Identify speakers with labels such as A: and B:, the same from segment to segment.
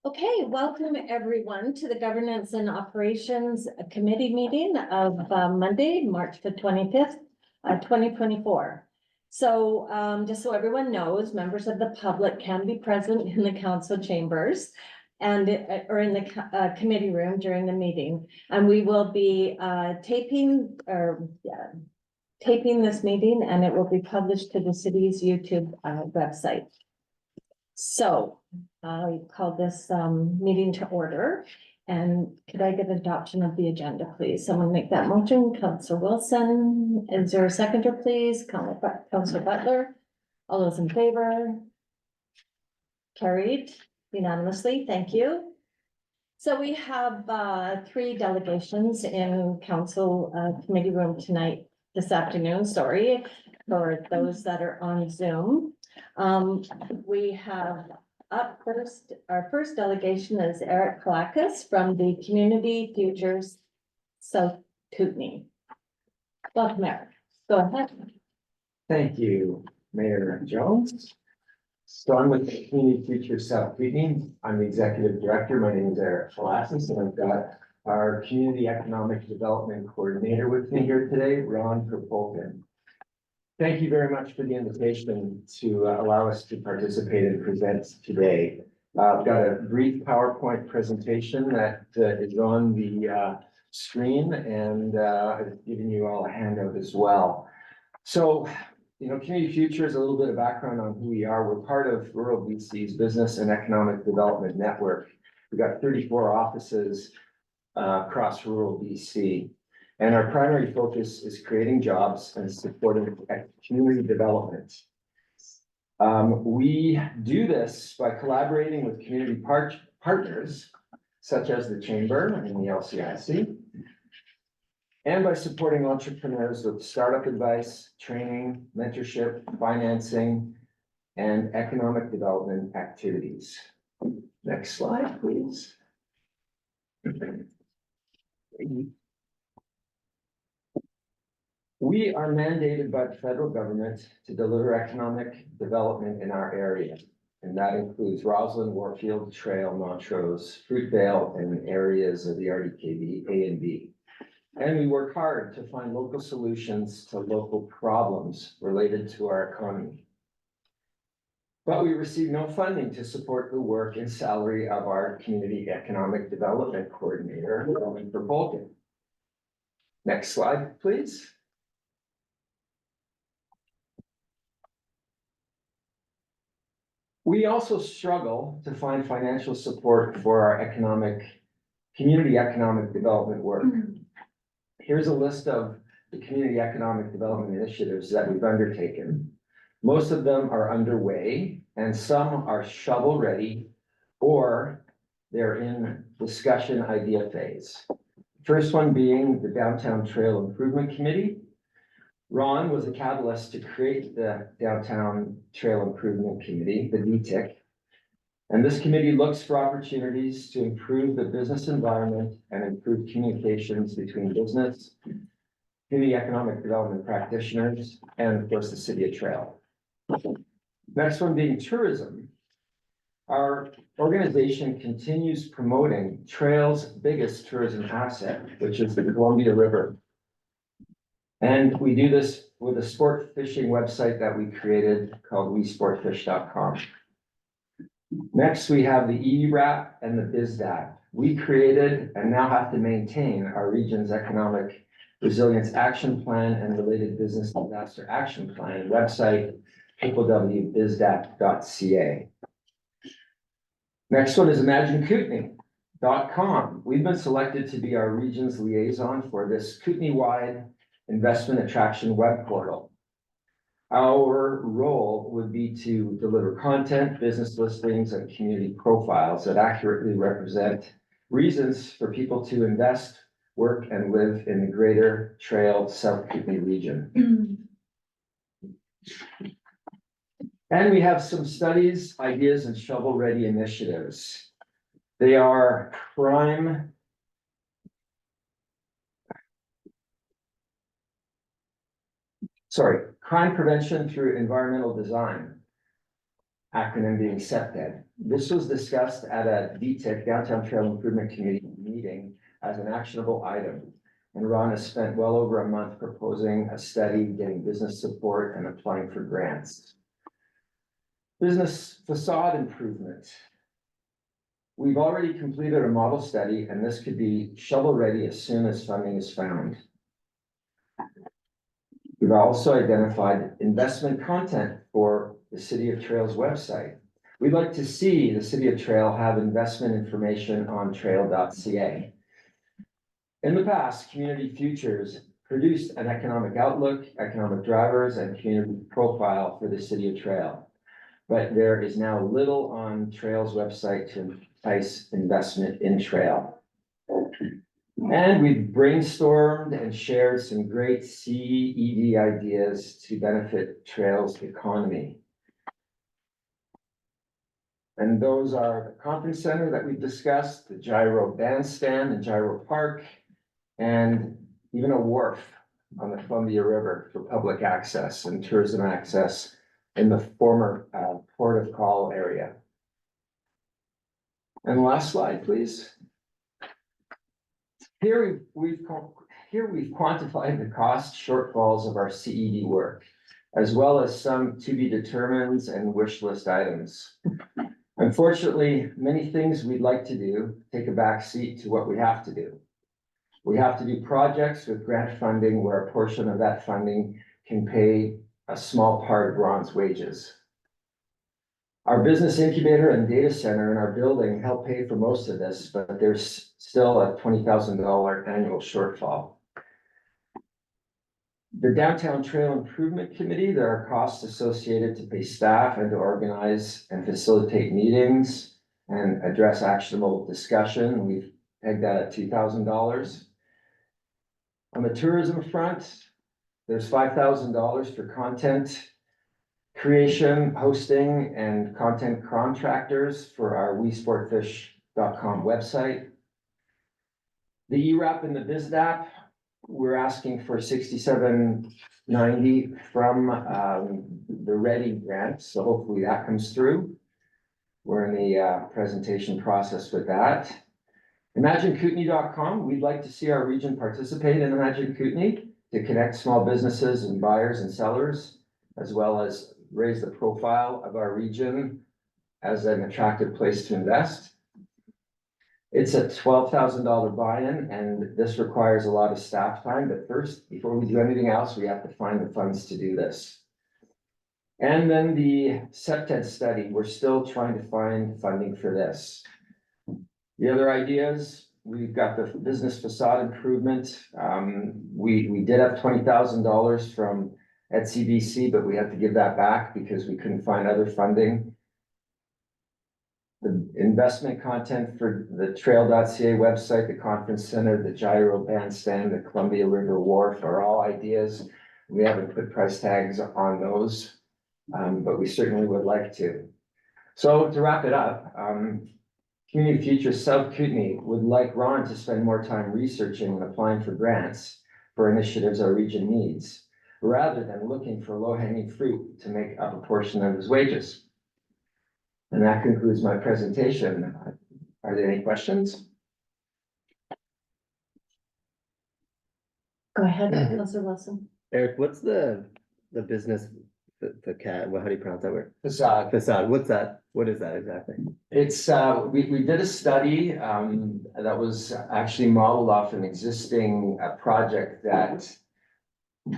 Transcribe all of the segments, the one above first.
A: Okay, welcome everyone to the Governance and Operations Committee meeting of Monday, March the 25th, 2024. So just so everyone knows, members of the public can be present in the council chambers and or in the committee room during the meeting. And we will be taping this meeting, and it will be published to the city's YouTube website. So I call this meeting to order, and could I get adoption of the agenda, please? Someone make that motion. Councillor Wilson, is there a seconder, please? Councillor Butler, all those in favor? Carried unanimously, thank you. So we have 3 delegations in council committee room tonight, this afternoon, sorry, for those that are on Zoom. We have up first, our first delegation is Eric Kalakis from the Community Futures South Kootenay. Welcome, Eric. Go ahead.
B: Thank you, Mayor Jones. So I'm with the Community Futures South Kootenay. I'm the executive director. My name is Eric Kalakis, and I've got our Community Economic Development Coordinator with me here today, Ron Perpolkin. Thank you very much for the invitation to allow us to participate and present today. I've got a brief PowerPoint presentation that is on the screen, and I've given you all a handout as well. So, Community Future is a little bit of background on who we are. We're part of Rural BC's Business and Economic Development Network. We've got 34 offices across rural BC. And our primary focus is creating jobs and supporting community development. We do this by collaborating with community partners, such as the Chamber and the LCIC, and by supporting entrepreneurs with startup advice, training, mentorship, financing, and economic development activities. Next slide, please. We are mandated by the federal government to deliver economic development in our area. And that includes Roslyn, Warfield, Trail, Montrose, Fruitvale, and areas of the RDKB A and B. And we work hard to find local solutions to local problems related to our economy. But we receive no funding to support the work and salary of our Community Economic Development Coordinator, Ron Perpolkin. Next slide, please. We also struggle to find financial support for our community economic development work. Here's a list of the community economic development initiatives that we've undertaken. Most of them are underway, and some are shovel ready, or they're in discussion idea phase. First one being the Downtown Trail Improvement Committee. Ron was a catalyst to create the Downtown Trail Improvement Committee, the DTIC. And this committee looks for opportunities to improve the business environment and improve communications between business, community economic development practitioners, and of course the City of Trail. Next one being tourism. Our organization continues promoting Trail's biggest tourism asset, which is the Columbia River. And we do this with a sport fishing website that we created called wesportfish.com. Next, we have the ERAP and the BizDAP. We created and now have to maintain our region's economic resilience action plan and related business disaster action plan website, www.bizdap.ca. Next one is ImagineKootenay.com. We've been selected to be our region's liaison for this Kootenay-wide investment attraction web portal. Our role would be to deliver content, business listings, and community profiles that accurately represent reasons for people to invest, work, and live in the Greater Trail South Kootenay region. And we have some studies, ideas, and shovel-ready initiatives. They are crime prevention through environmental design, acronym being SEPTED. This was discussed at a DTIC, Downtown Trail Improvement Committee meeting, as an actionable item. And Ron has spent well over a month proposing a study, getting business support, and applying for grants. Business facade improvement. We've already completed a model study, and this could be shovel-ready as soon as funding is found. We've also identified investment content for the City of Trail's website. We'd like to see the City of Trail have investment information on trail.ca. In the past, Community Futures produced an economic outlook, economic drivers, and community profile for the City of Trail. But there is now little on Trail's website to entice investment in Trail. And we've brainstormed and shared some great CED ideas to benefit Trail's economy. And those are the conference center that we've discussed, the Gyro Bandstand and Gyro Park, and even a wharf on the Columbia River for public access and tourism access in the former Port of Call area. And the last slide, please. Here we've quantified the cost shortfalls of our CED work, as well as some to be determined and wish list items. Unfortunately, many things we'd like to do take a back seat to what we have to do. We have to do projects with grant funding where a portion of that funding can pay a small part of Ron's wages. Our business incubator and data center in our building help pay for most of this, but there's still a $20,000 annual shortfall. The Downtown Trail Improvement Committee, there are costs associated to pay staff and to organize and facilitate meetings and address actionable discussion. We've pegged that at $2,000. On the tourism front, there's $5,000 for content creation, hosting, and content contractors for our wesportfish.com website. The ERAP and the BizDAP, we're asking for $67.90 from the READY grant, so hopefully that comes through. We're in the presentation process with that. ImagineKootenai.com, we'd like to see our region participate in Imagine Kootenai to connect small businesses and buyers and sellers, as well as raise the profile of our region as an attractive place to invest. It's a $12,000 buy-in, and this requires a lot of staff time, but first, before we do anything else, we have to find the funds to do this. And then the SEPTED study, we're still trying to find funding for this. The other ideas, we've got the business facade improvement. We did have $20,000 from CBC, but we had to give that back because we couldn't find other funding. The investment content for the trail.ca website, the conference center, the Gyro Bandstand, the Columbia River Wharf are all ideas. We haven't put price tags on those, but we certainly would like to. So to wrap it up, Community Future South Kootenai would like Ron to spend more time researching and applying for grants for initiatives our region needs, rather than looking for low-hanging fruit to make up a portion of his wages. And that concludes my presentation. Are there any questions?
A: Go ahead, Councilor Wilson.
C: Eric, what's the business, the cat, how do you pronounce that word?
B: Facade.
C: Facade, what's that? What is that exactly?
B: It's, we did a study that was actually modeled off an existing project that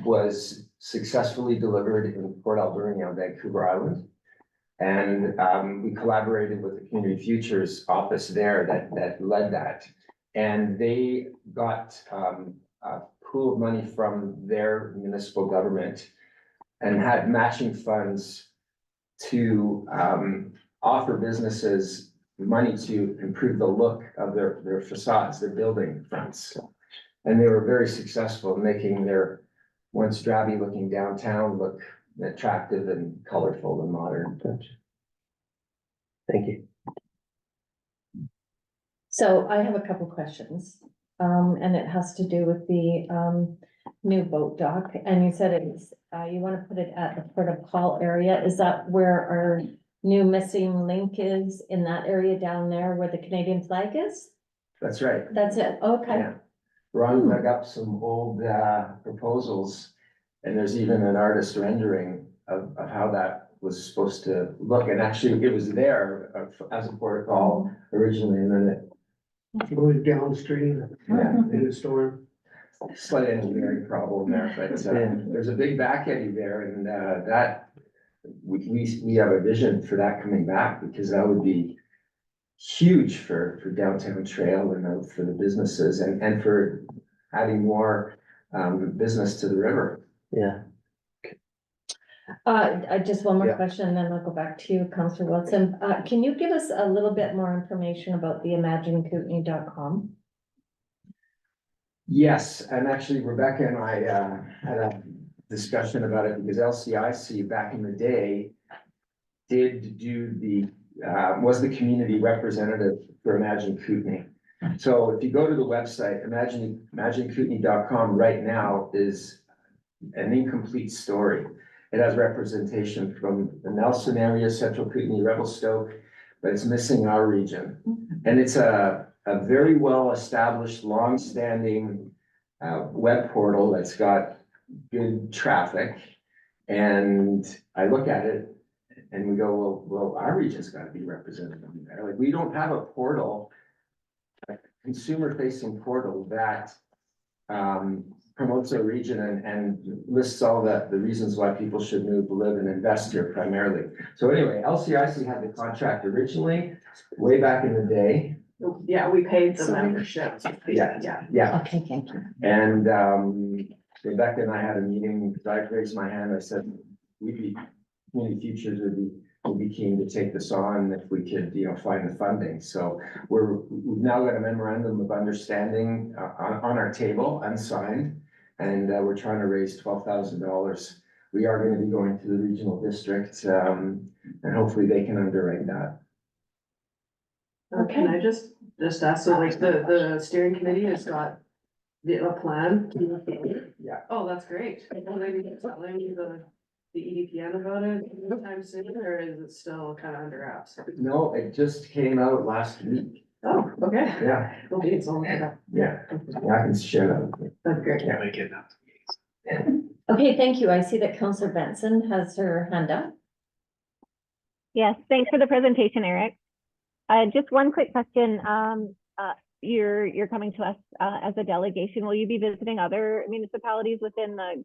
B: was successfully delivered in Port Alberni on Vancouver Island. And we collaborated with the Community Futures office there that led that. And they got a pool of money from their municipal government and had matching funds to offer businesses money to improve the look of their facades, their building fronts. And they were very successful in making their once drabby looking downtown look attractive and colorful and modern.
C: Thank you.
A: So I have a couple questions, and it has to do with the new boat dock. And you said it's you want to put it at the Port of Call area. Is that where our new missing link is in that area down there where the Canadian flag is?
B: That's right.
A: That's it, okay.
B: Yeah. Ron dug up some old proposals, and there's even an artist rendering of how that was supposed to look, and actually it was there as a protocol originally, and then it.
D: Going downstream
B: Yeah.
D: in the storm.
B: Slight engineering problem there, but there's a big back eddy there, and that. We have a vision for that coming back, because that would be huge for downtown trail and for the businesses and for adding more business to the river.
C: Yeah,
A: I just one more
B: Yeah.
A: question, then I'll go back to you, Councillor Wilson. Can you give us a little bit more information about the imaginekootenai.com?
B: Yes, and actually Rebecca and I had a discussion about it, because LCIC back in the day did do was the community representative for Imagine Kootenai. So if you go to the website, imaginekootenai.com right now is an incomplete story. It has representation from the Nelson area, Central Kootenai, Revelstoke, but it's missing our region. And it's a very well-established, long-standing web portal that's got good traffic. And I look at it and we go, well, our region's gotta be represented in there. Like, we don't have a portal, a consumer-facing portal that promotes our region and lists all the reasons why people should move, live, and invest here primarily. So anyway, LCIC had the contract originally, way back in the day.
E: Yeah, we paid the
A: Sorry.
E: membership.
B: Yeah.
A: Okay, thank you.
B: And Rebecca and I had a meeting, because I raised my hand, I said, Community Futures would be keen to take this on if we could, find the funding. So we've now got a memorandum of understanding on our table, unsigned, and we're trying to raise $12,000. We are gonna be going to the regional district, and hopefully they can underwrite that.
E: Can I just ask, so like the steering committee has got a plan?
B: Yeah.
E: Oh, that's great. Will they be telling the EDPN about it anytime soon, or is it still kind of under wraps?
B: No, it just came out last week.
E: Oh, okay.
B: Yeah,
E: Well, it's all okay.
B: yeah, I can share that.
E: That's great.
B: Yeah.
A: Okay, thank you. I see that Councillor Benson has her hand up.
F: Yes, thanks for the presentation, Eric. Just one quick question. You're coming to us as a delegation. Will you be visiting other municipalities within the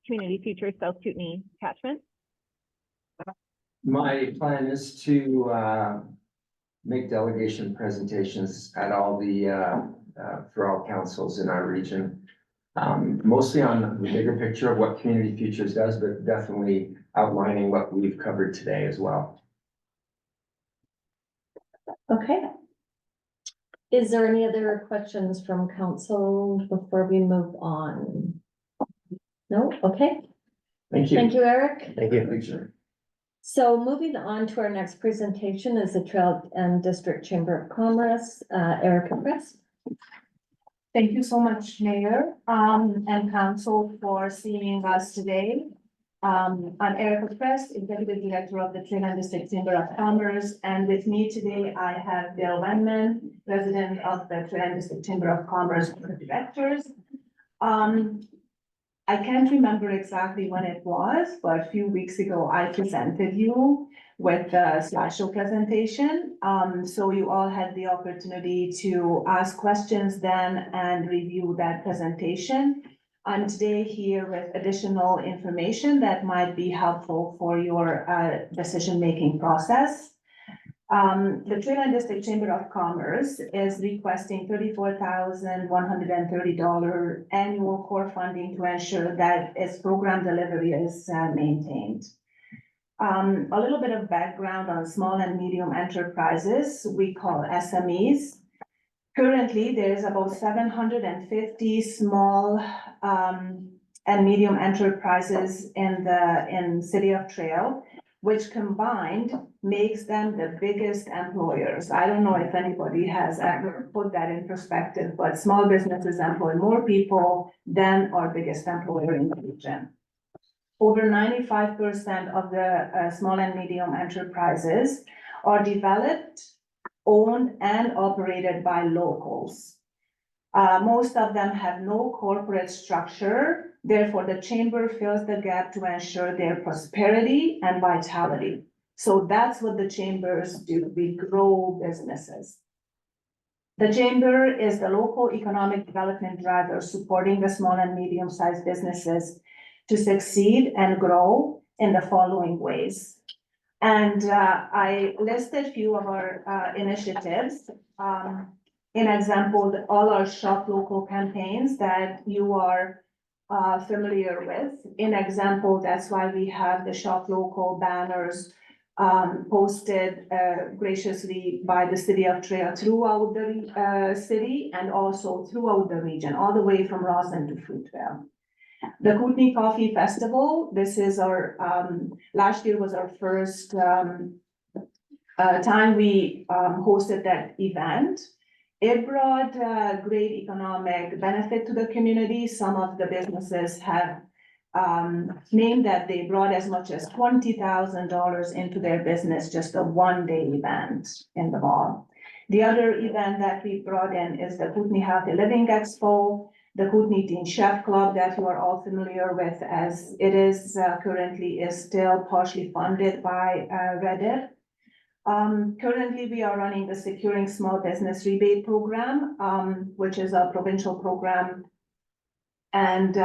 F: Community Futures South Kootenai catchment?
B: My plan is to make delegation presentations at all for all councils in our region. Mostly on the bigger picture of what Community Futures does, but definitely outlining what we've covered today as well.
A: Okay. Is there any other questions from council before we move on? No, okay,
B: Thank you.
A: thank you, Eric.
C: thank you.
B: Picture.
A: So moving on to our next presentation is the Trail and District Chamber of Commerce, Erica Press.
G: Thank you so much, Mayor, and council for seeing us today. I'm Erica Press, Executive Director of the Trail and District Chamber of Commerce, and with me today I have Bill Wenman, President of the Trail and District Chamber of Commerce Board of Directors. I can't remember exactly when it was, but a few weeks ago I presented you with a slideshow presentation. So you all had the opportunity to ask questions then and review that presentation. I'm today here with additional information that might be helpful for your decision-making process. The Trail and District Chamber of Commerce is requesting $34,130 annual core funding to ensure that its program delivery is maintained. A little bit of background on small and medium enterprises we call SMEs. Currently, there's about 750 small and medium enterprises in City of Trail, which combined makes them the biggest employers. I don't know if anybody has ever put that in perspective, but small businesses employ more people than our biggest employer in the region. over 95% of the small and medium enterprises are developed, owned, and operated by locals. Most of them have no corporate structure, therefore the chamber fills the gap to ensure their prosperity and vitality. So that's what the chambers do, we grow businesses. The chamber is the local economic development driver supporting the small and medium-sized businesses to succeed and grow in the following ways. And I listed a few of our initiatives. In example, all our shop local campaigns that you are familiar with. In example, that's why we have the shop local banners posted graciously by the city of Trail throughout the city and also throughout the region, all the way from Roslyn to Fruitvale. The Kootenai Coffee Festival, this is our, last year was our first time we hosted that event. It brought great economic benefit to the community. Some of the businesses have named that they brought as much as $20,000 into their business, just a one-day event in the mall. The other event that we brought in is the Kootenai Healthy Living Expo, the Kootenai Teen Chef Club that you are all familiar with, as it is currently is still partially funded by Reddit. Currently, we are running the Securing Small Business Rebate Program, which is a provincial program. And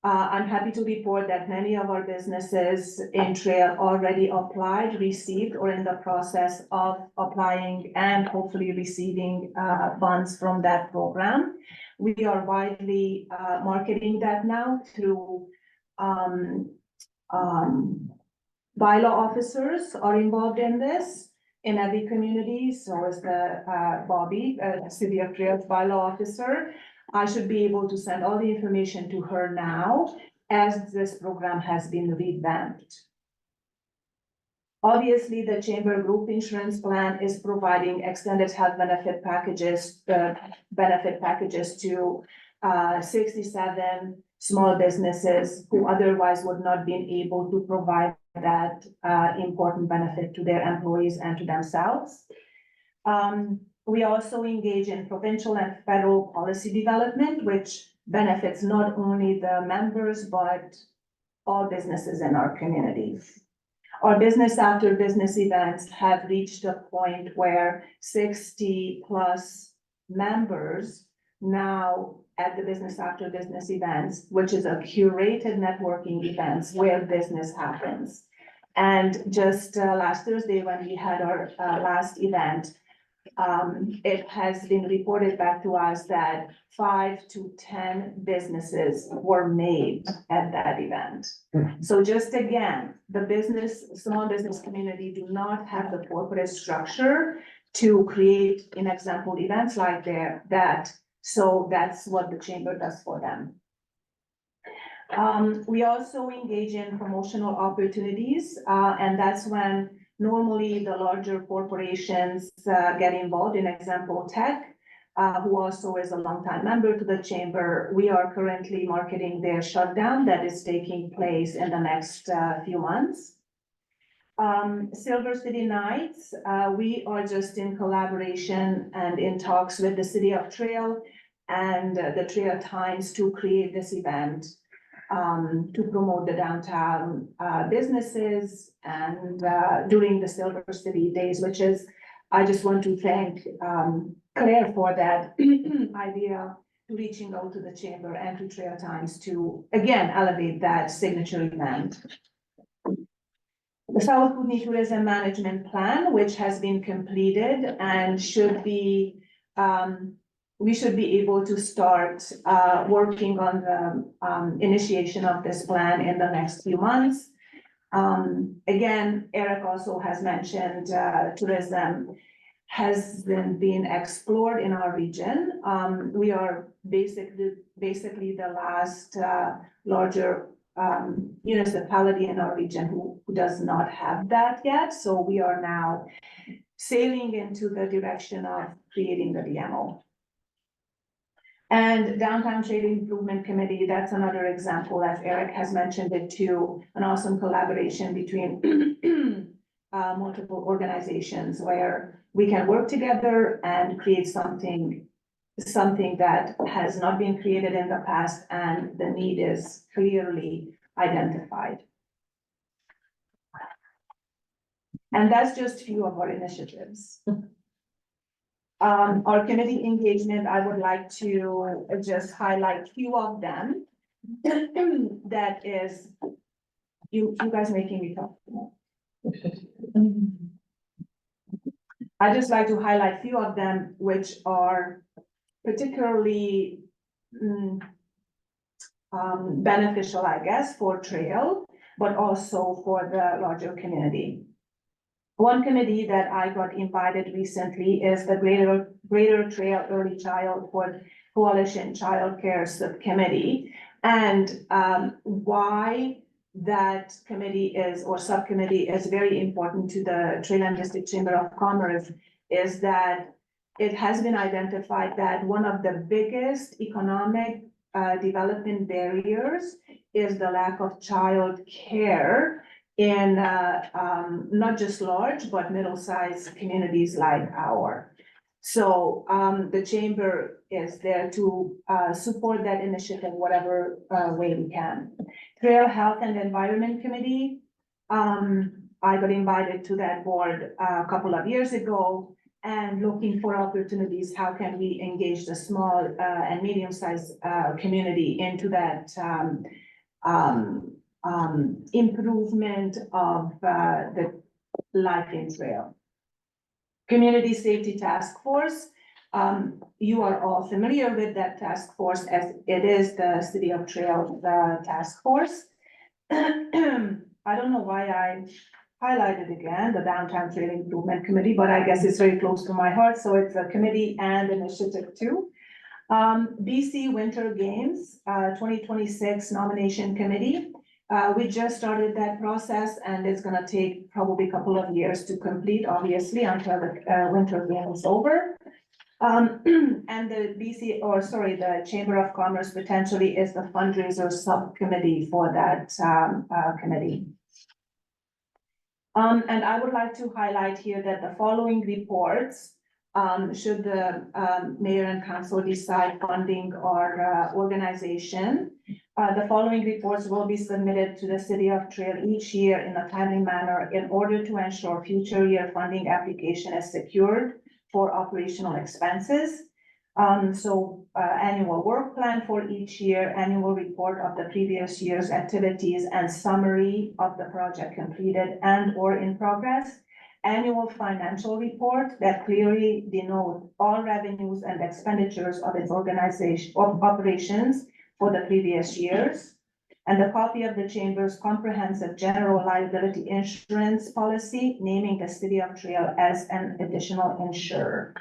G: I'm happy to report that many of our businesses in Trail already applied, received, or in the process of applying and hopefully receiving funds from that program. We are widely marketing that now through bylaw officers are involved in this in every community. So is the Bobby, City of Trail's bylaw officer. I should be able to send all the information to her now as this program has been revamped. Obviously, the Chamber Group Insurance Plan is providing extended health benefit packages, to 67 small businesses who otherwise would not be able to provide that important benefit to their employees and to themselves. We also engage in provincial and federal policy development, which benefits not only the members, but all businesses in our communities. Our business after business events have reached a point where 60+ members now at the business after business events, which is a curated networking events where business happens. And just last Thursday, when we had our last event, it has been reported back to us that 5 to 10 businesses were made at that event. So just again, the small business community do not have the corporate structure to create, in example, events like that. So that's what the chamber does for them. We also engage in promotional opportunities, and that's when normally the larger corporations get involved. In example, Tech, who also is a longtime member to the chamber. We are currently marketing their shutdown that is taking place in the next few months. Silver City Nights, we are just in collaboration and in talks with the City of Trail and the Trail Times to create this event. To promote the downtown businesses and during the Silver City Days, which is, I just want to thank Claire for that idea to reaching out to the chamber and to Trail Times to, again, elevate that signature event. The South Kootenai Tourism Management Plan, which has been completed and should be we should be able to start working on the initiation of this plan in the next few months. Again, Eric also has mentioned tourism has been explored in our region. We are basically the last larger municipality in our region who does not have that yet. So we are now sailing into the direction of creating the DMO. And Downtown Trade Improvement Committee, that's another example, as Eric has mentioned it too, an awesome collaboration between multiple organizations where we can work together and create something that has not been created in the past and the need is clearly identified. And that's just few of our initiatives. Our committee engagement, I would like to just highlight few of them. That is, you guys making me talk. I just like to highlight few of them, which are particularly beneficial, I guess, for trail, but also for the larger community. One committee that I got invited recently is the Greater Trail Early Childhood Coalition Childcare Subcommittee. And why that committee is, or subcommittee is very important to the Trail and District Chamber of Commerce is that it has been identified that one of the biggest economic development barriers is the lack of child care in not just large, but middle-sized communities like ours. So the chamber is there to support that initiative whatever way we can. Trail Health and Environment Committee, I got invited to that board a couple of years ago and looking for opportunities, how can we engage the small and medium-sized community into that improvement of the life in trail. Community Safety Task Force, you are all familiar with that task force as it is the City of Trail, the task force. I don't know why I highlighted again the Downtown Trail Improvement Committee, but I guess it's very close to my heart, so it's a committee and initiative too. BC Winter Games 2026 Nomination Committee. We just started that process and it's gonna take probably a couple of years to complete, obviously, until the Winter Games is over. And the the Chamber of Commerce potentially is the fundraiser subcommittee for that committee. And I would like to highlight here that the following reports, should the mayor and council decide funding or organization, the following reports will be submitted to the City of Trail each year in a timely manner in order to ensure future year funding application is secured for operational expenses. Annual work plan for each year, annual report of the previous year's activities and summary of the project completed and or in progress. Annual financial report that clearly denote all revenues and expenditures of its organization of operations for the previous years. And a copy of the Chamber's comprehensive general liability insurance policy, naming the City of Trail as an additional insurer.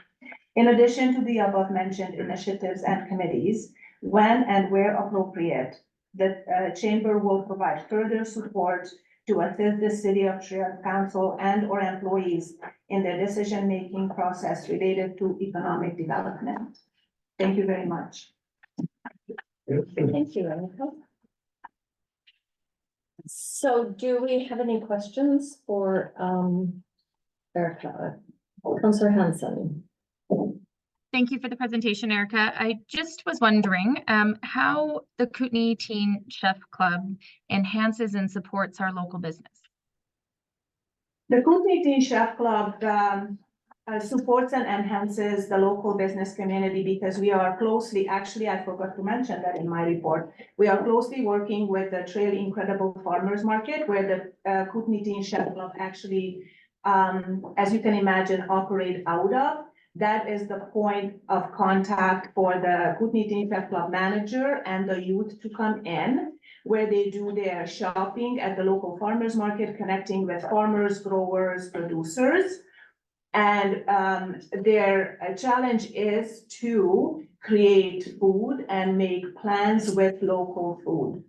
G: In addition to the above mentioned initiatives and committees, when and where appropriate, the Chamber will provide further support to assist the City of Trail Council and or employees in their decision-making process related to economic development. Thank you very much.
A: Thank you, Erica. So do we have any questions for Erica? Councillor Hanson.
H: Thank you for the presentation, Erica. I just was wondering how the Kootenai Teen Chef Club enhances and supports our local business.
G: The Kootenai Teen Chef Club supports and enhances the local business community because we are closely, actually, I forgot to mention that in my report, we are closely working with the Trail Incredible Farmers Market where the Kootenai Teen Chef Club actually, as you can imagine, operate out of. That is the point of contact for the Kootenai Teen Chef Club manager and the youth to come in, where they do their shopping at the local farmers market, connecting with farmers, growers, producers. And their challenge is to create food and make plans with local food.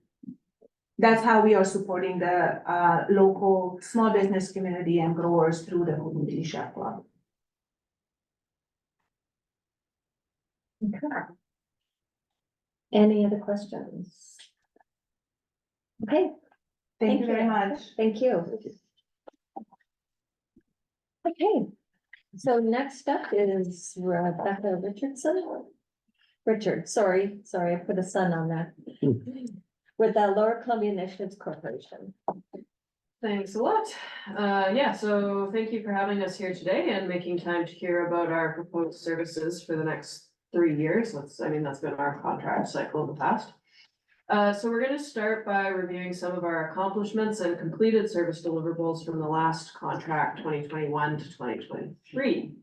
G: That's how we are supporting the local small business community and growers through the Kootenai Teen Chef Club.
A: Okay. Any other questions? Okay,
G: Thank you very much.
A: thank you. Okay, so next up is Rebecca Richardson. Richard, sorry, I put a son on that. With the Lower Columbia Initiatives Corporation.
E: Thanks a lot. Yeah, so thank you for having us here today and making time to hear about our proposed services for the next 3 years. That's been our contract cycle in the past. So we're gonna start by reviewing some of our accomplishments and completed service deliverables from the last contract, 2021 to 2023.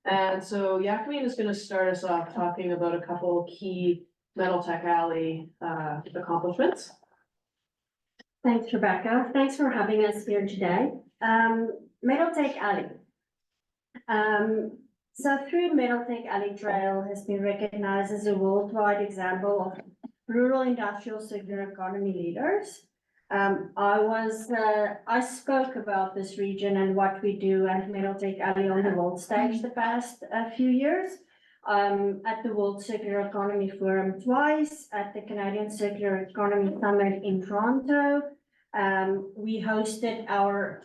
E: And so Yakimine is gonna start us off talking about a couple key Metal Tech Alley accomplishments.
I: Thanks, Rebecca. Thanks for having us here today. Metal Tech Alley. So through Metal Tech Alley Trail has been recognized as a worldwide example of rural industrial circular economy leaders. I spoke about this region and what we do at Metal Tech Alley on the world stage the past few years. At the World Circular Economy Forum twice, at the Canadian Circular Economy Summit in Toronto. We hosted our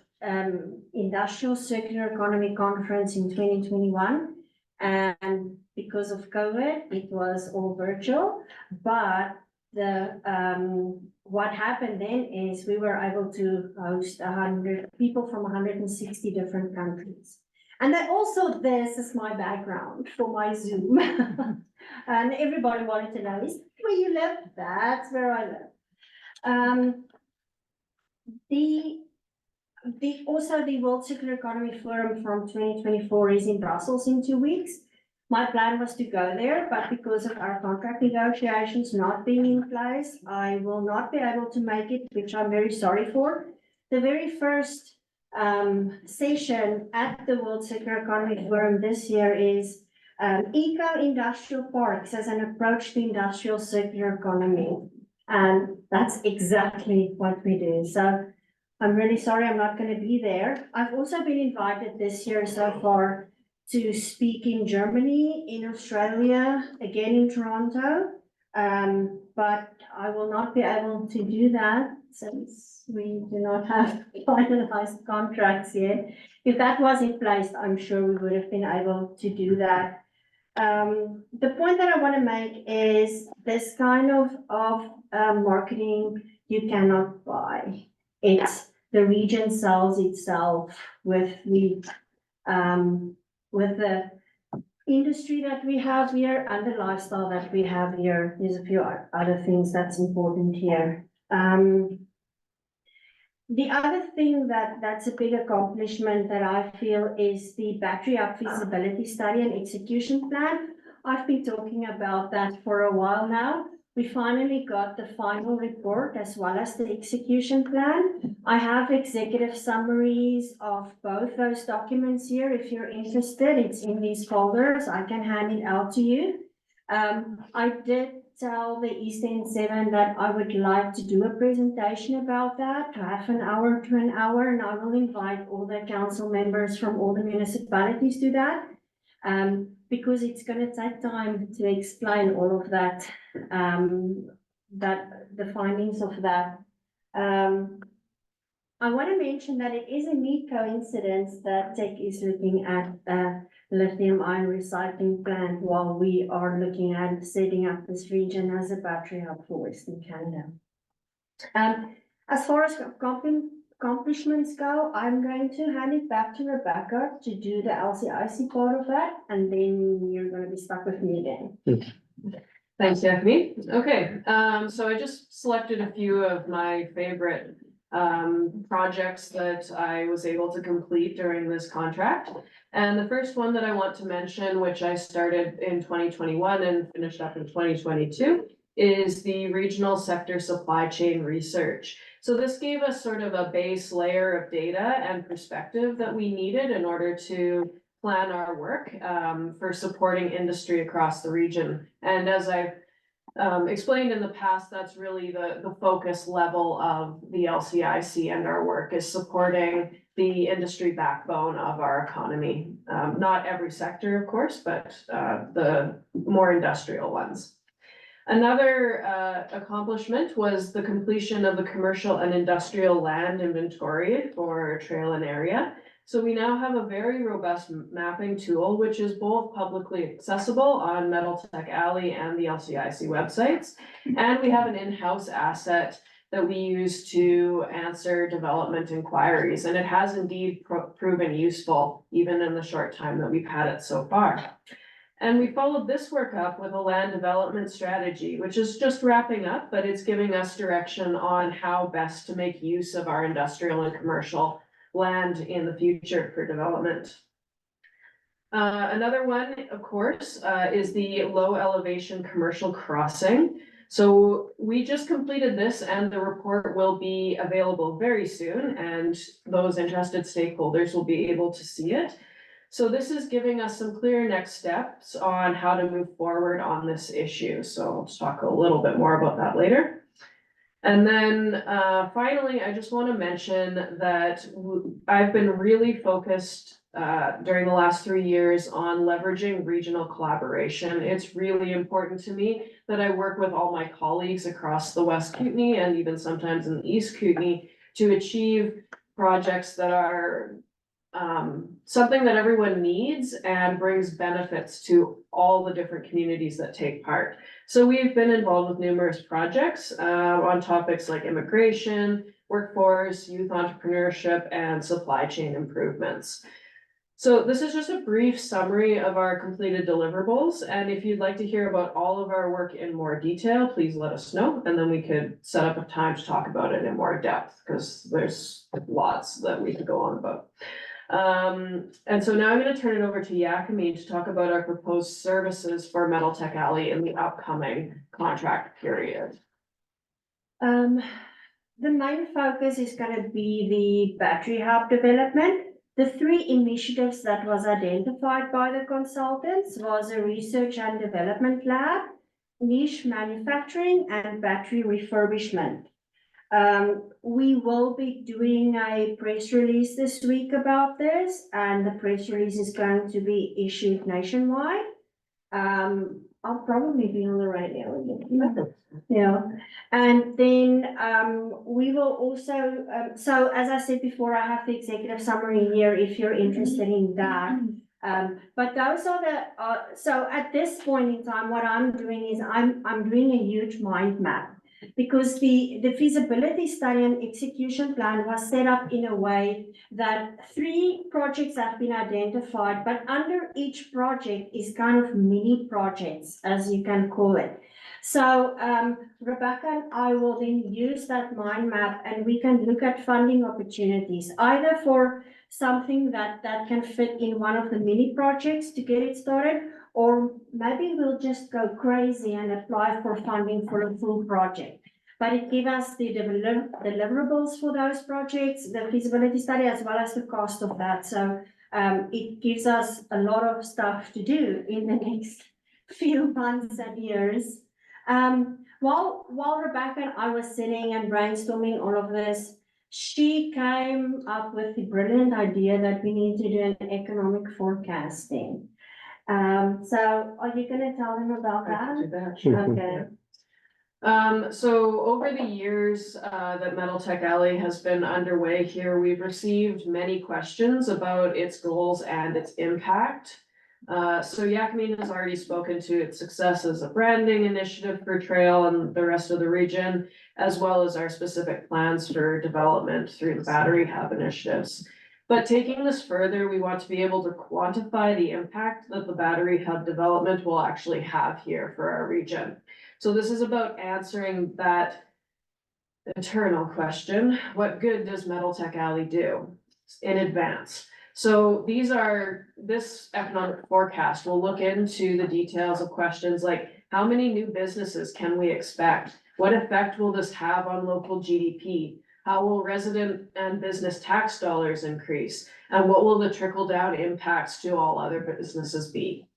I: Industrial Circular Economy Conference in 2021. And because of COVID, it was all virtual, but what happened then is we were able to host 100 people from 160 different countries. And then also this is my background for my Zoom. And everybody wanted to know, is that where you live? That's where I live. Also the World Circular Economy Forum from 2024 is in Brussels in 2 weeks. My plan was to go there, but because of our contract negotiations not being in place, I will not be able to make it, which I'm very sorry for. The very first session at the World Circular Economy Forum this year is eco-industrial parks as an approach to industrial circular economy. And that's exactly what we do. So I'm really sorry I'm not going to be there. I've also been invited this year so far to speak in Germany, in Australia, again in Toronto. But I will not be able to do that since we do not have finalized contracts yet. If that was in place, I'm sure we would have been able to do that. The point that I want to make is this kind of marketing you cannot buy. It's the region sells itself with the industry that we have here and the lifestyle that we have here. There's a few other things that's important here. The other thing that's a big accomplishment that I feel is the Battery Hub feasibility study and execution plan. I've been talking about that for a while now. We finally got the final report as well as the execution plan. I have executive summaries of both those documents here. If you're interested, it's in these folders. I can hand it out to you. I did tell the East End 7 that I would like to do a presentation about that, half an hour to an hour, and I will invite all the council members from all the municipalities to that. Because it's going to take time to explain all of that, the findings of that. I want to mention that it is a neat coincidence that Teck is looking at a lithium-ion recycling plant while we are looking at setting up this region as a battery hub for Western Canada. As far as accomplishments go, I'm going to hand it back to Rebecca to do the LCIC part of that, and then you're going to be stuck with me again.
E: Thanks, Yakimine. Okay, so I just selected a few of my favorite projects that I was able to complete during this contract. And the first one that I want to mention, which I started in 2021 and finished up in 2022, is the regional sector supply chain research. So this gave us sort of a base layer of data and perspective that we needed in order to plan our work for supporting industry across the region. And as I've explained in the past, that's really the focus level of the LCIC and our work is supporting the industry backbone of our economy. Not every sector, of course, but the more industrial ones. Another accomplishment was the completion of the commercial and industrial land inventory for trail and area. So we now have a very robust mapping tool, which is both publicly accessible on Metal Tech Alley and the LCIC websites. And we have an in-house asset that we use to answer development inquiries, and it has indeed proven useful, even in the short time that we've had it so far. And we followed this work up with a land development strategy, which is just wrapping up, but it's giving us direction on how best to make use of our industrial and commercial land in the future for development. Another one, of course, is the low elevation commercial crossing. So we just completed this and the report will be available very soon, and those interested stakeholders will be able to see it. So this is giving us some clear next steps on how to move forward on this issue. So I'll just talk a little bit more about that later. And then finally, I just want to mention that I've been really focused during the last 3 years on leveraging regional collaboration. It's really important to me that I work with all my colleagues across the West Kootenay and even sometimes in the East Kootenay to achieve projects that are something that everyone needs and brings benefits to all the different communities that take part. So we've been involved with numerous projects on topics like immigration, workforce, youth entrepreneurship, and supply chain improvements. So this is just a brief summary of our completed deliverables. And if you'd like to hear about all of our work in more detail, please let us know. And then we could set up a time to talk about it in more depth, because there's lots that we could go on about. And so now I'm going to turn it over to Yakimi to talk about our proposed services for Metal Tech Alley in the upcoming contract period.
I: The main focus is going to be the battery hub development. The 3 initiatives that was identified by the consultants was a research and development lab, niche manufacturing, and battery refurbishment. We will be doing a press release this week about this, and the press release is going to be issued nationwide. I'll probably be on the radio again. Yeah, and then we will also, so as I said before, I have the executive summary here if you're interested in that. But those are the, so at this point in time, what I'm doing is I'm doing a huge mind map. Because the feasibility study and execution plan was set up in a way that 3 projects have been identified, but under each project is kind of mini projects, as you can call it. So Rebecca and I will then use that mind map, and we can look at funding opportunities, either for something that can fit in one of the mini projects to get it started, or maybe we'll just go crazy and apply for funding for a full project. But it gives us the deliverables for those projects, the feasibility study, as well as the cost of that. So it gives us a lot of stuff to do in the next few months and years. While Rebecca and I was sitting and brainstorming all of this, she came up with the brilliant idea that we need to do an economic forecasting. So are you gonna tell them about that? Okay.
E: So over the years that Metal Tech Alley has been underway here, we've received many questions about its goals and its impact. So Yakimi has already spoken to its success as a branding initiative for trail and the rest of the region, as well as our specific plans for development through the battery hub initiatives. But taking this further, we want to be able to quantify the impact that the battery hub development will actually have here for our region. So this is about answering that eternal question: what good does Metal Tech Alley do in advance? So this economic forecast will look into the details of questions like, how many new businesses can we expect? What effect will this have on local GDP? How will resident and business tax dollars increase? And what will the trickle down impacts to all other businesses be?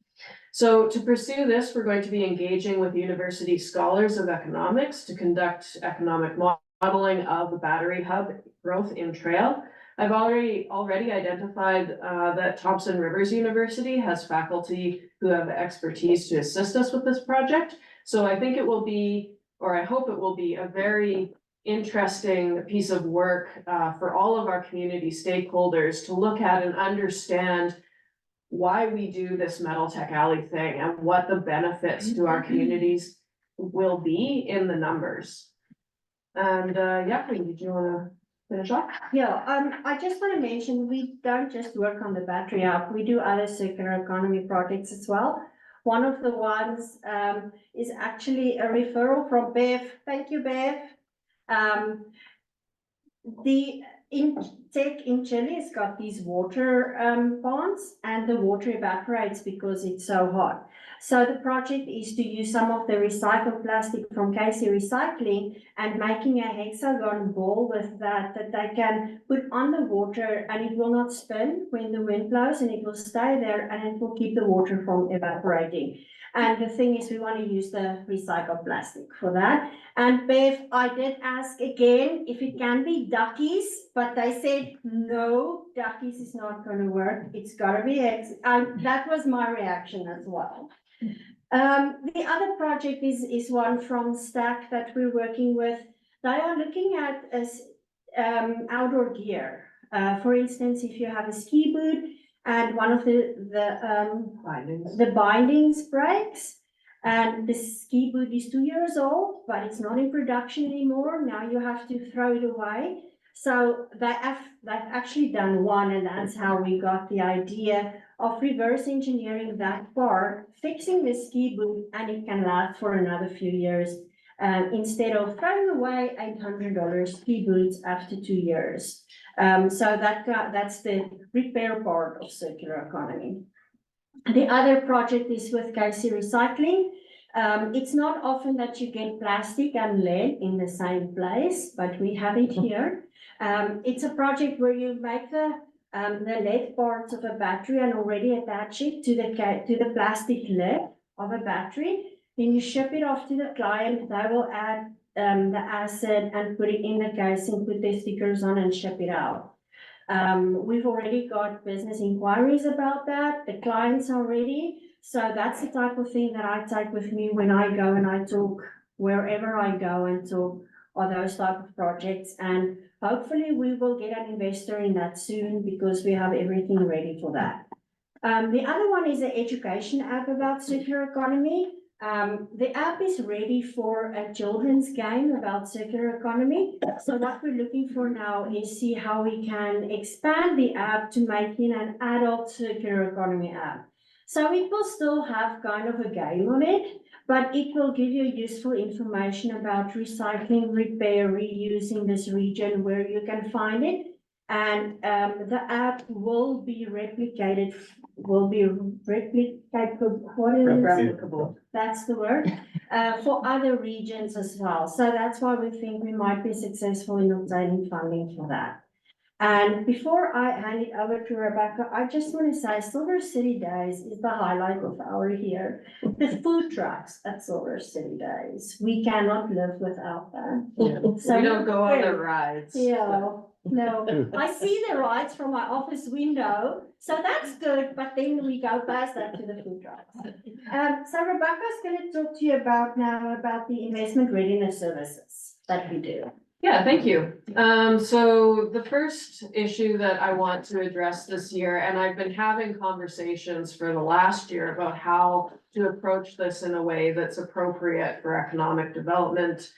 E: So to pursue this, we're going to be engaging with university scholars of economics to conduct economic modeling of the battery hub growth in trail. I've already identified that Thompson Rivers University has faculty who have expertise to assist us with this project. So I think it will be, or I hope it will be, a very interesting piece of work for all of our community stakeholders to look at and understand why we do this Metal Tech Alley thing and what the benefits to our communities will be in the numbers. And Jacqueline, did you wanna finish off?
I: Yeah, I just want to mention, we don't just work on the battery app, we do other circular economy projects as well. One of the ones, is actually a referral from Bev. Thank you, Bev. The Tech in Chile has got these water, ponds, and the water evaporates because it's so hot. So the project is to use some of the recycled plastic from Casey Recycling and making a hexagon ball with that they can put on the water, and it will not spin when the wind blows, and it will stay there, and it will keep the water from evaporating. And the thing is, we want to use the recycled plastic for that. And Bev, I did ask again if it can be duckies, but they said, no, duckies is not going to work. It's gotta be eggs. That was my reaction as well. The other project is one from Stack that we're working with. They are looking at as outdoor gear. For instance, if you have a ski boot and one of the bindings breaks, and the ski boot is 2 years old, but it's not in production anymore. Now you have to throw it away. So they've actually done one, and that's how we got the idea of reverse engineering that part, fixing the ski boot, and it can last for another few years. Instead of throwing away $800 ski boots after 2 years. So that's the repair part of circular economy. The other project is with Casey Recycling. It's not often that you get plastic and lead in the same place, but we have it here. It's a project where you make the lead parts of a battery and already attach it to the plastic lid of a battery. Then you ship it off to the client. They will add the acid and put it in the case and put their stickers on and ship it out. We've already got business inquiries about that. The clients are ready. So that's the type of thing that I take with me when I go and I talk wherever I go and talk on those type of projects. And hopefully we will get an investor in that soon because we have everything ready for that. The other one is an education app about circular economy. The app is ready for a children's game about circular economy. So what we're looking for now is see how we can expand the app to make it an adult circular economy app. So it will still have kind of a game on it, but it will give you useful information about recycling, repair, reuse in this region where you can find it. And the app will be replicatable.
E: Replicable.
I: That's the word, for other regions as well. So that's why we think we might be successful in obtaining funding for that. And before I hand it over to Rebecca, I just want to say Silver City Days is the highlight of our year. The food trucks at Silver City Days, we cannot live without them. So
E: We don't go on the rides.
I: Yeah, no, I see the rides from my office window, so that's good, but then we go past that to the food trucks. So Rebecca's gonna talk to you about the investment readiness services that we do.
E: Yeah, thank you. So the first issue that I want to address this year, and I've been having conversations for the last year about how to approach this in a way that's appropriate for economic development,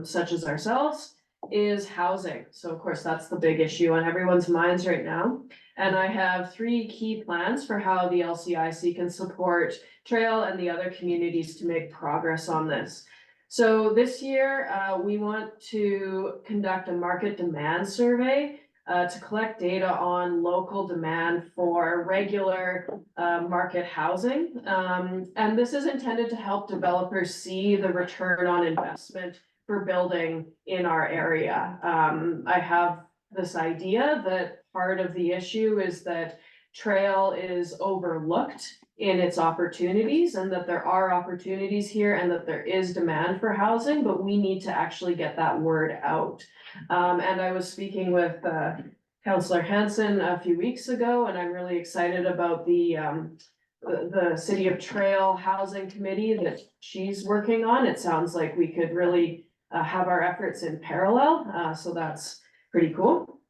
E: such as ourselves, is housing. So of course, that's the big issue on everyone's minds right now. And I have 3 key plans for how the LCIC can support Trail and the other communities to make progress on this. So this year, we want to conduct a market demand survey to collect data on local demand for regular market housing. And this is intended to help developers see the return on investment for building in our area. I have this idea that part of the issue is that Trail is overlooked in its opportunities and that there are opportunities here and that there is demand for housing, but we need to actually get that word out. And I was speaking with Councillor Hanson a few weeks ago, and I'm really excited about the the City of Trail Housing Committee that she's working on. It sounds like we could really have our efforts in parallel, so that's pretty cool.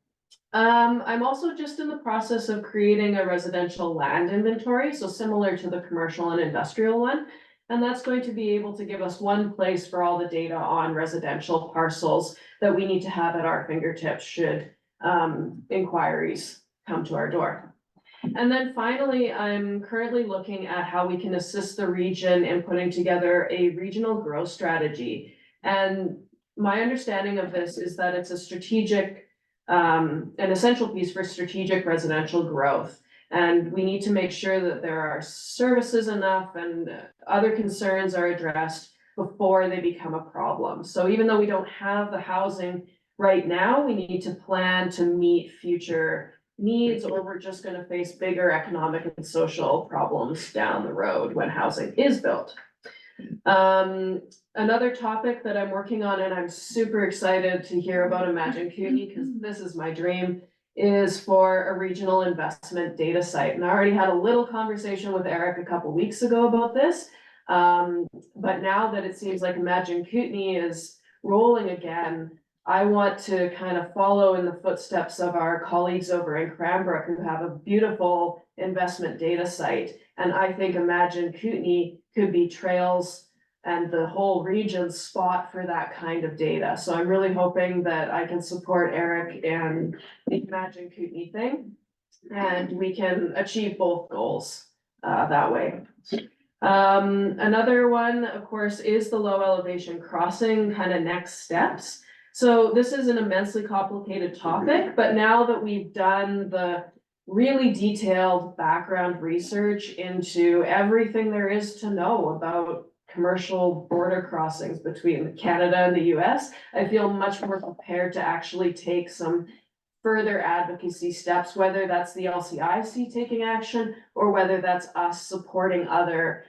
E: I'm also just in the process of creating a residential land inventory, so similar to the commercial and industrial one. And that's going to be able to give us one place for all the data on residential parcels that we need to have at our fingertips should inquiries come to our door. And then finally, I'm currently looking at how we can assist the region in putting together a regional growth strategy. And my understanding of this is that it's a strategic, an essential piece for strategic residential growth. And we need to make sure that there are services enough and other concerns are addressed before they become a problem. So even though we don't have the housing right now, we need to plan to meet future needs, or we're just gonna face bigger economic and social problems down the road when housing is built. Another topic that I'm working on, and I'm super excited to hear about Imagine Kootenai, because this is my dream, is for a regional investment data site. And I already had a little conversation with Eric a couple weeks ago about this. But now that it seems like Imagine Kootenai is rolling again, I want to kind of follow in the footsteps of our colleagues over in Cranbrook who have a beautiful investment data site. And I think Imagine Kootenai could be Trails and the whole region's spot for that kind of data. So I'm really hoping that I can support Eric and the Imagine Kootenai thing, and we can achieve both goals that way. Another one, of course, is the low elevation crossing kind of next steps. So this is an immensely complicated topic, but now that we've done the really detailed background research into everything there is to know about commercial border crossings between Canada and the US, I feel much more prepared to actually take some further advocacy steps, whether that's the LCIC taking action or whether that's us supporting other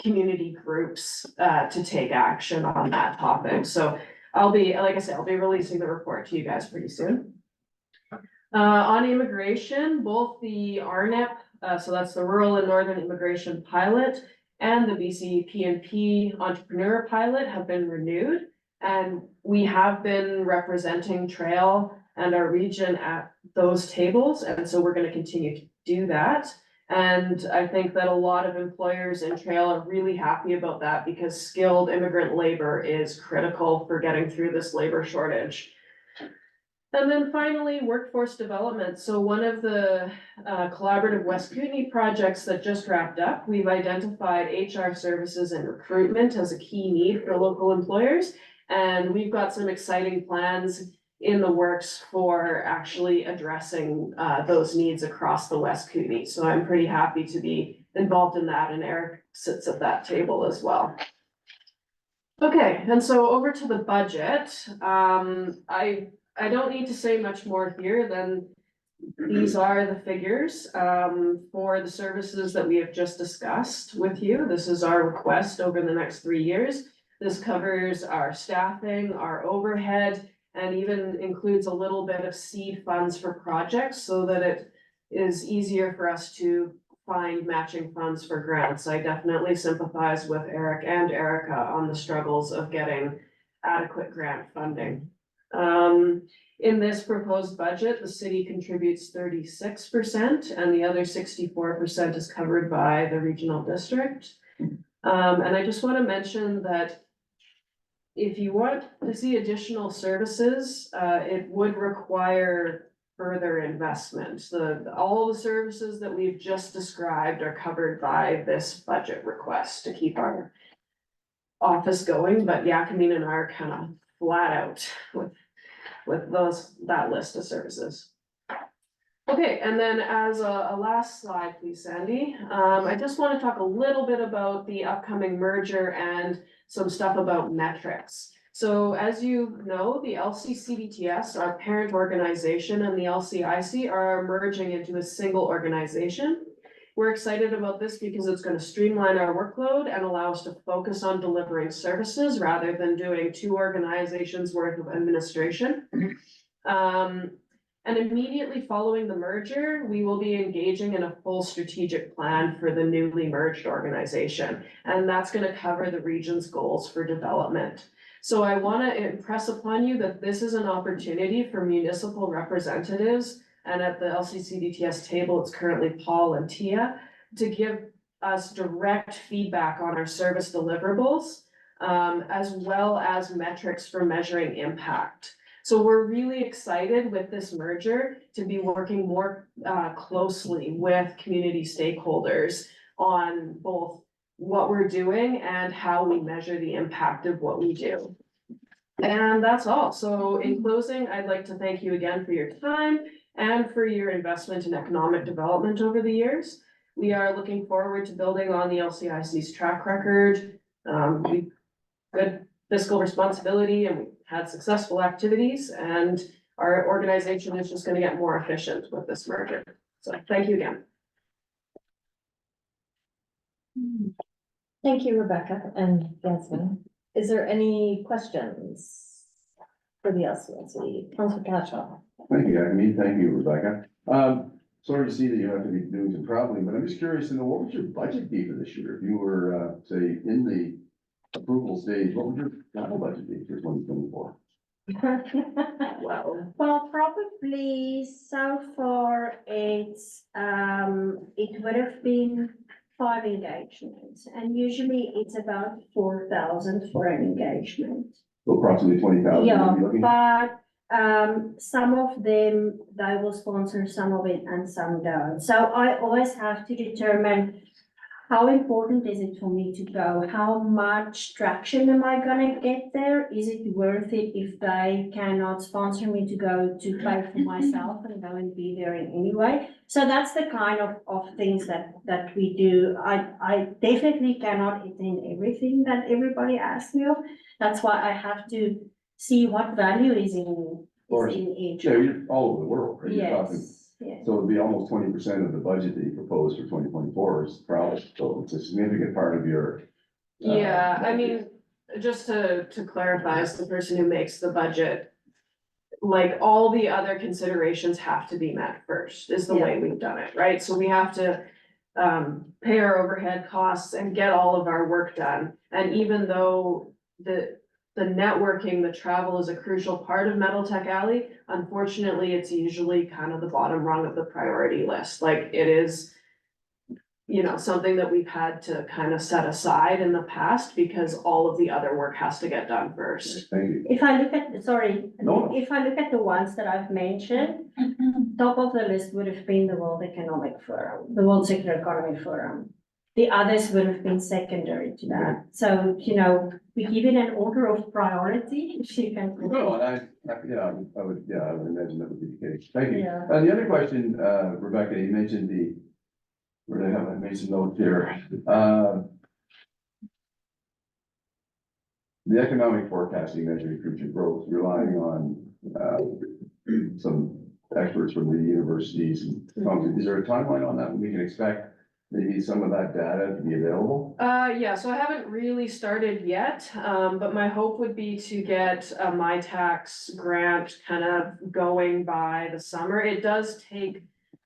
E: community groups to take action on that topic. So I'll be, like I said, I'll be releasing the report to you guys pretty soon. On immigration, both the RNEP, so that's the Rural and Northern Immigration Pilot, and the BC PNP Entrepreneur Pilot have been renewed. And we have been representing Trail and our region at those tables. And so we're going to continue to do that. And I think that a lot of employers in Trail are really happy about that because skilled immigrant labor is critical for getting through this labor shortage. And then finally, workforce development. So one of the collaborative West Kootenai projects that just wrapped up, we've identified HR services and recruitment as a key need for local employers. And we've got some exciting plans in the works for actually addressing those needs across the West Kootenai. So I'm pretty happy to be involved in that, and Eric sits at that table as well. Okay, and so over to the budget. I don't need to say much more here than these are the figures for the services that we have just discussed with you. This is our request over the next 3 years. This covers our staffing, our overhead, and even includes a little bit of seed funds for projects so that it is easier for us to find matching funds for grants. I definitely sympathize with Eric and Erica on the struggles of getting adequate grant funding. In this proposed budget, the city contributes 36% and the other 64% is covered by the regional district. And I just want to mention that if you want to see additional services, it would require further investment. All the services that we've just described are covered by this budget request to keep our office going, but Yakameen and I are kind of flat out with that list of services. Okay, and then as a last slide, please, Sandy. I just want to talk a little bit about the upcoming merger and some stuff about metrics. So as you know, the LCCBTS, our parent organization, and the LCIC are merging into a single organization. We're excited about this because it's going to streamline our workload and allow us to focus on delivering services rather than doing 2 organizations worth of administration. And immediately following the merger, we will be engaging in a full strategic plan for the newly merged organization. And that's gonna cover the region's goals for development. So I wanna impress upon you that this is an opportunity for municipal representatives. And at the LCCDTS table, it's currently Paul and Tia, to give us direct feedback on our service deliverables, as well as metrics for measuring impact. So we're really excited with this merger to be working more closely with community stakeholders on both what we're doing and how we measure the impact of what we do. And that's all. So in closing, I'd like to thank you again for your time and for your investment in economic development over the years. We are looking forward to building on the LCIC's track record. We good fiscal responsibility and we had successful activities, and our organization is just gonna get more efficient with this merger. So thank you again.
A: Thank you, Rebecca and Jasmine. Is there any questions for the LCIC? Councilor Cashel.
J: Thank you, Agnes. Thank you, Rebecca. Sorry to see that you have to be doing some traveling, but I'm just curious to know, what would your budget be for this year? If you were, say, in the approval stage, what would your final budget be for 2024?
I: Well, probably so far it would have been 5 engagements, and usually it's about 4,000 for an engagement.
J: So approximately 20,000.
I: Yeah,
J: you'd be looking?
I: but some of them, they will sponsor some of it and some don't. So I always have to determine how important is it for me to go? How much traction am I gonna get there? Is it worth it if they cannot sponsor me to go to pay for myself and go and be there in any way? So that's the kind of things that we do. I definitely cannot attend everything that everybody asks me of. That's why I have to see what value is in each.
J: Yeah, you're all over the world, right? You're talking-
I: Yes, yes.
J: So it'd be almost 20% of the budget that you propose for 2024 is travel, so it's a significant part of your.
E: Yeah, I mean, just to clarify, as the person who makes the budget, like all the other considerations have to be met first, is the way we've done it, right? So we have to pay our overhead costs and get all of our work done. And even though the networking, the travel is a crucial part of Metal Tech Alley, unfortunately, it's usually kind of the bottom rung of the priority list. Like it is, you know, something that we've had to kind of set aside in the past because all of the other work has to get done first.
J: Thank you.
I: If I look at, sorry,
J: No.
I: if I look at the ones that I've mentioned, top of the list would have been the World Economic Forum, the World Circular Economy Forum. The others would have been secondary to that. So, you know, we give it an order of priority, if you can.
J: No, and I would imagine that would be the case. Thank you.
I: Yeah.
J: The other question, Rebecca, you mentioned where I have, I made some notes here. The economic forecasting measuring future growth, relying on, some experts from the universities. Is there a timeline on that? We can expect maybe some of that data to be available?
E: Yeah, so I haven't really started yet, but my hope would be to get a MyTax grant kind of going by the summer. It does take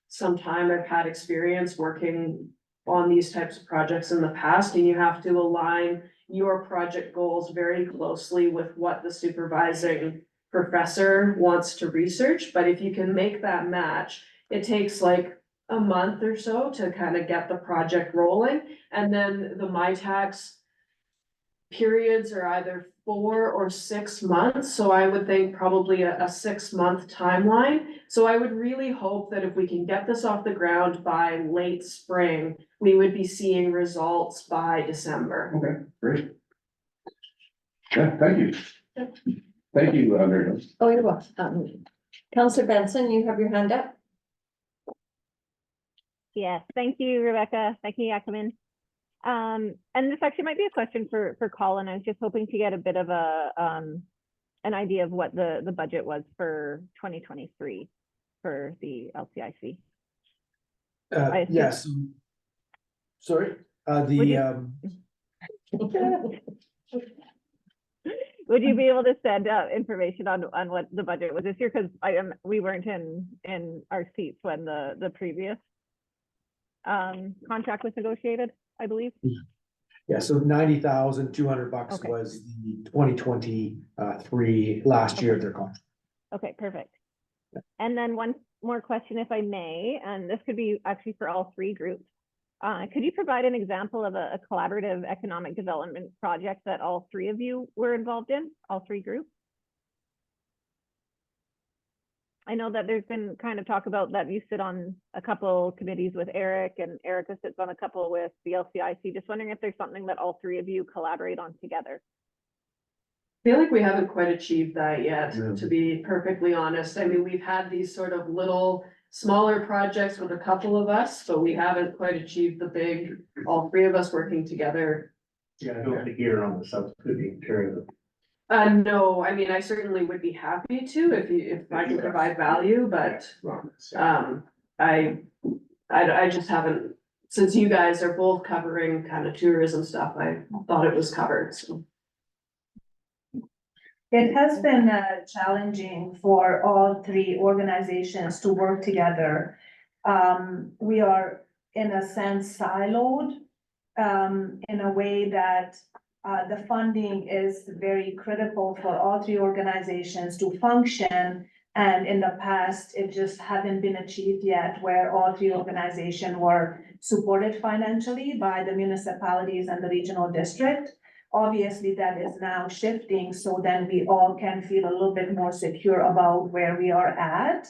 E: some time. I've had experience working on these types of projects in the past, and you have to align your project goals very closely with what the supervising professor wants to research. But if you can make that match, it takes like a month or so to kind of get the project rolling. And then the MyTax periods are either 4 or 6 months. So I would think probably a 6-month timeline. So I would really hope that if we can get this off the ground by late spring, we would be seeing results by December.
J: Okay, great. Yeah, thank you. Thank you, Mary.
A: Oh, you're welcome. Councilor Benson, you have your hand up.
F: Yes, thank you, Rebecca. Thank you, Yakimin. And this actually might be a question for Colin. I was just hoping to get a bit of an idea of what the budget was for 2023 for the LCIC. assume-
D: Yes. Sorry,
F: Would Would you be able to send information on what the budget was this year? Because we weren't in our seats when the previous contract was negotiated, I believe.
K: Yeah, so $90,200
F: Okay.
K: was the 2023 last year of their contract.
F: Okay, perfect. And then one more question, if I may, and this could be actually for all three groups. Could you provide an example of a collaborative economic development project that all three of you were involved in, all three groups? I know that there's been kind of talk about that you sit on a couple committees with Eric, and Erica sits on a couple with the LCIC. Just wondering if there's something that all three of you collaborate on together.
E: I feel like we haven't quite achieved that yet,
B: Yeah.
E: to be perfectly honest. I mean, we've had these sort of little smaller projects with a couple of us, but we haven't quite achieved the big, all three of us working together.
D: Yeah, I don't think you're on the subsidy material.
E: No, I mean, I certainly would be happy to if I can provide value, but I just haven't, since you guys are both covering kind of tourism stuff, I thought it was covered, so.
G: It has been challenging for all three organizations to work together. We are in a sense siloed, in a way that the funding is very critical for all three organizations to function. And in the past, it just hadn't been achieved yet, where all three organizations were supported financially by the municipalities and the regional district. Obviously, that is now shifting, so then we all can feel a little bit more secure about where we are at,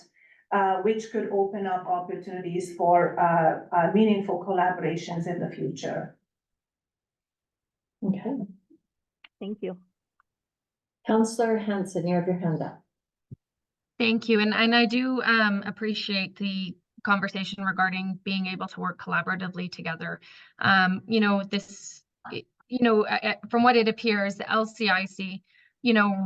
G: which could open up opportunities for meaningful collaborations in the future.
A: Okay,
F: Thank you.
A: Councillor Hanson, you have your hand up.
H: Thank you. And I do appreciate the conversation regarding being able to work collaboratively together. You know, this, from what it appears, the LCIC,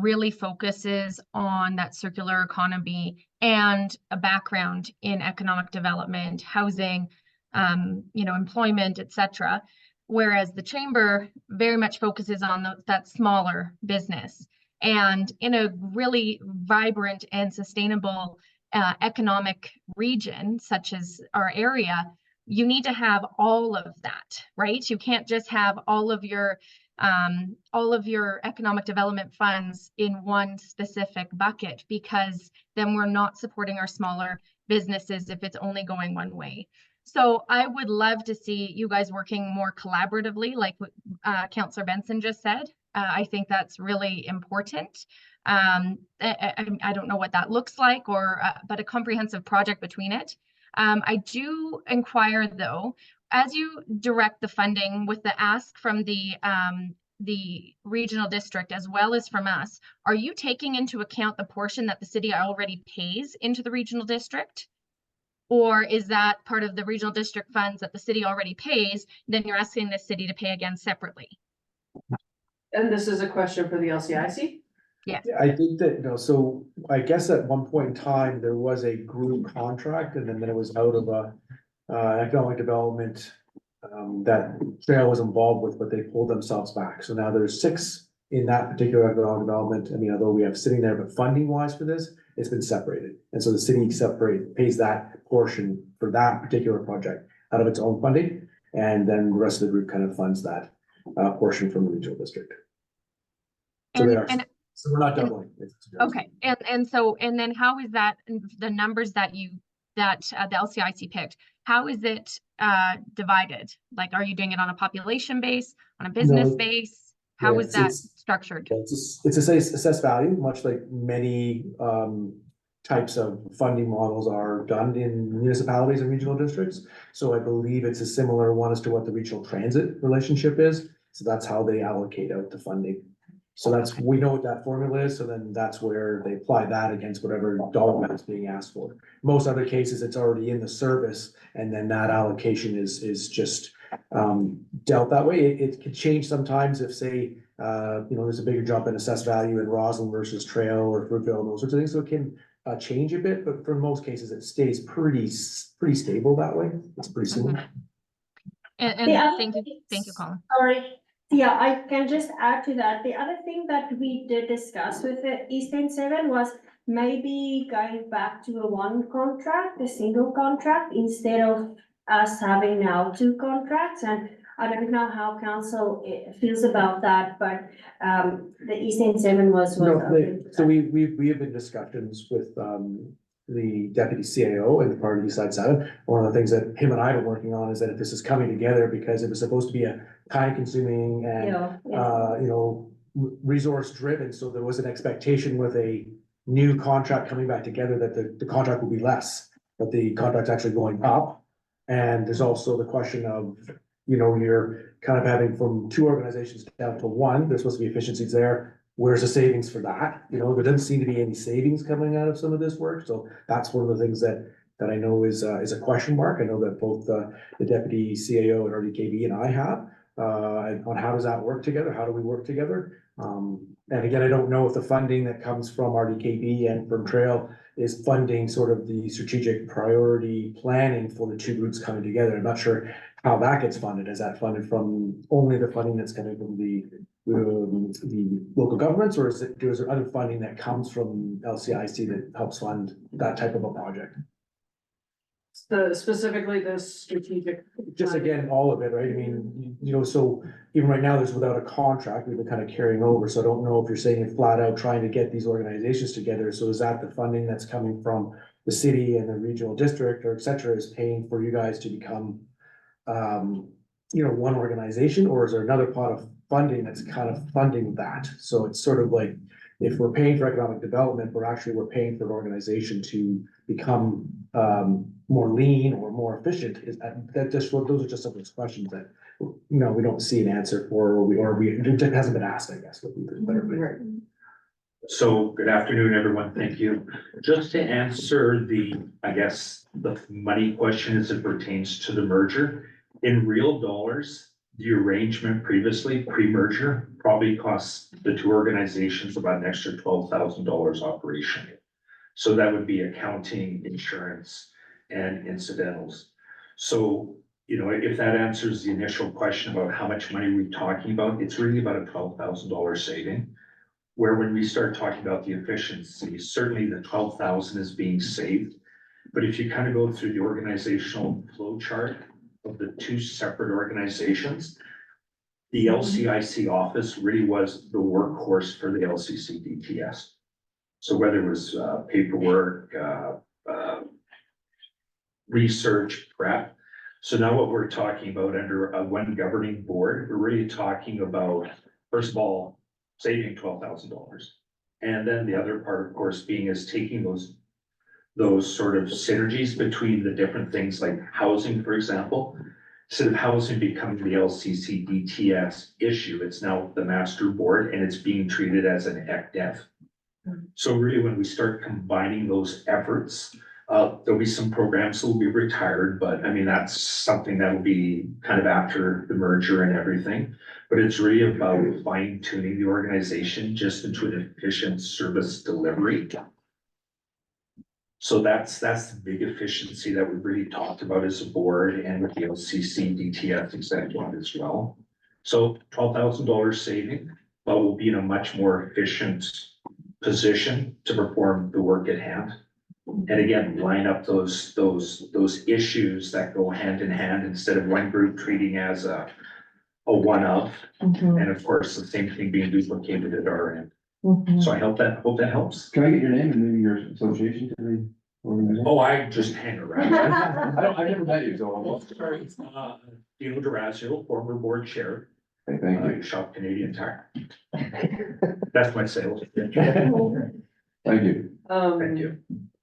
H: really focuses on that circular economy and a background in economic development, housing, employment, etc. Whereas the chamber very much focuses on that smaller business. And in a really vibrant and sustainable economic region, such as our area, you need to have all of that, right? You can't just have all of your economic development funds in one specific bucket, because then we're not supporting our smaller businesses if it's only going one way. So I would love to see you guys working more collaboratively, like what Councillor Benson just said. I think that's really important. I don't know what that looks like, but a comprehensive project between it. I do inquire though, as you direct the funding with the ask from the regional district as well as from us, are you taking into account the portion that the city already pays into the regional district? Or is that part of the regional district funds that the city already pays, then you're asking the city to pay again separately?
E: And this is a question for the LCIC?
H: Yes.
K: I think that, so I guess at one point in time, there was a group contract, and then it was out of economic development that Trail was involved with, but they pulled themselves back. So now there's 6 in that particular economic development. I mean, although we have sitting there, but funding wise for this, it's been separated. And so the city pays that portion for that particular project out of its own funding. And then the rest of the group kind of funds that portion from the regional district. So so we're not doubling.
H: Okay, and then how is that, the numbers that the LCIC picked, how is it divided? Like, are you doing it on a population base, on a business base? How is that structured?
K: It's assessed value, much like many types of funding models are done in municipalities and regional districts. So I believe it's a similar one as to what the regional transit relationship is. So that's how they allocate out the funding. So we know what that formula is, so then that's where they apply that against whatever dollar amount is being asked for. Most other cases, it's already in the service, and then that allocation is just dealt that way. It could change sometimes if, say, there's a bigger jump in assessed value in Roslyn versus Trail or Fruitville and those sorts of things, so it can change a bit, but for most cases, it stays pretty stable that way. It's pretty similar.
H: And thank you, Colin.
I: Sorry, Yeah, I can just add to that. The other thing that we did discuss with the East End Seven was maybe going back to a one contract, a single contract, instead of us having now two contracts. And I don't know how council feels about that, but the East End Seven was.
K: No,
I: open to
K: so
I: that.
K: we have been discussions with, the deputy CAO and the part of East Side Seven. One of the things that him and I are working on is that if this is coming together, because it was supposed to be a time consuming and, resource driven, so there was an expectation with a new contract coming back together that the contract will be less, but the contract's actually going up. And there's also the question of, you're kind of having from two organizations down to one, there's supposed to be efficiencies there. Where's the savings for that? There doesn't seem to be any savings coming out of some of this work, so that's one of the things that I know is a question mark. I know that both the deputy CAO and RDKB and I have on how does that work together? How do we work together? And again, I don't know if the funding that comes from RDKB and from Trail is funding sort of the strategic priority planning for the two groups coming together. I'm not sure how that gets funded. Is that funded from only the funding that's coming from the local governments, or is there other funding that comes from LCIC that helps fund that type of a project?
E: Specifically the strategic.
K: Just again, all of it, right? I mean, so even right now, there's without a contract, we've been kind of carrying over, so I don't know if you're saying you're flat out trying to get these organizations together. So is that the funding that's coming from the city and the regional district or et cetera is paying for you guys to become one organization, or is there another pot of funding that's kind of funding that? So it's sort of like, if we're paying for economic development, we're paying for an organization to become more lean or more efficient. Is that just, those are just some of those questions that, we don't see an answer for, it just hasn't been asked, I guess, would be the better way.
L: So good afternoon, everyone. Thank you. Just to answer the money question as it pertains to the merger, in real dollars, the arrangement previously, pre-merger, probably costs the two organizations about an extra $12,000 operation. So that would be accounting, insurance, and incidentals. So, if that answers the initial question about how much money we're talking about, it's really about a $12,000 saving. Where when we start talking about the efficiency, certainly the 12,000 is being saved. But if you kind of go through the organizational flow chart of the two separate organizations, the LCIC office really was the workhorse for the LCC DTS. So whether it was paperwork, research, prep. So now what we're talking about under a one governing board, we're really talking about, first of all, saving $12,000. And then the other part, of course, being is taking those sort of synergies between the different things like housing, for example. Instead of housing becoming the LCC DTS issue, it's now the master board and it's being treated as an ECDEF. So really, when we start combining those efforts, there'll be some programs that will be retired, but I mean, that's something that will be kind of after the merger and everything. But it's really about fine tuning the organization just into an efficient service delivery. So that's the big efficiency that we really talked about as a board and with the LCC DTS executive as well. So $12,000 saving, but we'll be in a much more efficient position to perform the work at hand. And again, line up those issues that go hand in hand instead of one group treating as a one of, and of course, the same thing being duplicated at our end. So I hope that helps.
J: Can I get your name and maybe your association to the organization?
L: Oh, I just hang around.
J: I've never met you, so.
L: Sorry, Dino Durazio, former board chair.
J: Hey, thank you.
L: Shop Canadian Tire. That's my sales.
J: Thank you.
L: Thank you.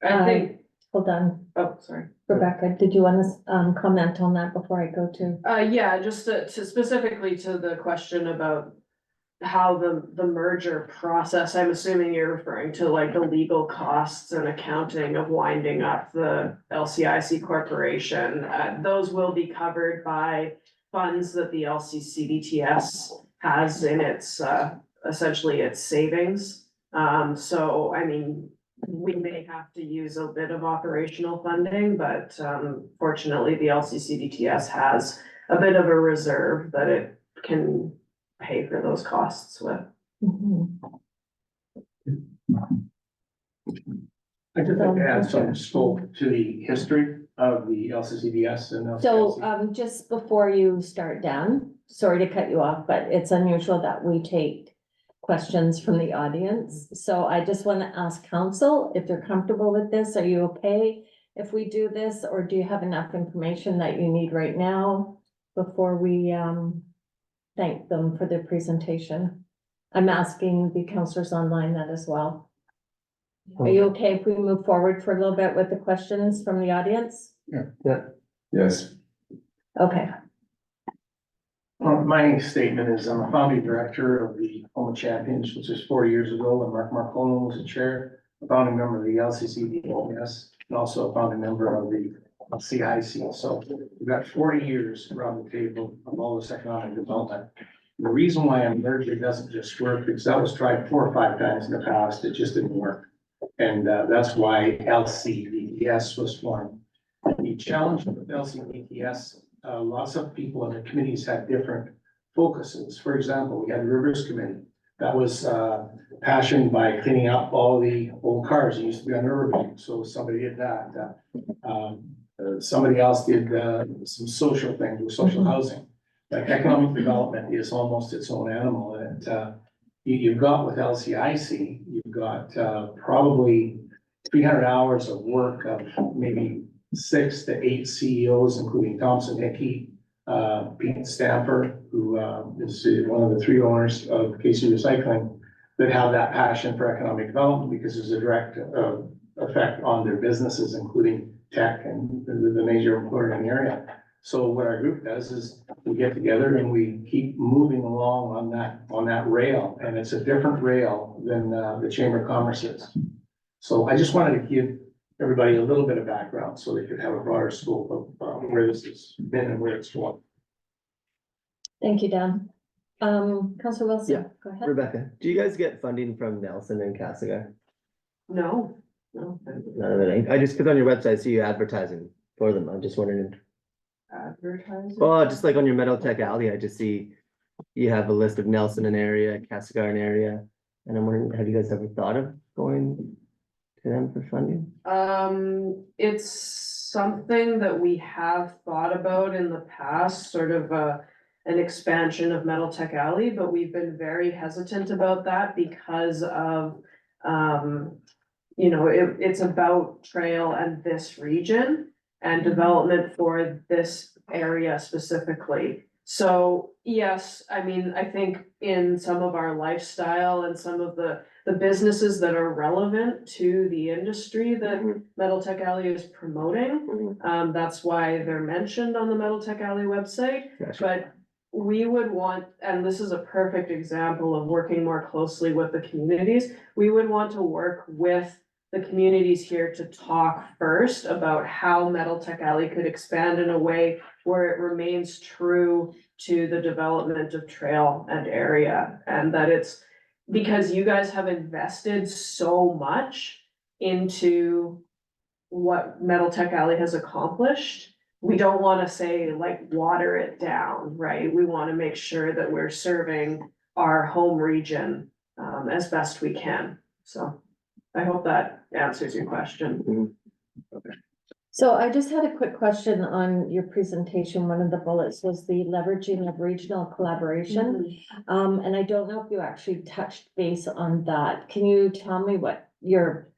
E: I think,
A: Hold on,
E: oh, sorry.
A: Rebecca, did you want to comment on that before I go to?
E: Yeah, just to specifically to the question about how the merger process, I'm assuming you're referring to like the legal costs and accounting of winding up the LCIC corporation. Those will be covered by funds that the LCCDTS has in its, essentially its savings. So, I mean, we may have to use a bit of operational funding, but fortunately, the LCCDTS has a bit of a reserve that it can pay for those costs with.
A: Mhm.
D: I just like to add some scope to the history of the LCCDS and
A: So,
D: LCIC.
A: just before you start, Dan, sorry to cut you off, but it's unusual that we take questions from the audience. So I just want to ask council if they're comfortable with this. Are you okay if we do this, or do you have enough information that you need right now before we thank them for their presentation? I'm asking the councillors online that as well. Are you okay if we move forward for a little bit with the questions from the audience?
J: Yes.
A: Okay.
D: My statement is I'm a founding director of the Home of Champions, which is 40 years ago, and Mark Marcolo was the chair, a founding member of the LCCDS, and also a founding member of the CIC. So we've got 40 years around the table of all this economic development. The reason why a merger doesn't just work, because that was tried 4 or 5 times in the past, it just didn't work. And that's why LCDS was formed. The challenge with LCDS, lots of people in the committees had different focuses. For example, we had the Rivers Committee that was passionate by cleaning up all the old cars that used to be on Riverbank. So somebody did that. Somebody else did some social things with social housing. Like economic development is almost its own animal. And you've got with LCIC, you've got probably 300 hours of work of maybe 6 to 8 CEOs, including Thompson Hickey, Pete Stamper, who is one of the 3 owners of KC Recycling, that have that passion for economic development because there's a direct effect on their businesses, including tech and the major employer in the area. So what our group does is we get together and we keep moving along on that rail, and it's a different rail than the Chamber of Commerce is. So I just wanted to give everybody a little bit of background so they could have a broader scope of where this has been and where it's going.
A: Thank you, Dan. Councillor Wilson,
C: Yeah.
A: go ahead.
C: Rebecca, do you guys get funding from Nelson and Casigar?
E: No.
C: None of it. I just, cause on your website, I see you advertising for them. I'm just wondering.
E: Advertising.
C: Oh, just like on your Meadow Tech Alley, I just see you have a list of Nelson and area, Casigar and area. And I'm wondering, have you guys ever thought of going to them for funding?
E: It's something that we have thought about in the past, sort of an expansion of Meadow Tech Alley, but we've been very hesitant about that because of, you know, it's about trail and this region and development for this area specifically. So yes, I mean, I think in some of our lifestyle and some of the businesses that are relevant to the industry that Meadow Tech Alley is promoting, that's why they're mentioned on the Meadow Tech Alley website.
C: Gotcha.
E: But we would want, and this is a perfect example of working more closely with the communities, we would want to work with the communities here to talk first about how Meadow Tech Alley could expand in a way where it remains true to the development of trail and area. And that it's because you guys have invested so much into what Meadow Tech Alley has accomplished. We don't want to say like water it down, right? We want to make sure that we're serving our home region as best we can. So I hope that answers your question.
A: So I just had a quick question on your presentation. One of the bullets was the leveraging of regional collaboration. And I don't know if you actually touched base on that. Can you tell me what your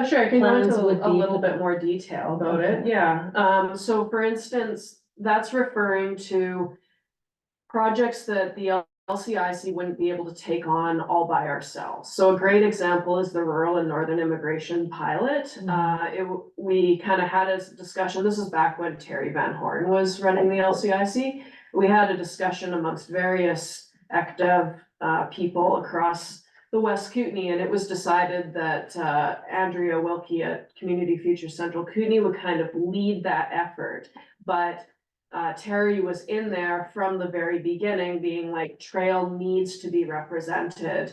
E: Sure, I can go
A: plans
E: into
A: would
E: a
A: be
E: little
A: for
E: bit
A: that?
E: more detail about it, yeah. So for instance, that's referring to projects that the LCIC wouldn't be able to take on all by ourselves. So a great example is the Rural and Northern Immigration Pilot. We kind of had a discussion, this is back when Terry Van Horn was running the LCIC. We had a discussion amongst various ECDEV people across the West Kootenay, and it was decided that Andrea Wilkie at Community Future Central Kootenay would kind of lead that effort. But Terry was in there from the very beginning, being like, trail needs to be represented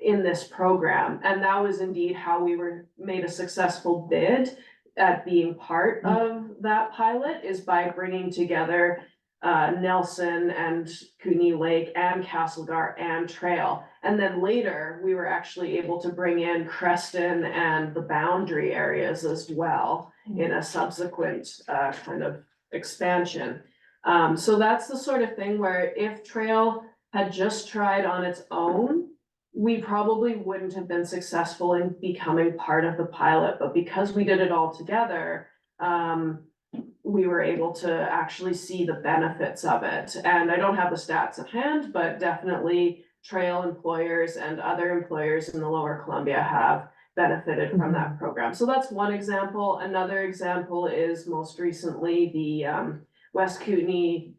E: in this program. And that was indeed how we were made a successful bid at being part of that pilot, is by bringing together Nelson and Kootenai Lake and Castlegar and Trail. And then later, we were actually able to bring in Creston and the boundary areas as well in a subsequent kind of expansion. So that's the sort of thing where if Trail had just tried on its own, we probably wouldn't have been successful in becoming part of the pilot, but because we did it all together, we were able to actually see the benefits of it. And I don't have the stats at hand, but definitely Trail employers and other employers in the Lower Columbia have benefited from that program. So that's one example. Another example is most recently the West Kootenai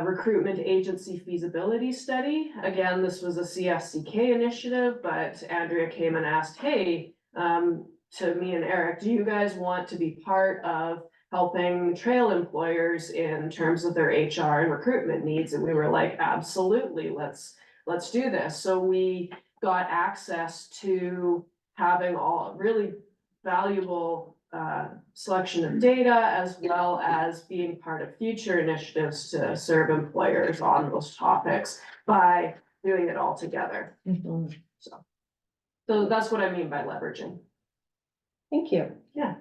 E: recruitment agency feasibility study. Again, this was a CFCK initiative, but Andrea came and asked, hey, to me and Eric, do you guys want to be part of helping Trail employers in terms of their HR and recruitment needs? And we were like, absolutely, let's do this. So we got access to having all really valuable selection of data, as well as being part of future initiatives to serve employers on those topics by doing it all together.
A: Mhm.
E: So that's what I mean by leveraging.
A: Thank you.
E: Yeah.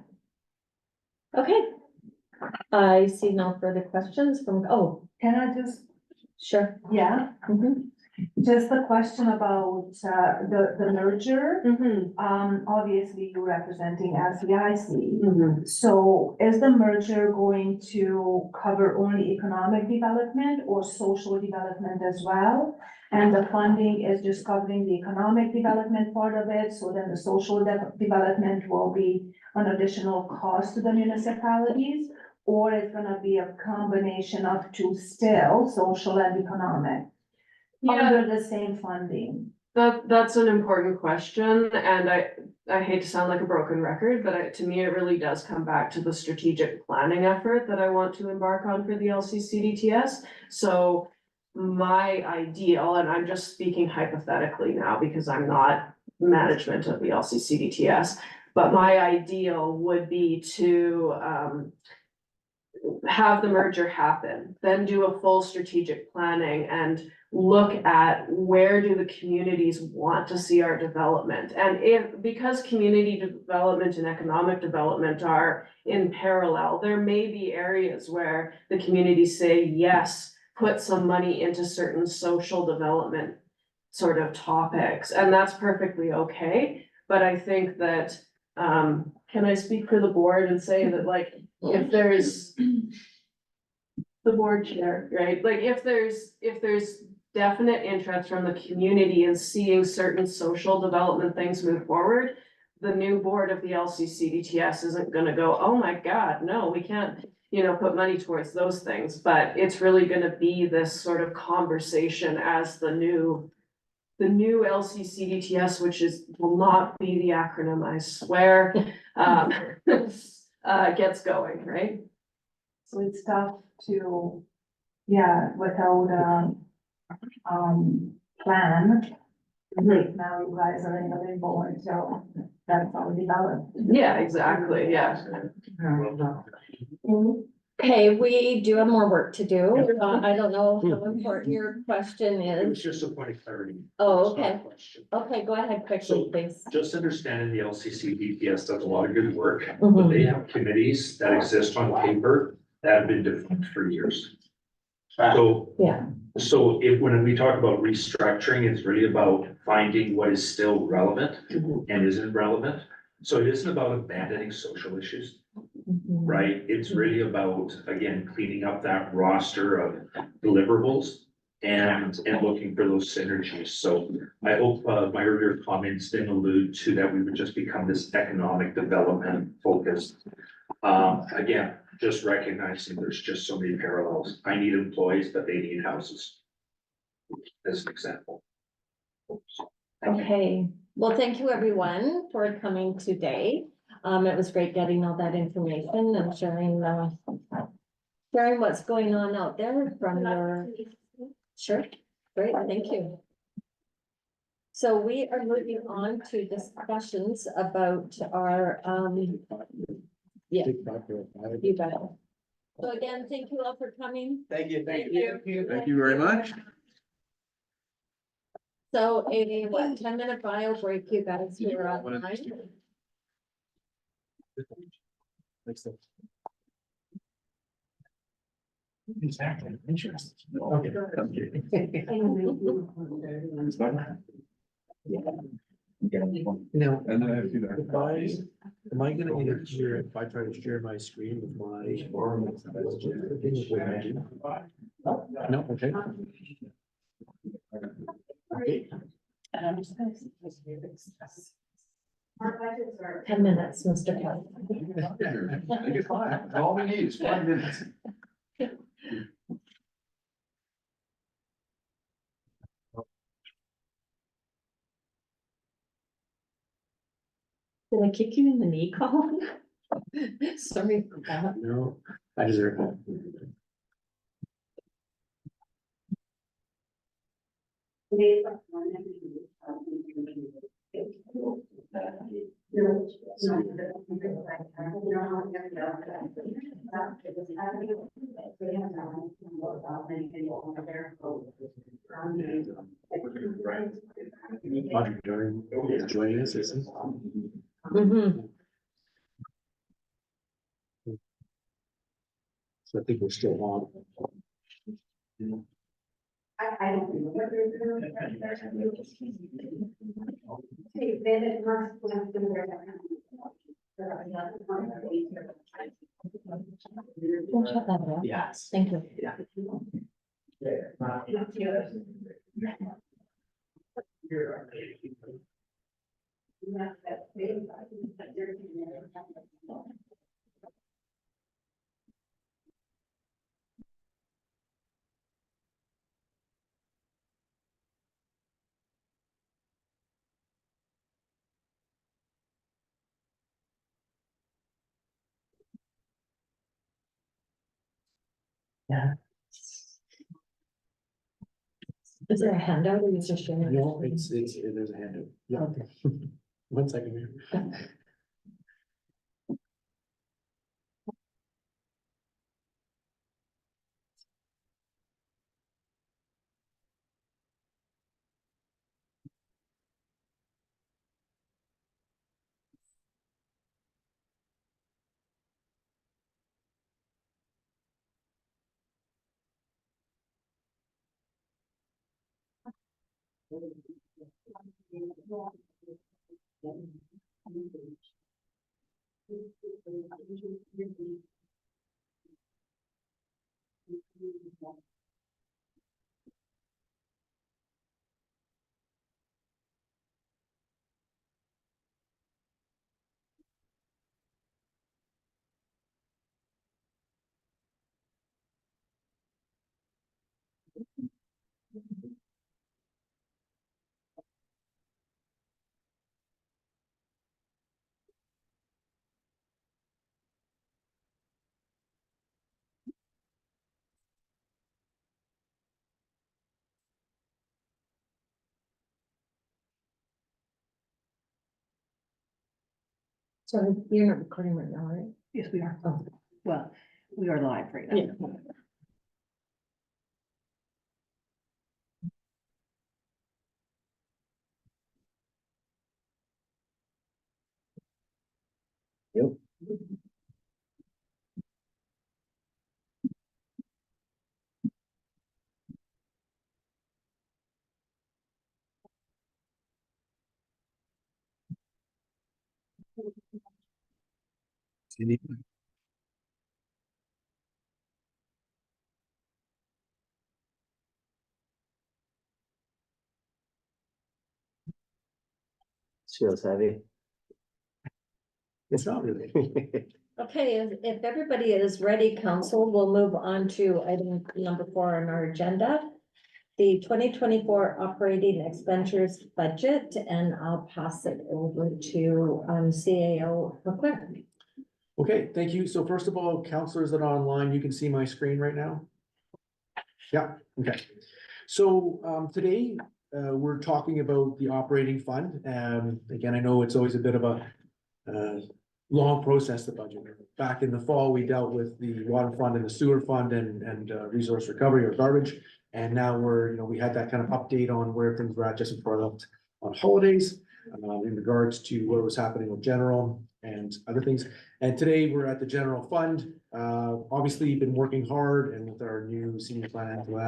A: Okay. I see no further questions from, oh,
G: Can I just,
A: sure.
G: yeah,
A: Mhm.
G: just a question about, the merger.
E: Mm-hmm.
G: Obviously you're representing LCIC.
E: Mm-hmm.
G: So is the merger going to cover only economic development or social development as well? And the funding is just covering the economic development part of it, so then the social development will be an additional cost to the municipalities? Or it's gonna be a combination of two still, social and economic, under the same funding?
E: That's an important question, and I hate to sound like a broken record, but to me, it really does come back to the strategic planning effort that I want to embark on for the LCCDTS. So my ideal, and I'm just speaking hypothetically now because I'm not management of the LCCDTS, but my ideal would be to have the merger happen, then do a full strategic planning and look at where do the communities want to see our development. And because community development and economic development are in parallel, there may be areas where the communities say, yes, put some money into certain social development sort of topics, and that's perfectly okay. But I think that, can I speak for the board and say that, like, if there's the board chair, right? Like if there's definite interest from the community in seeing certain social development things move forward, the new board of the LCCDTS isn't gonna go, oh my God, no, we can't, put money towards those things. But it's really gonna be this sort of conversation as the new LCCDTS, which will not be the acronym, I swear, gets going, right?
G: So it's tough to, without, plan. Right now you guys are in the limbo until that's all developed.
E: Yeah, exactly, yeah.
A: Okay, we do have more work to do. I don't know how important your question
L: It was
A: is.
L: just a point of clarity.
A: Oh,
L: It's not a
A: okay.
L: question.
A: Okay, go ahead quickly,
L: So,
A: please.
L: Just understanding the LCC DPS does a lot of good work, but
A: Mhm.
L: they have committees that exist on paper that have been defunct for years.
A: Yeah.
L: So when we talk about restructuring, it's really about finding what is still relevant and isn't relevant. So it isn't about abandoning social issues,
A: Mhm.
L: right? It's really about, again, cleaning up that roster of deliverables and looking for those synergies. So I hope my earlier comments didn't allude to that we would just become this economic development focused. Again, just recognizing there's just so many parallels. I need employees, but they need houses. As an example.
A: Okay, well, thank you everyone for coming today. It was great getting all that information and sharing what's going on out there from your, sure, great, thank you. So we are moving on to discussions about our, yeah, you bet. So again, thank you all for coming.
K: Thank you.
A: Thank you.
J: Thank you very much.
A: So a 10-minute bio break, you guys, you're online.
K: Thanks. Exactly, interesting. Okay. Now,
J: And then I have to do that.
K: if am I gonna interfere if I try to share my screen with my? No, okay.
I: Our budgets are.
A: 10 minutes, Mr. Kelly.
J: I think it's fine. All we need is 5 minutes.
A: Did I kick you in the knee, Colin? Sorry for that.
K: No, I deserve that. Audrey joining us, isn't
A: Mhm.
K: So I think we're still on.
I: I don't know. Okay, then it must.
A: Don't shut that off.
K: Yes.
A: Thank you.
K: Yeah. Yeah.
A: Is there a handout or you just sharing?
K: No, there's a handout. Yeah. 1 second here.
A: Sorry, you're not recording right now, right?
M: Yes, we are.
A: Oh.
M: Well, we are live right now.
A: Yeah.
K: Yep.
C: Feels heavy.
K: It's not really.
A: Okay, if everybody is ready, council, we'll move on to item number 4 on our agenda. The 2024 operating expenditures budget, and I'll pass it over to CAO Leclerc.
K: Okay, thank you. So first of all, counselors that are online, you can see my screen right now? Yeah, okay. So today, we're talking about the operating fund. Again, I know it's always a bit of a long process, the budget. Back in the fall, we dealt with the water fund and the sewer fund and resource recovery or garbage. And now we had that kind of update on where things were at just before I left on holidays, in regards to what was happening with general and other things. And today we're at the general fund. Obviously, been working hard and with our new senior financial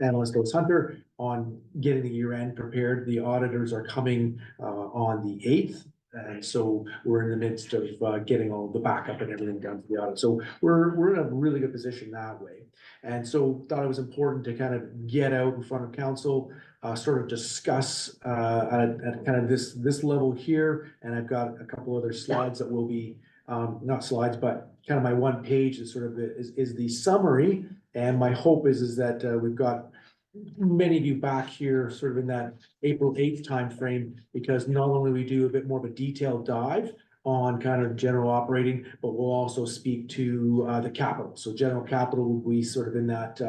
K: analyst, Otis Hunter, on getting the year end prepared. The auditors are coming on the 8th. And so we're in the midst of getting all the backup and everything done for the audit. So we're in a really good position that way. And so thought it was important to kind of get out in front of council, sort of discuss at kind of this level here. And I've got a couple other slides that will be, not slides, but kind of my one page is sort of is the summary. And my hope is that we've got many of you back here sort of in that April 8th timeframe, because not only we do a bit more of a detailed dive on kind of general operating, but we'll also speak to the capital. So general capital will be sort of in that,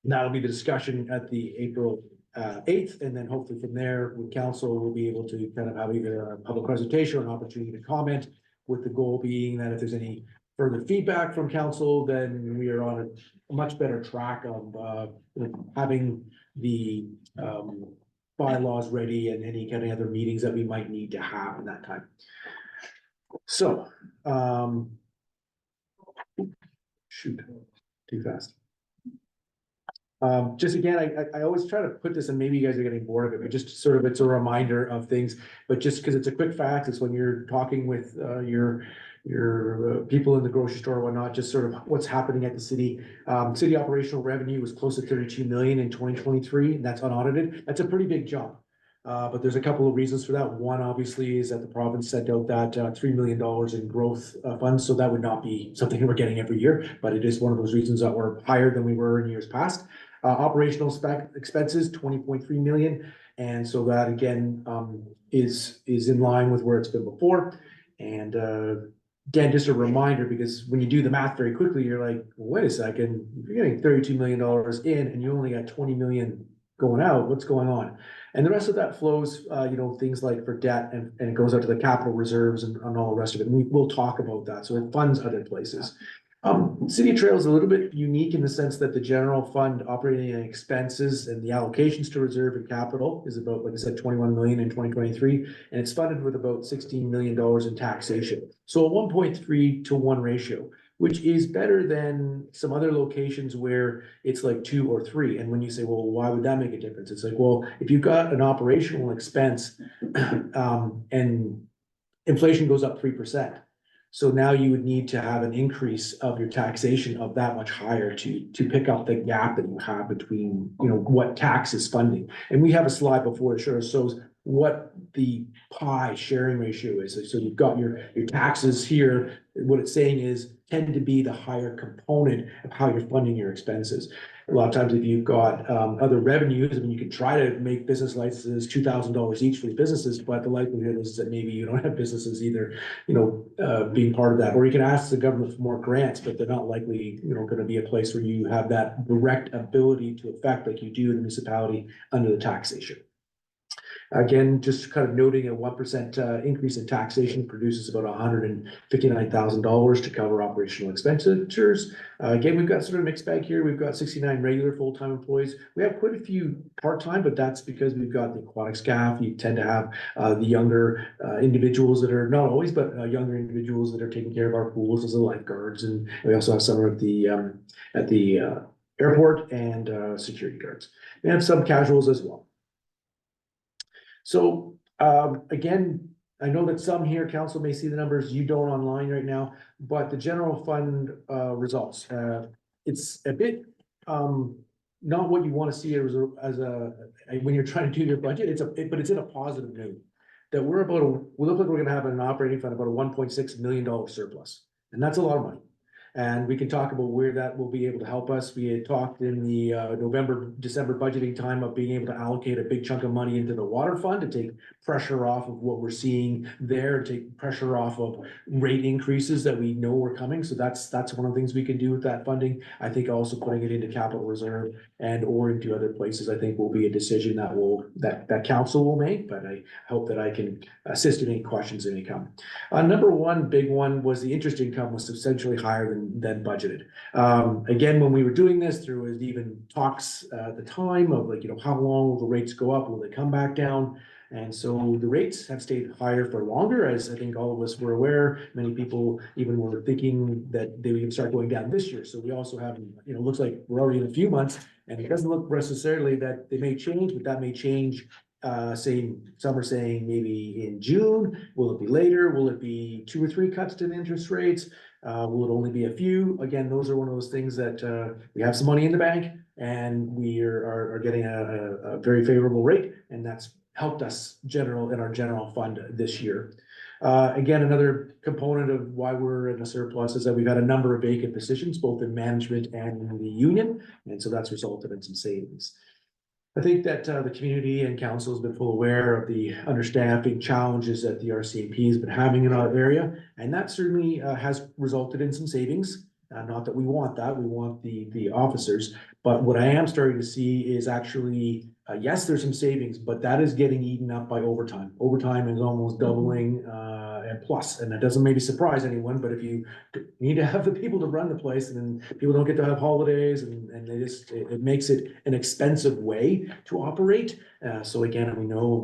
K: that'll be the discussion at the April 8th, and then hopefully from there with council, we'll be able to kind of have either a public presentation or an opportunity to comment, with the goal being that if there's any further feedback from council, then we are on a much better track of having the bylaws ready and any kind of other meetings that we might need to have in that time. So, shoot, too fast. Just again, I always try to put this, and maybe you guys are getting bored of it, but just sort of, it's a reminder of things, but just because it's a quick fact, it's when you're talking with your people in the grocery store or whatnot, just sort of what's happening at the city. City operational revenue was close to 32 million in 2023, and that's unaudited. That's a pretty big jump. But there's a couple of reasons for that. One, obviously, is that the province sent out that $3 million in growth funds, so that would not be something we're getting every year, but it is one of those reasons that we're higher than we were in years past. Operational expenses, 20.3 million, and so that again is in line with where it's been before. And again, just a reminder, because when you do the math very quickly, you're like, well, wait a second, if you're getting $32 million in and you only got 20 million going out, what's going on? And the rest of that flows, things like for debt, and it goes out to the capital reserves and all the rest of it. And we'll talk about that. So it funds other places. City Trail is a little bit unique in the sense that the general fund operating expenses and the allocations to reserve and capital is about, like I said, 21 million in 2023, and it's funded with about $16 million in taxation. So a 1.3-to-1 ratio, which is better than some other locations where it's like 2 or 3. And when you say, well, why would that make a difference? It's like, well, if you've got an operational expense and inflation goes up 3%. So now you would need to have an increase of your taxation of that much higher to pick up the gap that you have between, what tax is funding. And we have a slide before that shows what the pie sharing ratio is. So you've got your taxes here. What it's saying is tend to be the higher component of how you're funding your expenses. A lot of times if you've got other revenues, I mean, you can try to make business licenses $2,000 each for the businesses, but the likelihood is that maybe you don't have businesses either, being part of that. Or you can ask the government for more grants, but they're not likely, going to be a place where you have that direct ability to affect like you do in the municipality under the taxation. Again, just kind of noting a 1% increase in taxation produces about $159,000 to cover operational expenditures. Again, we've got sort of a mixed bag here. We've got 69 regular full-time employees. We have quite a few part-time, but that's because we've got the aquatic staff. You tend to have the younger individuals that are not always, but younger individuals that are taking care of our pools as the lifeguards. And we also have some at the airport and security guards. We have some casuals as well. So, again, I know that some here, council may see the numbers, you don't online right now, but the general fund results, it's a bit not what you want to see when you're trying to do your budget. But it's in a positive mood that we look like we're going to have an operating fund about a $1.6 million surplus, and that's a lot of money. And we can talk about where that will be able to help us. We had talked in the November, December budgeting time of being able to allocate a big chunk of money into the water fund to take pressure off of what we're seeing there, take pressure off of rate increases that we know are coming. So that's one of the things we can do with that funding. I think also putting it into capital reserve and or into other places, I think will be a decision that council will make, but I hope that I can assist in any questions that may come. Number one big one was the interest income was substantially higher than budgeted. Again, when we were doing this, there was even talks at the time of like, how long will the rates go up? Will they come back down? And so the rates have stayed higher for longer, as I think all of us were aware. Many people even were thinking that they would even start going down this year. So we also have, looks like we're already in a few months, and it doesn't look necessarily that they may change, but that may change. Some are saying maybe in June. Will it be later? Will it be 2 or 3 cuts to the interest rates? Will it only be a few? Again, those are one of those things that we have some money in the bank and we are getting a very favorable rate, and that's helped us in our general fund this year. Again, another component of why we're in a surplus is that we've had a number of vacant positions, both in management and in the union, and so that's resulted in some savings. I think that the community and council has been full aware of the understaffing challenges that the RCMP has been having in our area, and that certainly has resulted in some savings. Not that we want that, we want the officers, but what I am starting to see is actually, yes, there's some savings, but that is getting eaten up by overtime. Overtime is almost doubling and plus, and that doesn't maybe surprise anyone, but if you need to have the people to run the place, and then people don't get to have holidays, and they just, it makes it an expensive way to operate. So again, we know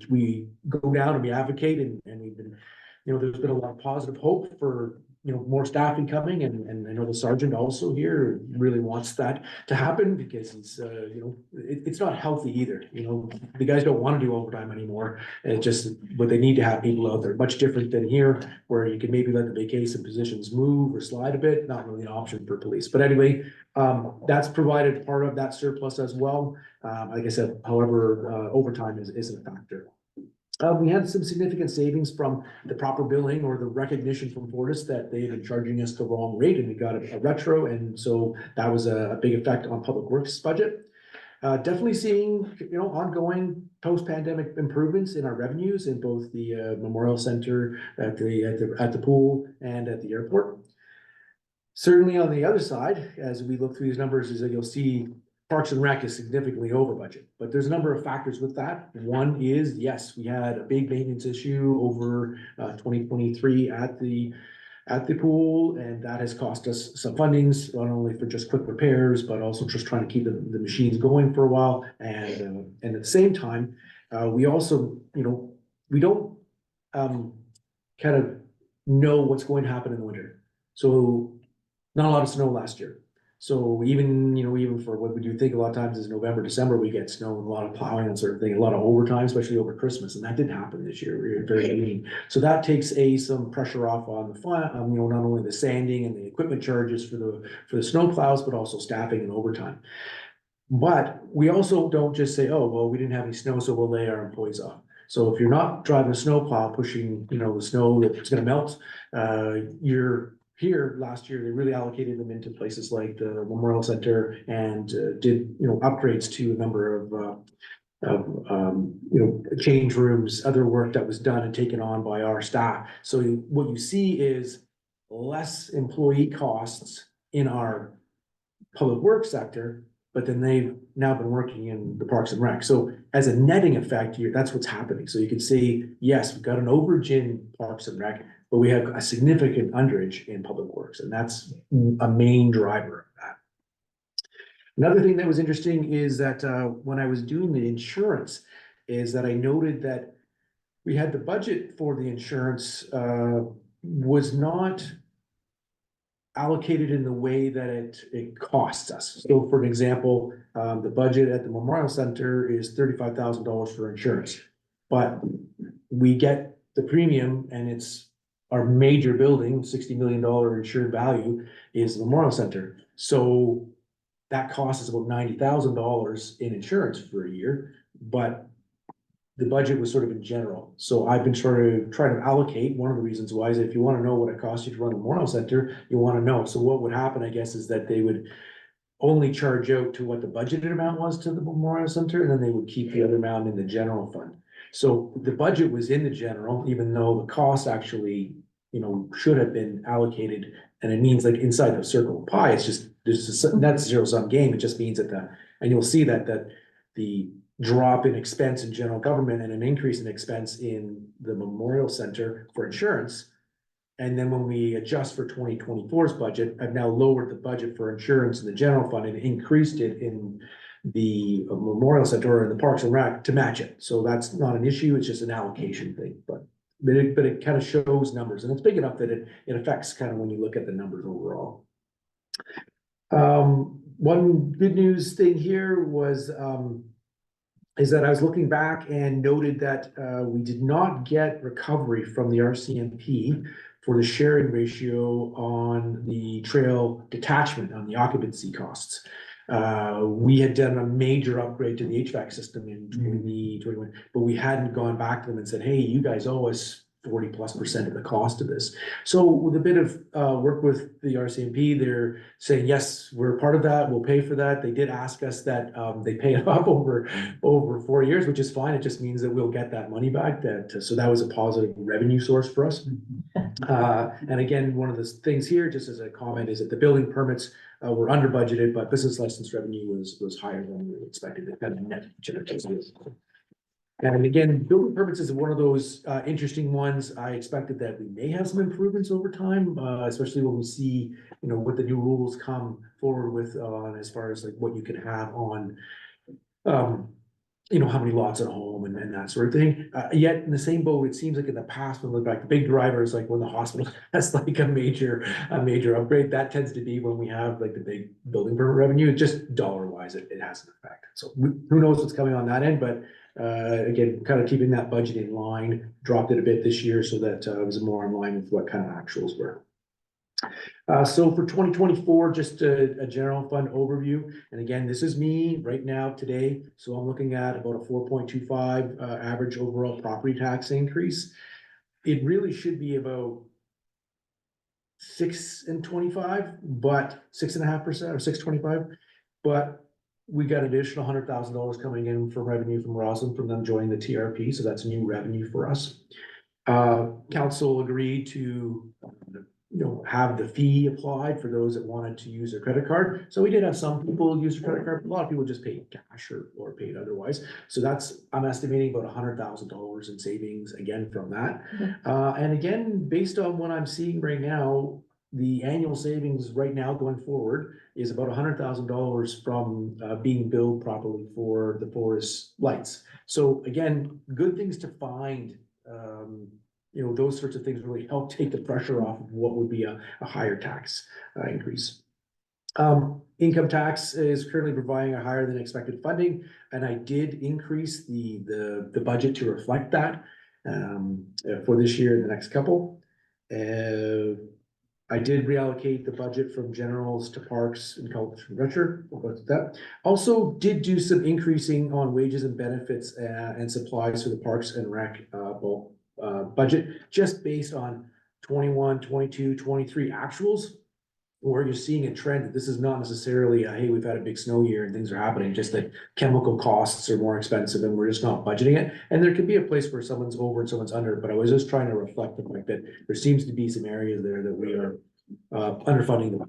K: we go down and we advocate, and we've been, there's been a lot of positive hope for more staffing coming, and I know the sergeant also here really wants that to happen because he's, it's not healthy either. The guys don't want to do overtime anymore. It's just, but they need to have people out there. Much different than here, where you can maybe let the vacation positions move or slide a bit. Not really an option for police. But anyway, that's provided part of that surplus as well. Like I said, however, overtime isn't a factor. We had some significant savings from the proper billing or the recognition from Fortis that they had been charging us the wrong rate, and we got a retro, and so that was a big effect on Public Works budget. Definitely seeing, ongoing post-pandemic improvements in our revenues in both the Memorial Center, at the pool, and at the airport. Certainly on the other side, as we look through these numbers, is that you'll see Parks and Rec is significantly over budget, but there's a number of factors with that. One is, yes, we had a big maintenance issue over 2023 at the pool, and that has cost us some fundings, not only for just quick repairs, but also just trying to keep the machines going for a while. And at the same time, we also, we don't kind of know what's going to happen in the winter. So not a lot of snow last year. So even for what we do think a lot of times is November, December, we get snow and a lot of plowing and sort of thing, a lot of overtime, especially over Christmas. And that didn't happen this year. We were very lean. So that takes some pressure off on the not only the sanding and the equipment charges for the snow plows, but also staffing and overtime. But we also don't just say, oh, well, we didn't have any snow, so we'll lay our employees off. So if you're not driving a snow plow, pushing, the snow that's going to melt, here last year, they really allocated them into places like the Memorial Center and did upgrades to a number of change rooms, other work that was done and taken on by our staff. So what you see is less employee costs in our public works sector, but then they've now been working in the Parks and Rec. So as a netting effect, that's what's happening. So you can see, yes, we've got an overage in Parks and Rec, but we have a significant underage in Public Works, and that's a main driver of that. Another thing that was interesting is that when I was doing the insurance, is that I noted that we had the budget for the insurance was not allocated in the way that it costs us. So for an example, the budget at the Memorial Center is $35,000 for insurance, but we get the premium, and it's our major building, $60 million insured value is the Memorial Center. So that cost is about $90,000 in insurance for a year, but the budget was sort of in general. So I've been sort of trying to allocate. One of the reasons why is if you want to know what it costs you to run the Memorial Center, you want to know. So what would happen, I guess, is that they would only charge out to what the budgeted amount was to the Memorial Center, and then they would keep the other amount in the general fund. So the budget was in the general, even though the cost actually, should have been allocated. And it means like inside the circle of pi, it's just, that's zero sum game. It just means that and you'll see that the drop in expense in general government and an increase in expense in the Memorial Center for insurance. And then when we adjust for 2024's budget, I've now lowered the budget for insurance in the general fund and increased it in the Memorial Center or in the Parks and Rec to match it. So that's not an issue, it's just an allocation thing, but it kind of shows numbers, and it's big enough that it affects kind of when you look at the numbers overall. One good news thing here was, is that I was looking back and noted that we did not get recovery from the RCMP for the sharing ratio on the trail detachment on the occupancy costs. We had done a major upgrade to the HVAC system in 2021, but we hadn't gone back to them and said, hey, you guys owe us 40+% of the cost of this. So with a bit of work with the RCMP, they're saying, yes, we're part of that, we'll pay for that. They did ask us that they pay it up over 4 years, which is fine. It just means that we'll get that money back. So that was a positive revenue source for us. And again, one of the things here, just as a comment, is that the building permits were under budgeted, but business license revenue was higher than we expected. It kind of net generates. And again, building permits is one of those interesting ones. I expected that we may have some improvements over time, especially when we see, what the new rules come forward with as far as like what you can have on, how many lots at home and that sort of thing. Yet in the same boat, it seems like in the past, when we look back, the big driver is like when the hospital has like a major upgrade. That tends to be when we have like the big building permit revenue. Just dollar wise, it has an effect. So who knows what's coming on that end, but again, kind of keeping that budget in line, dropped it a bit this year so that it was more in line with what kind of actuals were. So for 2024, just a general fund overview. And again, this is me right now today. So I'm looking at about a 4.25 average overall property tax increase. It really should be about 6.25, but 6.5% or 6.25, but we got additional $100,000 coming in for revenue from Roslyn from them joining the TRP. So that's new revenue for us. Council agreed to, have the fee applied for those that wanted to use their credit card. So we did have some people use their credit card. A lot of people just paid cash or paid otherwise. So I'm estimating about $100,000 in savings again from that. And again, based on what I'm seeing right now, the annual savings right now going forward is about $100,000 from being billed properly for the forest lights. So again, good things to find. Those sorts of things really help take the pressure off of what would be a higher tax increase. Income tax is currently providing a higher than expected funding, and I did increase the budget to reflect that for this year and the next couple. I did reallocate the budget from generals to parks and culture and retro. We'll go to that. Also did do some increasing on wages and benefits and supplies for the parks and rec budget, just based on 21, 22, 23 actuals, where you're seeing a trend that this is not necessarily hey, we've had a big snow year and things are happening, just that chemical costs are more expensive and we're just not budgeting it. And there could be a place where someone's over and someone's under, but I was just trying to reflect the fact that there seems to be some areas there that we are underfunding them.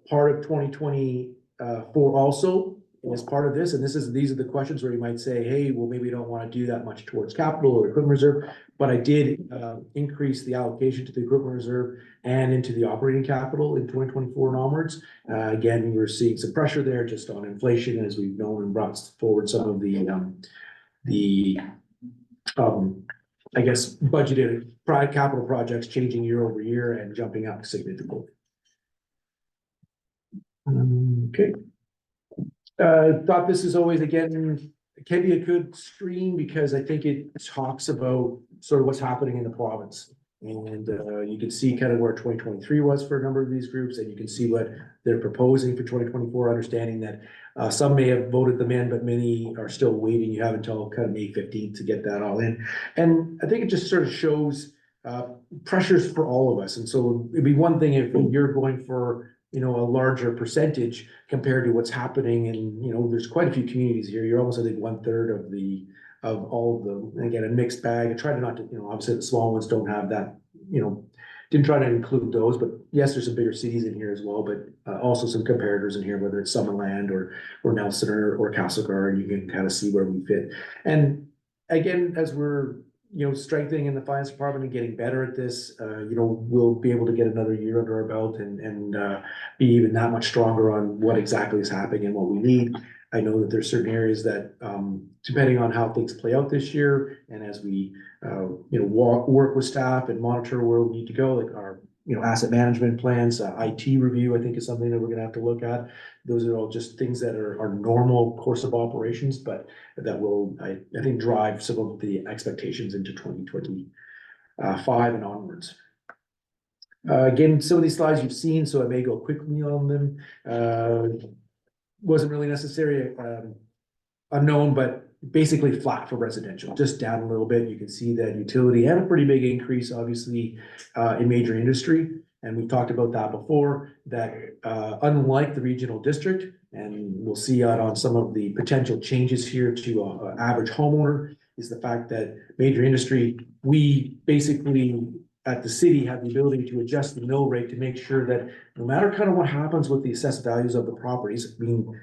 K: Part of 2024 also as part of this, and these are the questions where you might say, hey, well, maybe we don't want to do that much towards capital or equipment reserve, but I did increase the allocation to the equipment reserve and into the operating capital in 2024 and onwards. Again, we were seeing some pressure there just on inflation, as we've known, and brought forward some of the I guess budgeted capital projects changing year over year and jumping up significantly. Okay. Thought this is always, again, it can be a good screen because I think it talks about sort of what's happening in the province. And you can see kind of where 2023 was for a number of these groups, and you can see what they're proposing for 2024, understanding that Some may have voted them in, but many are still waiting. You have until kind of May 15th to get that all in. And I think it just sort of shows pressures for all of us. And so it'd be one thing if you're going for, you know, a larger percentage compared to what's happening. And, you know, there's quite a few communities here. You're almost, I think, 1/3 of all of them. And again, a mixed bag. I try to not to, you know, obviously the small ones don't have that, you know, didn't try to include those, but yes, there's some bigger cities in here as well, but also some comparators in here, whether it's Summerland or Nelson or Castlegar, and you can kind of see where we fit. And again, as we're, you know, strengthening in the finance department and getting better at this, you know, we'll be able to get another year under our belt and be even that much stronger on what exactly is happening and what we need. I know that there's certain areas that, depending on how things play out this year, and as we, you know, work with staff and monitor where we need to go, like our, you know, asset management plans, IT review, I think is something that we're gonna have to look at. Those are all just things that are normal course of operations, but that will, I think, drive some of the expectations into 2025 and onwards. Again, some of these slides you've seen, so I may go quickly on them. Wasn't really necessary, unknown, but basically flat for residential, just down a little bit. You can see that utility had a pretty big increase, obviously, in major industry. And we've talked about that before, that unlike the regional district, and we'll see on some of the potential changes here to average homeowner, is the fact that major industry, we basically at the city have the ability to adjust the mill rate to make sure that no matter kind of what happens with the assessed values of the properties, I mean,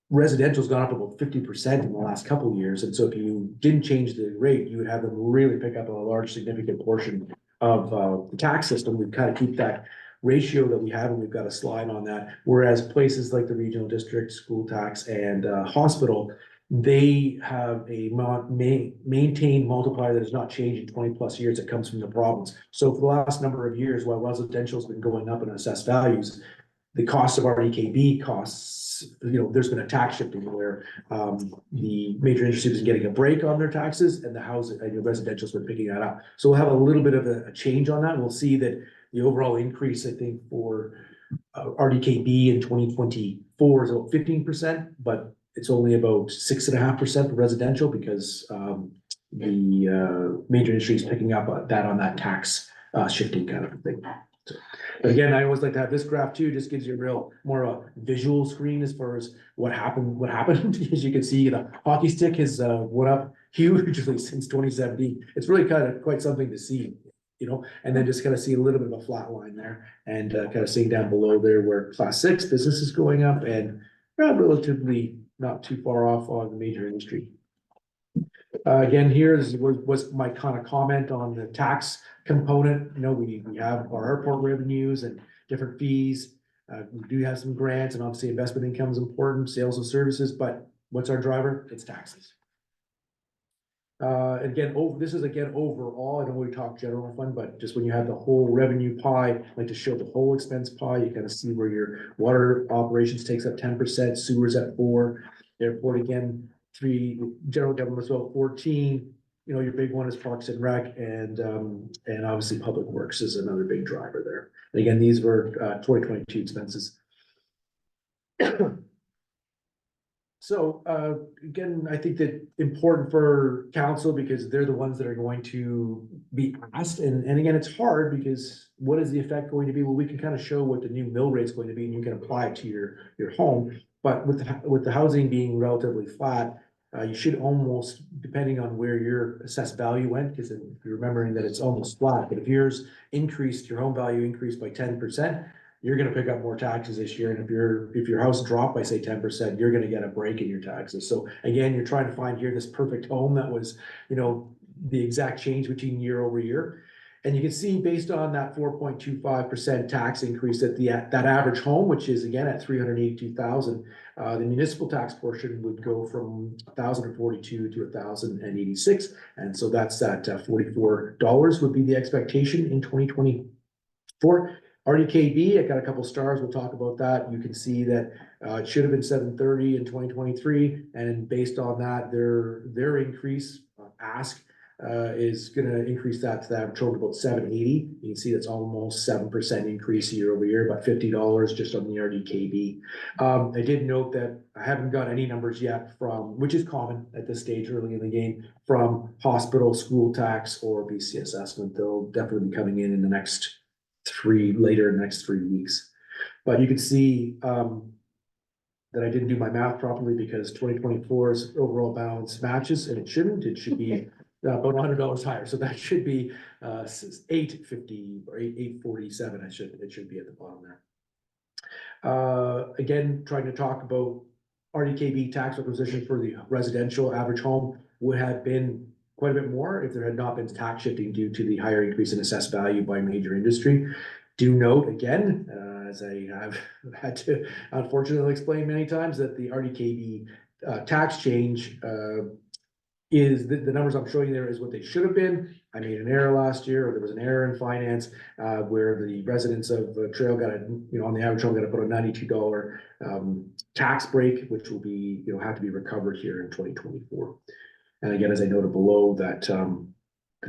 K: residential's gone up about 50% in the last couple of years. And so if you didn't change the rate, you would have them really pick up a large significant portion of the tax system. We kind of keep that ratio that we have, and we've got a slide on that. Whereas places like the regional district, school tax, and hospital, they have a maintained multiplier that has not changed in 20+ years. It comes from the province. So for the last number of years, while residential has been going up in assessed values, the cost of RDKB costs, you know, there's been a tax shifting where the major industry is getting a break on their taxes, and the housing and the residential's been picking that up. So we'll have a little bit of a change on that. We'll see that the overall increase, I think, for RDKB in 2024 is about 15%, but it's only about 6.5% for residential because the major industry is picking up that on that tax shifting kind of thing. So, but again, I always like to have this graph too, just gives you a real more of a visual screen as far as what happened. As you can see, the hockey stick has went up hugely since 2017. It's really kind of quite something to see, you know, and then just kind of see a little bit of a flat line there, and kind of seeing down below there where class 6 business is going up and relatively not too far off on the major industry. Again, here was my kind of comment on the tax component. You know, we have our airport revenues and different fees. We do have some grants, and obviously investment income is important, sales of services, but what's our driver? It's taxes. Again, this is again overall. I know we talk general fund, but just when you have the whole revenue pie, I like to show the whole expense pie. You kind of see where your water operations takes up 10%, sewers at 4%, airport again 3%, general government's about 14%. You know, your big one is Parks and Rec, and obviously Public Works is another big driver there. And again, these were 2022 expenses. So again, I think that important for council because they're the ones that are going to be asked. And again, it's hard because what is the effect going to be? Well, we can kind of show what the new mill rate is going to be, and you can apply it to your home. But with the housing being relatively flat, you should almost, depending on where your assessed value went, because if you're remembering that it's almost flat, but if yours increased, your home value increased by 10%, you're gonna pick up more taxes this year. And if your house dropped by say 10%, you're gonna get a break in your taxes. So again, you're trying to find here this perfect home that was, you know, the exact change between year over year. And you can see based on that 4.25% tax increase that that average home, which is again at $382,000, the municipal tax portion would go from $1,042 to $1,086. And so that's that $44 would be the expectation in 2024. RDKB, I got a couple stars, we'll talk about that. You can see that it should have been $730 in 2023, and based on that, their increase ask is gonna increase that to that total about $780. You can see that's almost 7% increase year over year, about $50 just on the RDKB. I did note that I haven't got any numbers yet from, which is common at this stage early in the game, from hospital, school tax, or BC assessment. They'll definitely be coming in the next later in the next 3 weeks. But you can see that I didn't do my math properly because 2024's overall balance matches, and it shouldn't. It should be about $100 higher. So that should be $850 or $847. It should be at the bottom there. Again, trying to talk about RDKB tax requisition for the residential average home would have been quite a bit more if there had not been tax shifting due to the higher increase in assessed value by major industry. Do note again, as I have had to unfortunately explain many times, that the RDKB tax change is the numbers I'm showing you there is what they should have been. I made an error last year, or there was an error in finance where the residents of Trail got on the average home got to put a $92 tax break, which will be, have to be recovered here in 2024. And again, as I noted below, that the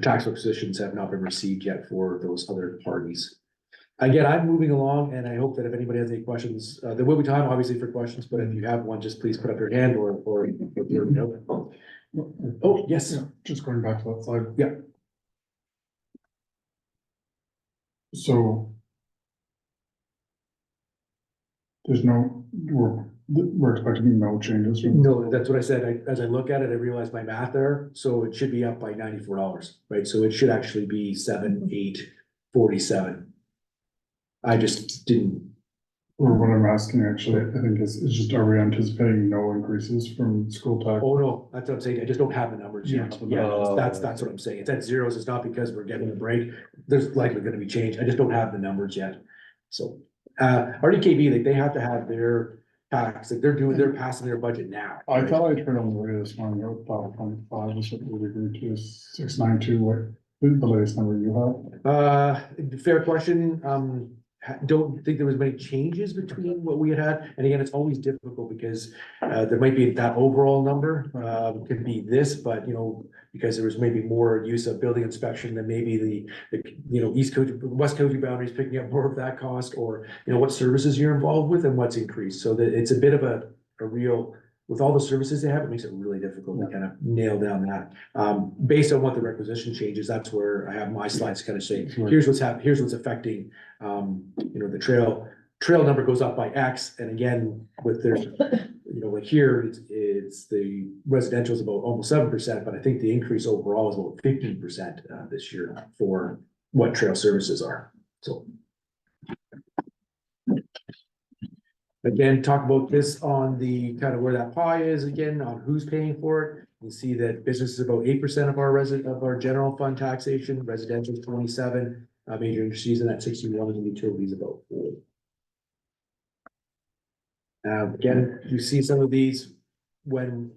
K: tax requisitions have not been received yet for those other parties. Again, I'm moving along, and I hope that if anybody has any questions, there will be time obviously for questions, but if you have one, just please put up your hand or your note. Oh, yes.
N: Yeah, just going back to that slide.
K: Yeah.
N: So there's we're expecting no changes.
K: No, that's what I said. As I look at it, I realized my math there, so it should be up by $94, right? So it should actually be 7,847. I just didn't.
N: Or what I'm asking actually, I think is just, are we anticipating no increases from school tax?
K: Oh, no, that's what I'm saying. I just don't have the numbers yet.
N: Yeah.
K: Yeah, that's what I'm saying. It's at zeros. It's not because we're getting a break. There's likely gonna be change. I just don't have the numbers yet. So, RDKB, they have to have their tax, they're passing their budget now.
N: I thought I heard on the radio this morning, about 5.5 is what we agreed to, is 692, what is the latest number you have?
K: Fair question. Don't think there was many changes between what we had. And again, it's always difficult because there might be that overall number, could be this, but because there was maybe more use of building inspection than maybe the East Coast, West Coast boundaries picking up more of that cost, or what services you're involved with and what's increased. So that it's a bit of a real, with all the services they have, it makes it really difficult to kind of nail down that. Based on what the requisition changes, that's where I have my slides kind of saying, here's what's affecting, the trail number goes up by X. And again, with their, like here, it's the residential is about almost 7%, but I think the increase overall is about 15% this year for what trail services are. So. Again, talk about this on the kind of where that pie is again, on who's paying for it. You see that business is about 8% of our general fund taxation, residential is 27, major industries in at 61, and utilities about 4. Again, you see some of these when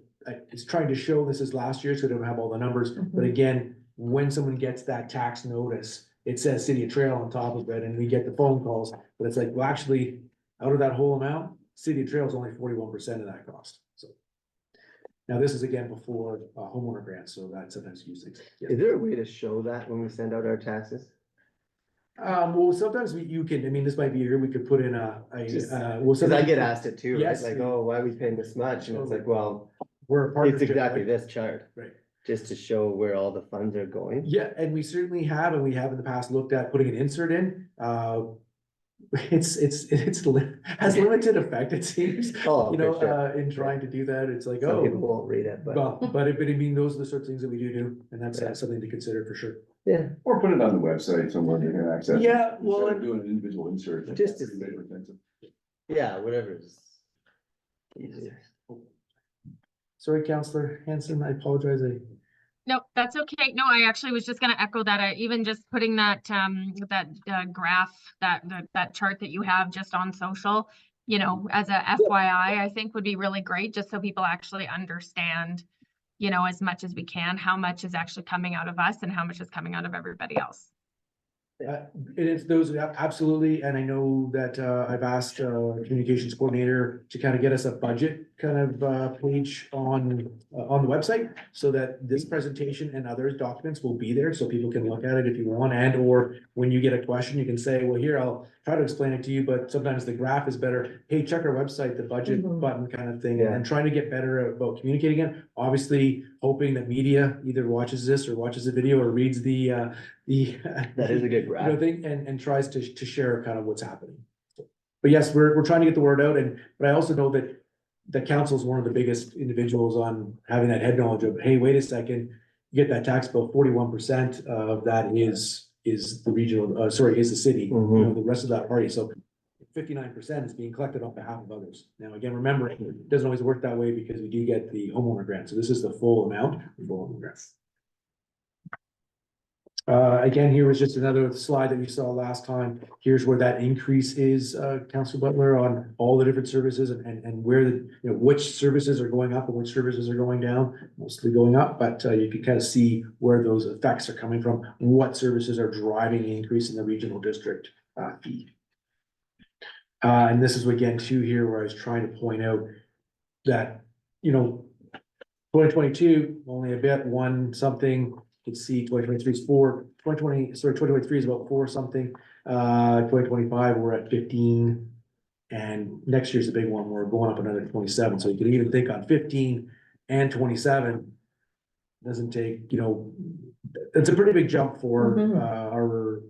K: it's trying to show this is last year, so we don't have all the numbers. But again, when someone gets that tax notice, it says City of Trail on top of it, and we get the phone calls, but it's like, well, actually, out of that whole amount, City of Trail is only 41% of that cost. So now this is again before homeowner grants, so that sometimes uses.
C: Is there a way to show that when we send out our taxes?
K: Well, sometimes you can. I mean, this might be here. We could put in
C: Because I get asked it too.
K: Yes.
C: Right? Like, oh, why are we paying this much? And it's like, well,
K: we're a partnership,
C: it's exactly
K: right?
C: this chart,
K: Right?
C: Just to show where all the funds are going.
K: Yeah, and we certainly have, and we have in the past looked at putting an insert in. It's has limited effect, it seems.
C: Oh, for sure.
K: In trying to do that, it's like,
C: Some people won't read it, but
K: but I mean, those are the sort of things that we do, and that's something to consider for sure.
C: yeah.
J: Or put it on the website somewhere they can access. it.
K: Yeah, well,
J: Instead of doing an individual insert.
C: Just to
J: Pretty
C: see.
J: labor-intensive.
C: Yeah, whatever is easier.
K: Sorry, Councillor Hanson, I apologize.
H: No, that's okay. No, I actually was just gonna echo that. Even just putting that graph, that chart that you have just on social, as a FYI, I think would be really great, just so people actually understand, as much as we can, how much is actually coming out of us and how much is coming out of everybody else.
K: It is those, absolutely, and I know that I've asked communications coordinator to kind of get us a budget kind of page on the website. So that this presentation and other documents will be there, so people can look at it if you want, and or when you get a question, you can say, well, here, I'll try to explain it to you, but sometimes the graph is better. Hey, check our website, the budget
A: Mhm.
K: button kind of thing,
C: Yeah.
K: and trying to get better about communicating it. Obviously, hoping that media either watches this or watches the video or reads the
C: That is a good
K: you know,
C: graph.
K: thing, and tries to share kind of what's happening. But yes, we're trying to get the word out, but I also know that the council is one of the biggest individuals on having that head knowledge of, hey, wait a second, you get that tax bill, 41% of that is the regional, is the city, you know, the rest of that party, so 59% is being collected on behalf of others. Now, again, remember, it doesn't always work that way because we do get the homeowner grant, so this is the full amount, of the homeowner grant. Again, here was just another slide that we saw last time. Here's where that increase is, Councilor Butler, on all the different services and where the, you know, which services are going up and which services are going down, mostly going up, but you can kind of see where those effects are coming from, what services are driving the increase in the regional district fee. And this is again too here where I was trying to point out that, you know, 2022, only a bit, one something. You can see 2023 is 4, 2023 is about 4 something. 2025, we're at 15. And next year's a big one. We're going up another 27. So you can even think on 15 and 27 doesn't take, you know, it's a pretty big jump for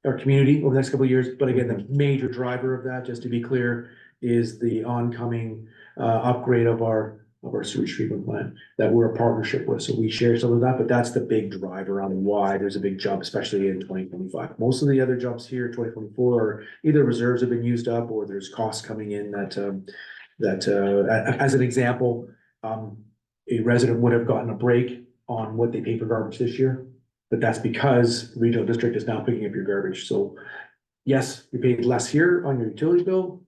K: our community over the next couple of years. But again, the major driver of that, just to be clear, is the oncoming upgrade of our sewage treatment plant that we're a partnership with. So we share some of that, but that's the big driver on why there's a big jump, especially in 2025. Most of the other jumps here, 2024, are either reserves have been used up or there's costs coming in that as an example, a resident would have gotten a break on what they pay for garbage this year, but that's because the regional district is now picking up your garbage. So yes, you paid less here on your utility bill,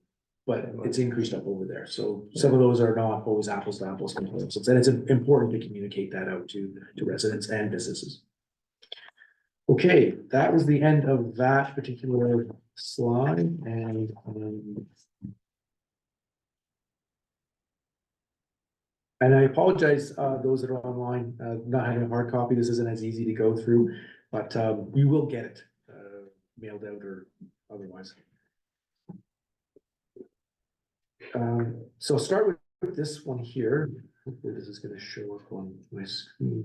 K: but it's increased up over there. So some of those are not always apples to apples comparisons, and it's important to communicate that out to residents and businesses. Okay, that was the end of that particular slide, and I apologize, those that are online, not having a hard copy. This isn't as easy to go through, but you will get it mailed out or otherwise. So I'll start with this one here. Hopefully this is going to show up on my screen.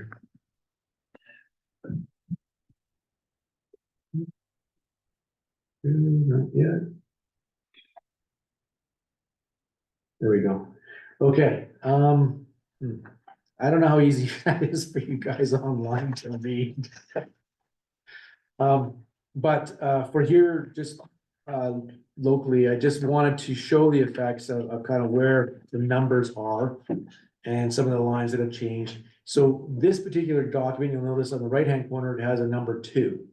K: Not yet. There we go. Okay. I don't know how easy that is for you guys online to read. But for here, just locally, I just wanted to show the effects of kind of where the numbers are and some of the lines that have changed. So this particular document, you'll notice on the right-hand corner, it has a number 2.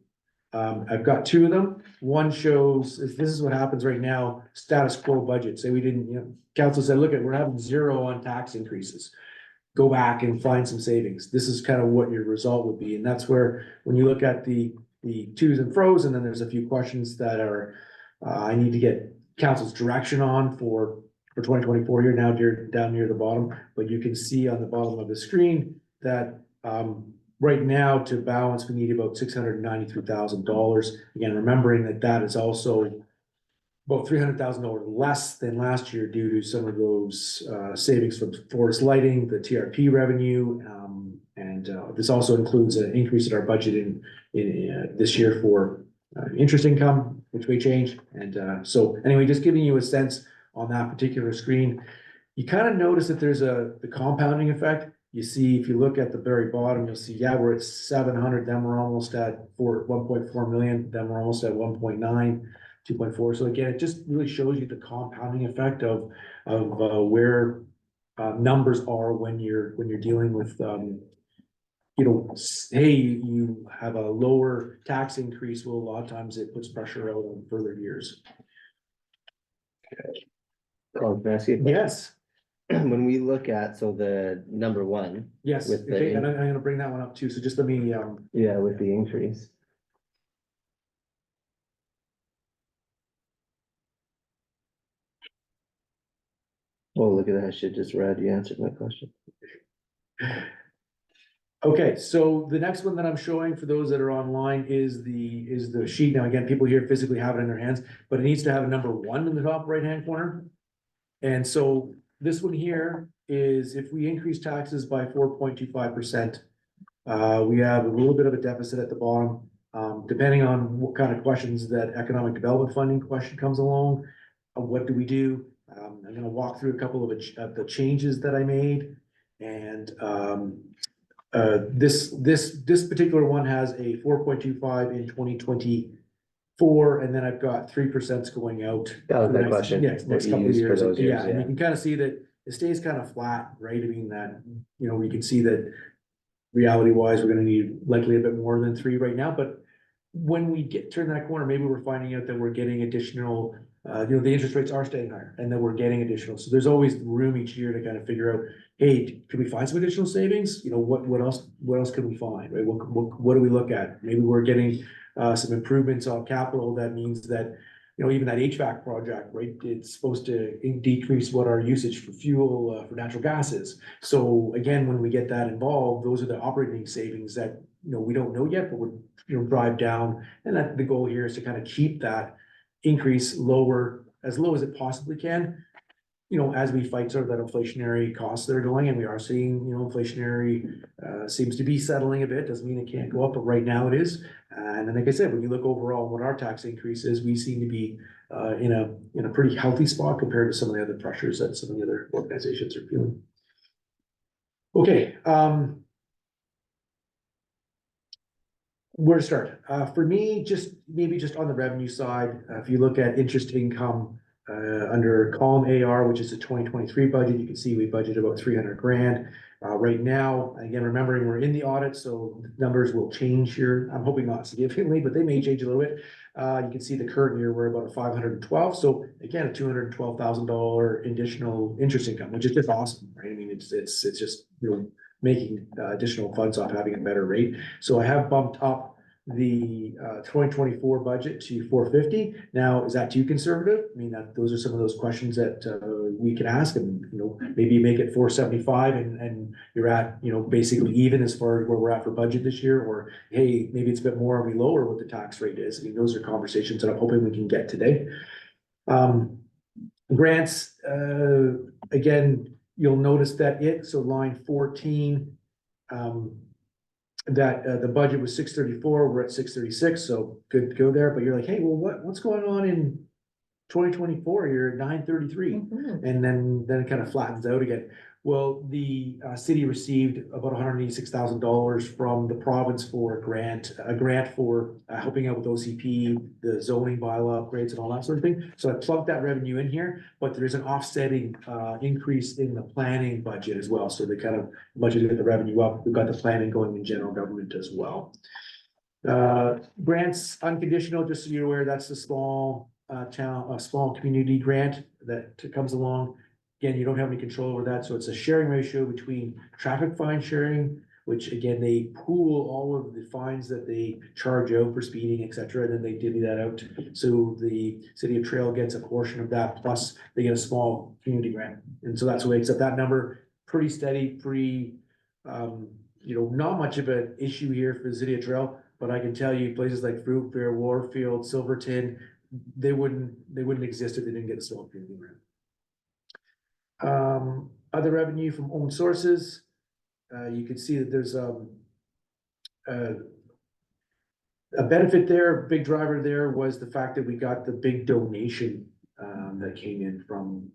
K: I've got 2 of them. One shows, this is what happens right now, status quo budget. Say we didn't, you know, council said, look, we're having 0 on tax increases. Go back and find some savings. This is kind of what your result would be. And that's where, when you look at the twos and fro's, and then there's a few questions that are, I need to get council's direction on for 2024 here now, down near the bottom. But you can see on the bottom of the screen that right now to balance, we need about $693,000. Again, remembering that that is also about $300,000 less than last year due to some of those savings from forest lighting, the TRP revenue, and this also includes an increase in our budget in this year for interest income, which may change. And so anyway, just giving you a sense on that particular screen, you kind of notice that there's the compounding effect. You see, if you look at the very bottom, you'll see, yeah, we're at 700, then we're almost at 1.4 million, then we're almost at 1.9, 2.4. So again, it just really shows you the compounding effect of where numbers are when you're dealing with, you know, hey, you have a lower tax increase. Well, a lot of times it puts pressure out on further years.
C: Oh, can I ask you a question?
K: Yes.
C: When we look at, so the number 1.
K: Yes,
C: With the
K: okay, and I'm gonna bring that one up too, so just let me,
C: yeah, with the increase. Oh, look at that, I should just read, you answered my question.
K: Okay, so the next one that I'm showing for those that are online is the sheet. Now, again, people here physically have it in their hands, but it needs to have a number 1 in the top right-hand corner. And so this one here is if we increase taxes by 4.25%, we have a little bit of a deficit at the bottom. Depending on what kind of questions that economic development funding question comes along, what do we do? I'm gonna walk through a couple of the changes that I made. And this particular one has a 4.25 in 2024, and then I've got 3% going out.
C: That was
K: for the
C: my
K: next-
C: question,
K: Yeah,
C: what
K: next
C: you
K: couple of
C: used for
K: years.
C: those years,
K: And you
C: yeah.
K: can kind of see that it stays kind of flat, right? I mean, that, you know, we can see that reality wise, we're gonna need likely a bit more than 3 right now, but when we turn that corner, maybe we're finding out that we're getting additional, the interest rates are staying higher and then we're getting additional. So there's always room each year to kind of figure out, hey, can we find some additional savings? You know, what else can we find, right? What do we look at? Maybe we're getting some improvements on capital. That means that, you know, even that HVAC project, right? It's supposed to decrease what our usage for fuel, for natural gas is. So again, when we get that involved, those are the operating savings that, you know, we don't know yet, but would, you know, drive down. And that the goal here is to kind of keep that increase lower, as low as it possibly can, you know, as we fight sort of that inflationary costs that are going, and we are seeing, you know, inflationary seems to be settling a bit. Doesn't mean it can't go up, but right now it is. And then, like I said, when you look overall what our tax increase is, we seem to be in a pretty healthy spot compared to some of the other pressures that some of the other organizations are feeling. Okay, where to start? For me, maybe just on the revenue side, if you look at interest income, under column AR, which is the 2023 budget, you can see we budgeted about 300 grand. Right now, again, remembering we're in the audit, so numbers will change here. I'm hoping not significantly, but they may change a little bit. You can see the current year, we're about 512. So again, a $212,000 additional interest income, which is just awesome, right? I mean, it's just, you know, making additional funds off having a better rate. So I have bumped up the 2024 budget to 450. Now, is that too conservative? I mean, those are some of those questions that we can ask, and, you know, maybe you make it 475 and you're at, you know, basically even as far as where we're at for budget this year, or hey, maybe it's a bit more and we lower what the tax rate is. I mean, those are conversations that I'm hoping we can get today. Grants, again, you'll notice that so line 14, that the budget was 634, we're at 636, so good to go there. But you're like, hey, well, what's going on in 2024? You're at 933, and then it kind of flattens out again. Well, the city received about $186,000 from the province for a grant for helping out with OCP, the zoning bylaw upgrades and all that sort of thing. So I plugged that revenue in here, but there's an offsetting increase in the planning budget as well. So they kind of budget to get the revenue up. We've got the planning going in general government as well. Grants unconditional, just so you're aware, that's the small small community grant that comes along. Again, you don't have any control over that, so it's a sharing ratio between traffic fine sharing, which again, they pool all of the fines that they charge out for speeding, et cetera, and then they divvy that out. So the city of Trail gets a portion of that, plus they get a small community grant. And so that's what makes up that number. Pretty steady, you know, not much of an issue here for the city of Trail, but I can tell you places like Fruitfair, Warfield, Silverton, they wouldn't exist if they didn't get a small community grant. Other revenue from own sources, you can see that there's a benefit there. Big driver there was the fact that we got the big donation that came in from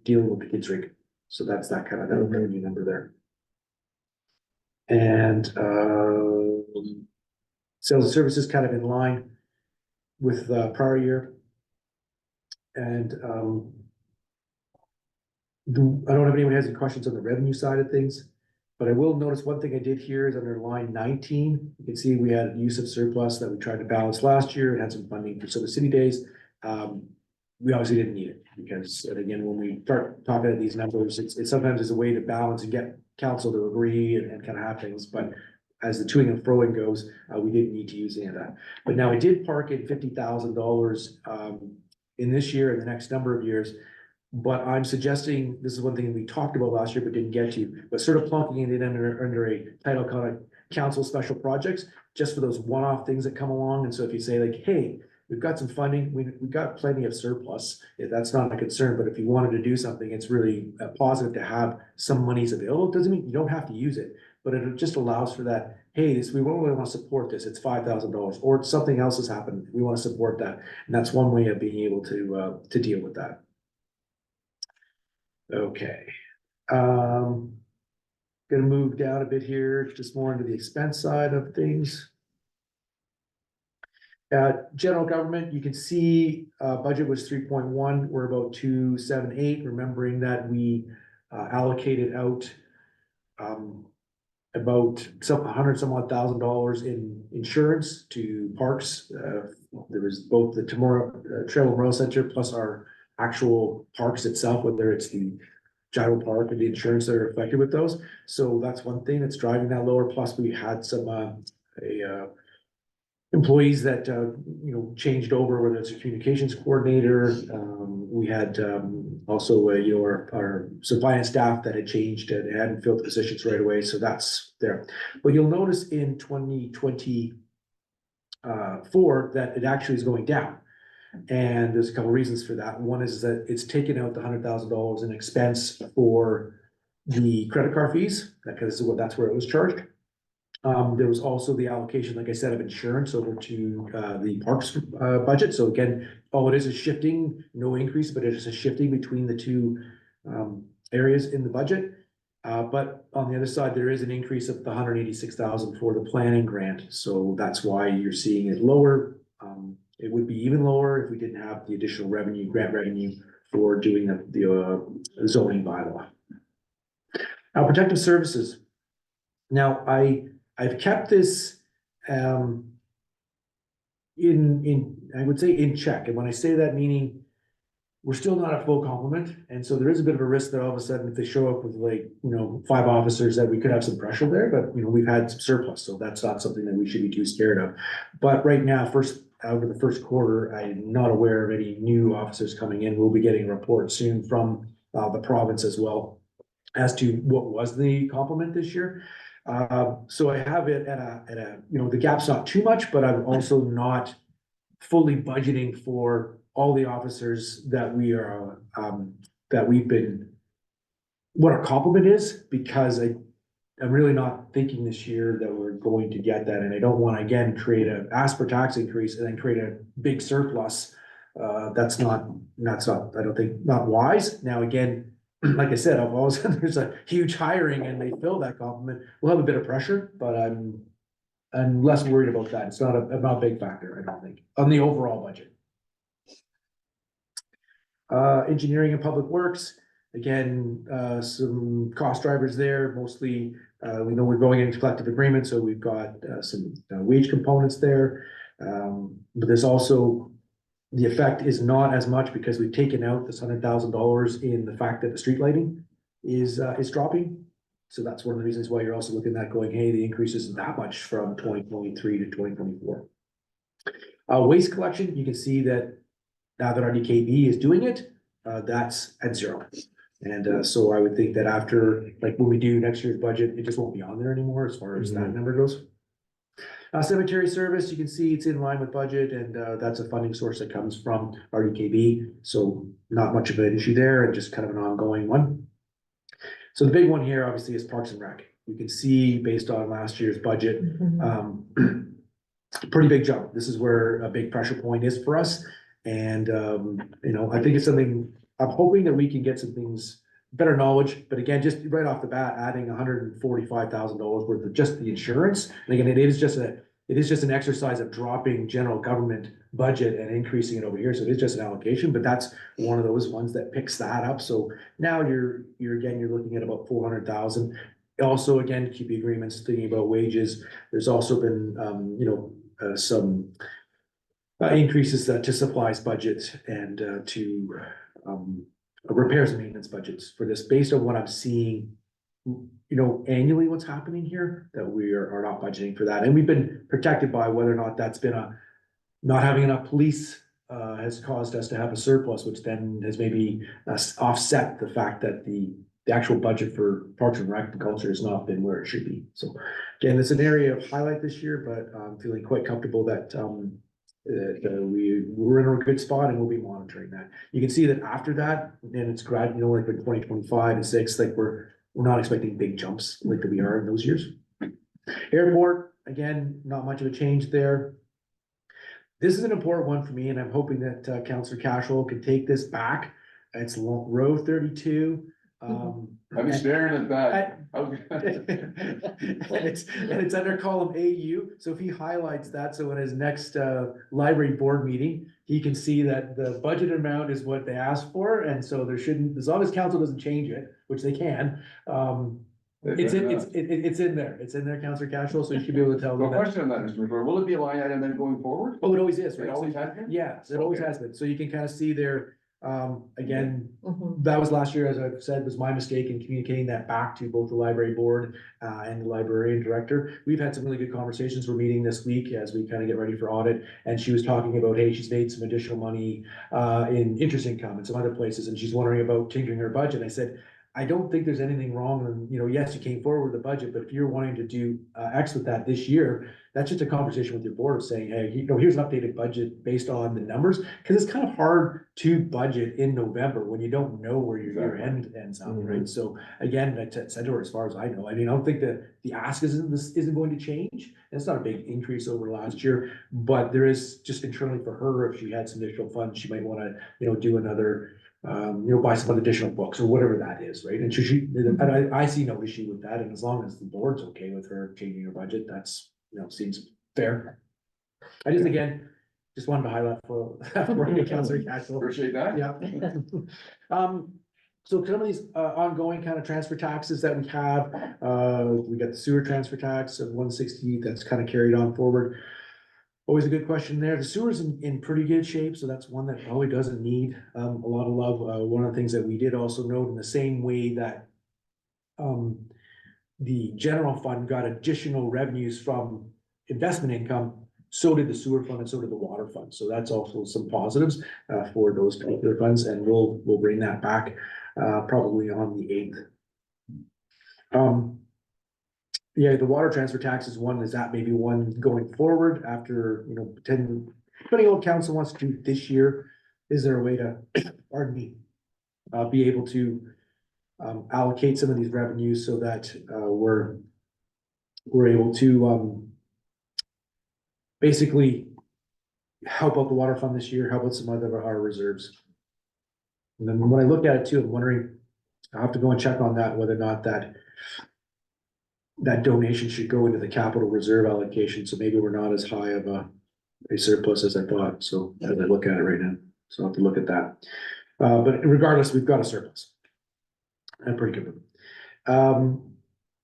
K: dealing with the kids drink. So that's that kind of that revenue number there. And sales and services kind of in line with prior year. And I don't know if anyone has any questions on the revenue side of things, but I will notice one thing I did here is under line 19. You can see we had use of surplus that we tried to balance last year and had some funding for Silver City Days. We obviously didn't need it because, again, when we start talking about these numbers, it's sometimes it's a way to balance and get council to agree and kind of have things. But as the toing and froing goes, we didn't need to use any of that. But now I did park in $50,000 in this year and the next number of years. But I'm suggesting, this is one thing we talked about last year but didn't get to, but sort of plunking it under a title called council special projects, just for those one-off things that come along. And so if you say like, hey, we've got some funding, we've got plenty of surplus, that's not a concern, but if you wanted to do something, it's really positive to have some monies available. It doesn't mean you don't have to use it, but it just allows for that, hey, we really want to support this, it's $5,000, or something else has happened, we want to support that. And that's one way of being able to deal with that. Okay. Gonna move down a bit here, just more into the expense side of things. General government, you can see, budget was 3.1, we're about 278, remembering that we allocated out about some odd $100,000 in insurance to parks. There was both the Temora Trail Memorial Center plus our actual parks itself, whether it's the Gyro Park and the insurance that are affected with those. So that's one thing that's driving that lower. Plus we had some employees that changed over, whether it's a communications coordinator. We had also our supply and staff that had changed and hadn't filled the positions right away. So that's there. But you'll notice in 2024 that it actually is going down. And there's a couple of reasons for that. One is that it's taken out the $100,000 in expense for the credit card fees, because that's where it was charged. There was also the allocation, like I said, of insurance over to the parks budget. So again, all it is shifting, no increase, but it is a shifting between the two areas in the budget. But on the other side, there is an increase of the $186,000 for the planning grant. So that's why you're seeing it lower. It would be even lower if we didn't have the additional revenue, grant revenue for doing the zoning bylaw. Now, protective services. Now, I've kept this I would say in check. And when I say that, meaning we're still not at full complement. And so there is a bit of a risk that all of a sudden, if they show up with 5 officers, that we could have some pressure there, but we've had some surplus. So that's not something that we should be too scared of. But right now, over the first quarter, I'm not aware of any new officers coming in. We'll be getting a report soon from the province as well as to what was the complement this year. So I have it at a the gap's not too much, but I'm also not fully budgeting for all the officers that we've been, what our complement is, because I'm really not thinking this year that we're going to get that. And I don't want to, again, ask for tax increase and then create a big surplus. That's not, I don't think, not wise. Now, again, like I said, I've always, there's a huge hiring and they fill that complement. We'll have a bit of pressure, but I'm less worried about that. It's not a big factor, I don't think, on the overall budget. Engineering and public works, again, some cost drivers there, mostly, we know we're going into collective agreement, so we've got some wage components there. But there's also, the effect is not as much because we've taken out this $100,000 in the fact that the street lighting is dropping. So that's one of the reasons why you're also looking at going, hey, the increase isn't that much from 2023 to 2024. Waste collection, you can see that now that our DKB is doing it, that's at 0. And so I would think that after, when we do next year's budget, it just won't be on there anymore as far as that number goes. Cemetery service, you can see it's in line with budget, and that's a funding source that comes from RDKB. So not much of an issue there, and just kind of an ongoing one. So the big one here obviously is Parks and Rec. You can see based on last year's budget, pretty big jump. This is where a big pressure point is for us. And I think it's something, I'm hoping that we can get some things, better knowledge, but again, just right off the bat, adding $145,000 worth of just the insurance. And again, it is just an exercise of dropping general government budget and increasing it over here. So it is just an allocation, but that's one of those ones that picks that up. So now you're looking at about 400,000. Also, again, keep the agreements, thinking about wages. There's also been, some increases to supplies budget and to repairs and maintenance budgets for this, based on what I'm seeing, annually what's happening here, that we are not budgeting for that. And we've been protected by whether or not that's been not having enough police has caused us to have a surplus, which then has maybe offset the fact that the actual budget for Parks and Rec and Culture has not been where it should be. So again, it's an area of highlight this year, but I'm feeling quite comfortable that we're in a good spot and we'll be monitoring that. You can see that after that, then it's grad, like in 2025 and 6, like we're not expecting big jumps like we are in those years. Airport, again, not much of a change there. This is an important one for me, and I'm hoping that Councillor Cashel can take this back. It's row 32.
J: I'm staring at that.
K: And it's under column AU, so if he highlights that, so in his next library board meeting, he can see that the budget amount is what they asked for, and so there shouldn't, as long as council doesn't change it, which they can, it's in there, Councillor Cashel, so you should be able to tell
J: No
K: them that.
J: question on that, Mr. McClure. Will it be a line item then going forward?
K: Oh, it always is, right?
J: It always has been?
K: Yeah, it always
J: Okay.
K: has been, so you can kind of see there, again,
A: Mhm.
K: that was last year, as I've said, was my mistake in communicating that back to both the library board and the librarian director. We've had some really good conversations. We're meeting this week as we kind of get ready for audit. And she was talking about, hey, she's made some additional money in interest income and some other places. And she's wondering about changing her budget. I said, I don't think there's anything wrong. And, yes, you came forward with the budget, but if you're wanting to do X with that this year, that's just a conversation with your board of saying, hey, here's an updated budget based on the numbers. Cause it's kind of hard to budget in November when you don't know where your year end ends up, right? So again, I said to her, as far as I know, I don't think that the ask isn't going to change. It's not a big increase over last year, but there is just internally for her, if she had some additional funds, she might want to, do another, buy some additional books or whatever that is, right? And and I see no issue with that. And as long as the board's okay with her changing her budget, that's, seems fair. I just wanted to highlight for Councillor Cashel.
J: Appreciate that.
K: Yeah. So some of these ongoing kind of transfer taxes that we have, we got the sewer transfer tax of 160 that's kind of carried on forward. Always a good question there. The sewer's in pretty good shape, so that's one that probably doesn't need a lot of love. One of the things that we did also note, in the same way that the general fund got additional revenues from investment income, so did the sewer fund and so did the water fund. So that's also some positives for those particular funds, and we'll bring that back probably on the 8th. Yeah, the water transfer tax is one, maybe one going forward after, depending on what council wants to do this year, is there a way to, pardon me, be able to allocate some of these revenues so that we're able to basically help out the water fund this year, help out some other of our reserves. And then when I look at it too, I'm wondering, I'll have to go and check on that, whether or not that donation should go into the capital reserve allocation. So maybe we're not as high of a surplus as I thought. So as I look at it right now, so I'll have to look at that. But regardless, we've got a surplus. I'm pretty good with it.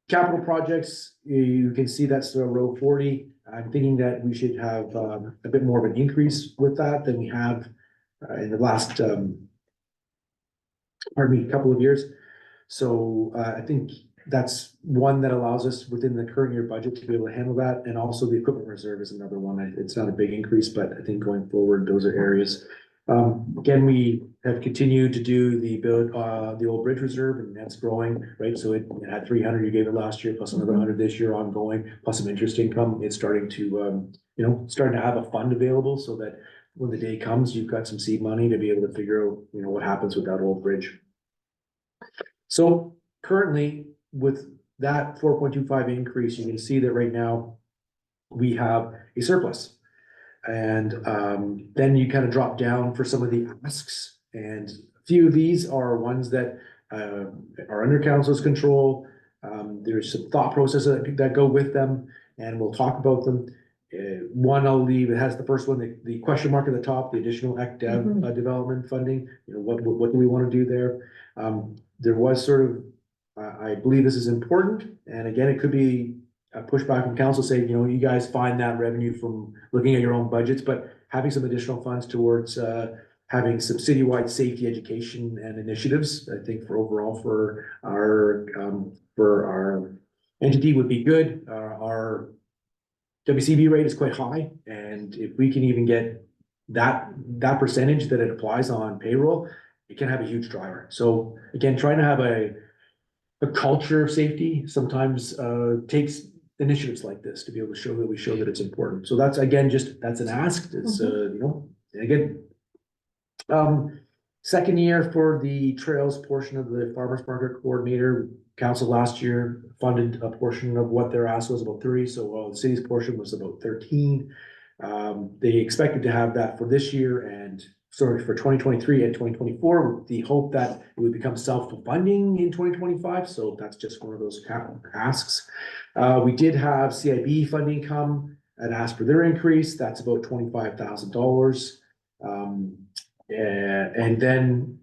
K: Capital projects, you can see that's row 40. I'm thinking that we should have a bit more of an increase with that than we have in the last, couple of years. So I think that's one that allows us within the current year budget to be able to handle that. And also the equipment reserve is another one. It's not a big increase, but I think going forward, those are areas. Again, we have continued to do the old bridge reserve, and that's growing, right? So it had 300, you gave it last year, plus another 100 this year ongoing, plus some interest income. It's starting to, starting to have a fund available so that when the day comes, you've got some seed money to be able to figure out, what happens with that old bridge. So currently with that 4.25 increase, you can see that right now we have a surplus. And then you kind of drop down for some of the asks, and a few of these are ones that are under council's control. There's some thought processes that go with them, and we'll talk about them. One I'll leave, it has the first one, the question mark at the top, the additional ECDev development funding. What do we want to do there? There was sort of, I believe this is important, and again, it could be a pushback from council saying, you guys find that revenue from looking at your own budgets, but having some additional funds towards having some citywide safety education and initiatives, I think for our entity would be good. Our WCB rate is quite high, and if we can even get that percentage that it applies on payroll, it can have a huge driver. So again, trying to have a culture of safety sometimes takes initiatives like this to be able to show that we show that it's important. So that's, again, that's an ask, it's, and again, second year for the trails portion of the farmers market coordinator. Council last year funded a portion of what their ask was, about 30, so the city's portion was about 13. They expected to have that for this year and sorry, for 2023 and 2024, with the hope that it would become self-funding in 2025. So that's just one of those asks. We did have CIB funding come and ask for their increase. That's about $25,000. And then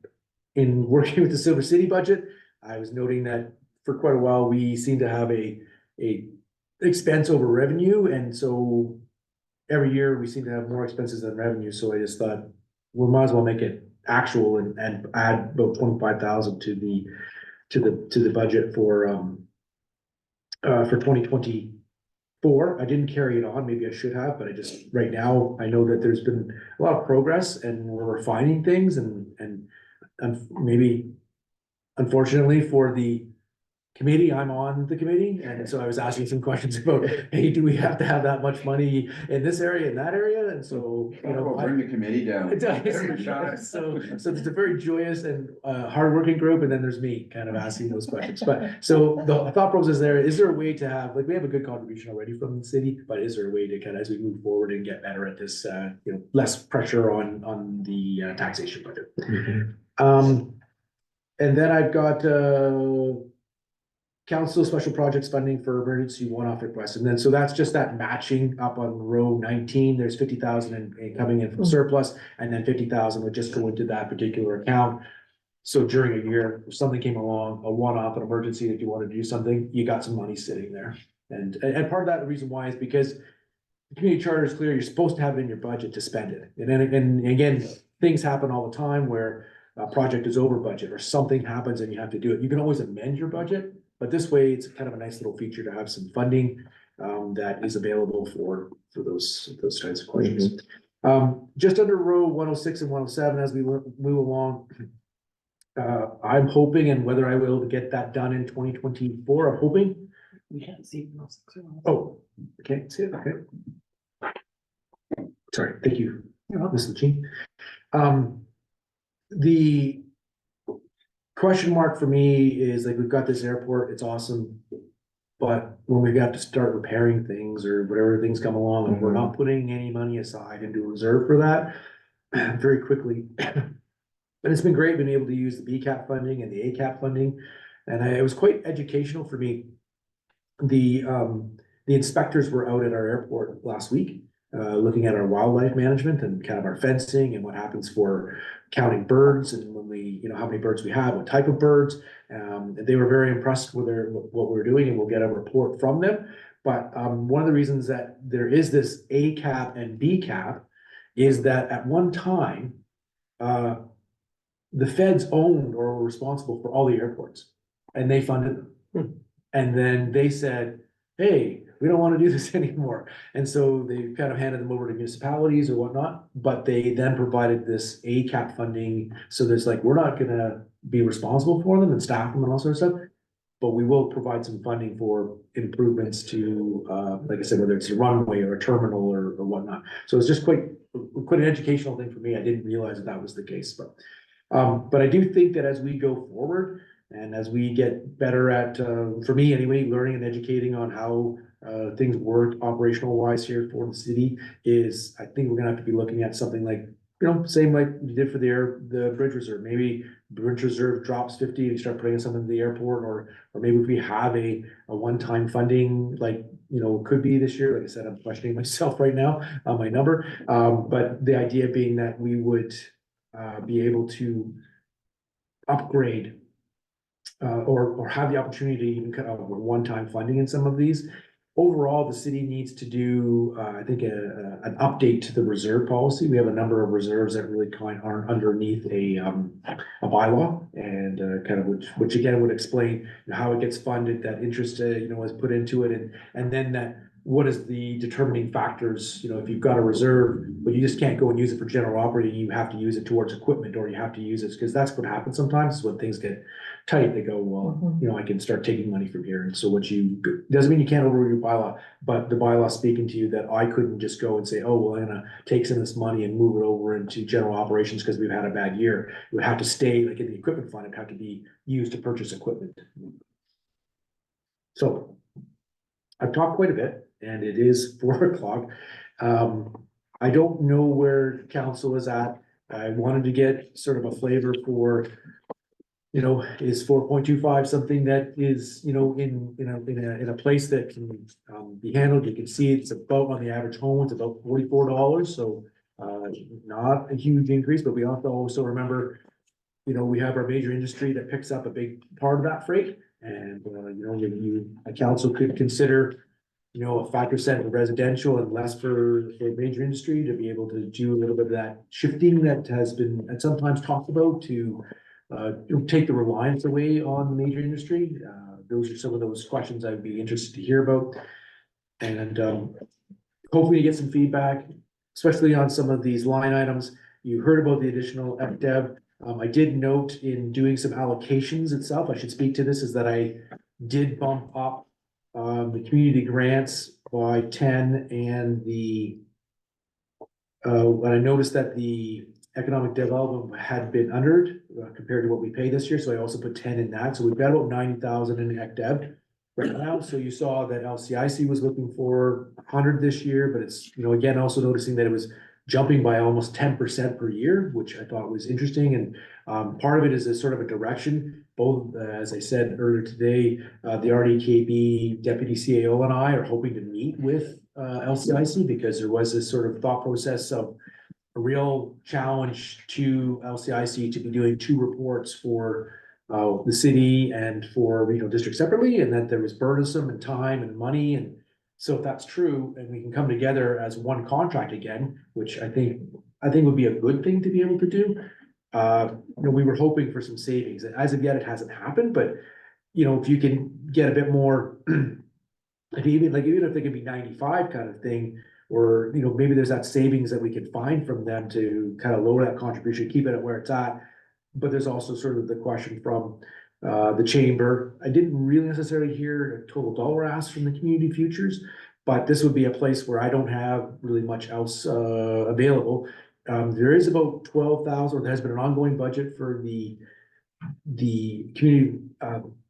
K: in working with the Silver City budget, I was noting that for quite a while, we seem to have a expense over revenue. And so every year we seem to have more expenses than revenue. So I just thought, we might as well make it actual and add about 25,000 to the budget for 2024. I didn't carry it on, maybe I should have, but I just, right now, I know that there's been a lot of progress and we're refining things and maybe unfortunately for the committee, I'm on the committee, and so I was asking some questions about, hey, do we have to have that much money in this area, in that area? And so, you know,
J: bring the committee down.
K: So it's a very joyous and hardworking group, and then there's me kind of asking those questions. But so the thought process there, is there a way to have, like, we have a good contribution already from the city, but is there a way to kind of, as we move forward and get better at this, you know, less pressure on the taxation budget? And then I've got council special projects funding for emergency one-off requests. And then, so that's just that matching up on row 19, there's 50,000 coming in from surplus, and then 50,000 would just go into that particular account. So during a year, if something came along, a one-off, an emergency, if you want to do something, you got some money sitting there. And part of that, the reason why is because the community charter is clear, you're supposed to have it in your budget to spend it. And then, and again, things happen all the time where a project is over budget or something happens and you have to do it. You can always amend your budget. But this way, it's kind of a nice little feature to have some funding that is available for those types of questions. Just under row 106 and 107, as we move along, I'm hoping, and whether I will get that done in 2024, I'm hoping.
M: We can't see.
K: Oh, okay, see it, okay. Sorry, thank you, Ms. Lachine. The question mark for me is, like, we've got this airport, it's awesome. But when we got to start repairing things or whatever things come along, and we're not putting any money aside into a reserve for that very quickly. But it's been great being able to use the BCAP funding and the ACAP funding. And it was quite educational for me. The inspectors were out at our airport last week, looking at our wildlife management and kind of our fencing and what happens for counting birds and when we, you know, how many birds we have, what type of birds. And they were very impressed with what we were doing, and we'll get a report from them. But one of the reasons that there is this ACAP and BCAP is that at one time, the feds owned or were responsible for all the airports, and they funded them. And then they said, hey, we don't want to do this anymore. And so they kind of handed them over to municipalities or whatnot, but they then provided this ACAP funding. So there's like, we're not gonna be responsible for them and staff them and all sorts of stuff, but we will provide some funding for improvements to, like I said, whether it's a runway or a terminal or whatnot. So it's just quite an educational thing for me. I didn't realize that was the case, but I do think that as we go forward and as we get better at, for me anyway, learning and educating on how things work operational wise here for the city, is I think we're gonna have to be looking at something like, you know, same like we did for the bridge reserve. Maybe bridge reserve drops 50 and you start putting something in the airport, or maybe if we have a one-time funding, like, you know, could be this year. Like I said, I'm questioning myself right now on my number. But the idea being that we would be able to upgrade or have the opportunity to even cut out one-time funding in some of these. Overall, the city needs to do, I think, an update to the reserve policy. We have a number of reserves that really kind of aren't underneath a bylaw, and kind of which again would explain how it gets funded, that interest, you know, is put into it, and then that what is the determining factors, you know, if you've got a reserve, but you just can't go and use it for general operating, you have to use it towards equipment, or you have to use it, because that's what happens sometimes, is when things get tight, they go, well, you know, I can start taking money from here, and so what you, doesn't mean you can't overrule your bylaw, but the bylaw speaking to you that I couldn't just go and say, oh, well, I'm gonna take some of this money and move it over into general operations because we've had a bad year. It would have to stay, like in the equipment fund, it'd have to be used to purchase equipment. So I've talked quite a bit, and it is 4 o'clock. I don't know where council is at. I wanted to get sort of a flavor for, you know, is 4.25 something that is, you know, in a place that can be handled. You can see it's about, on the average home, it's about $44. So not a huge increase, but we have to also remember, you know, we have our major industry that picks up a big part of that freight. And, you know, a council could consider, you know, a 5% for residential and less for major industry, to be able to do a little bit of that shifting that has been sometimes talked about, to you know, take the reliance away on the major industry. Those are some of those questions I'd be interested to hear about. And hopefully get some feedback, especially on some of these line items. You heard about the additional FDEV. I did note in doing some allocations itself, I should speak to this, is that I did bump up the community grants by 10, and when I noticed that the economic development had been under compared to what we pay this year, so I also put 10 in that. So we've got about 90,000 in ECDEV right now. So you saw that LCIC was looking for 100 this year, but it's, you know, again, also noticing that it was jumping by almost 10% per year, which I thought was interesting. And part of it is a sort of a direction. Both, as I said earlier today, the RDKB deputy CAO and I are hoping to meet with LCIC, because there was this sort of thought process of a real challenge to LCIC to be doing 2 reports for the city and for regional districts separately, and that there was burdensome and time and money. And so if that's true, and we can come together as one contract again, which I think would be a good thing to be able to do. You know, we were hoping for some savings. As of yet, it hasn't happened, but you know, if you can get a bit more, even if they could be 95 kind of thing, or, you know, maybe there's that savings that we could find from them to kind of lower that contribution, keep it at where it's at. But there's also sort of the question from the chamber. I didn't really necessarily hear a total dollar ask from the community futures, but this would be a place where I don't have really much else available. There is about 12,000, or there has been an ongoing budget for the community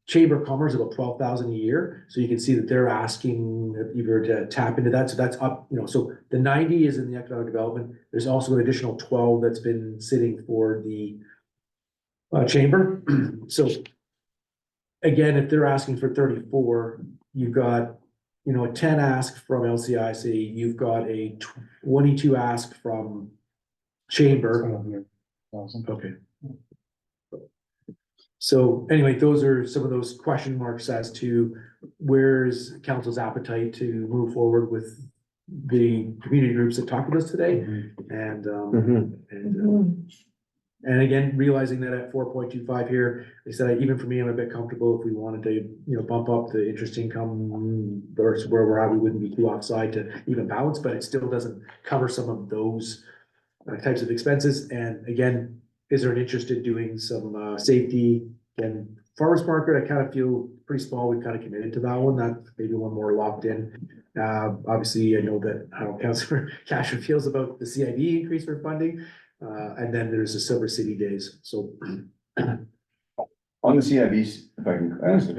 K: Chamber of Commerce, about 12,000 a year. So you can see that they're asking either to tap into that. So that's up, you know, so the 90 is in the economic development. There's also an additional 12 that's been sitting for the chamber. So again, if they're asking for 34, you've got, you know, a 10 ask from LCIC, you've got a 22 ask from chamber. Okay. So anyway, those are some of those question marks as to where's council's appetite to move forward with the community groups that talked with us today. And, and again, realizing that at 4.25 here, they said, even for me, I'm a bit comfortable if we wanted to, you know, bump up the interest income versus where we're at, we wouldn't be too offside to even balance, but it still doesn't cover some of those types of expenses. And again, is there an interest in doing some safety and farmers market? I kind of feel pretty small. We've kind of committed to that one. That maybe one more locked in. Obviously, I know that how Councilor Cashman feels about the CIB increase for funding. And then there's the Silver City Days. So
J: on the CIBs, if I can ask,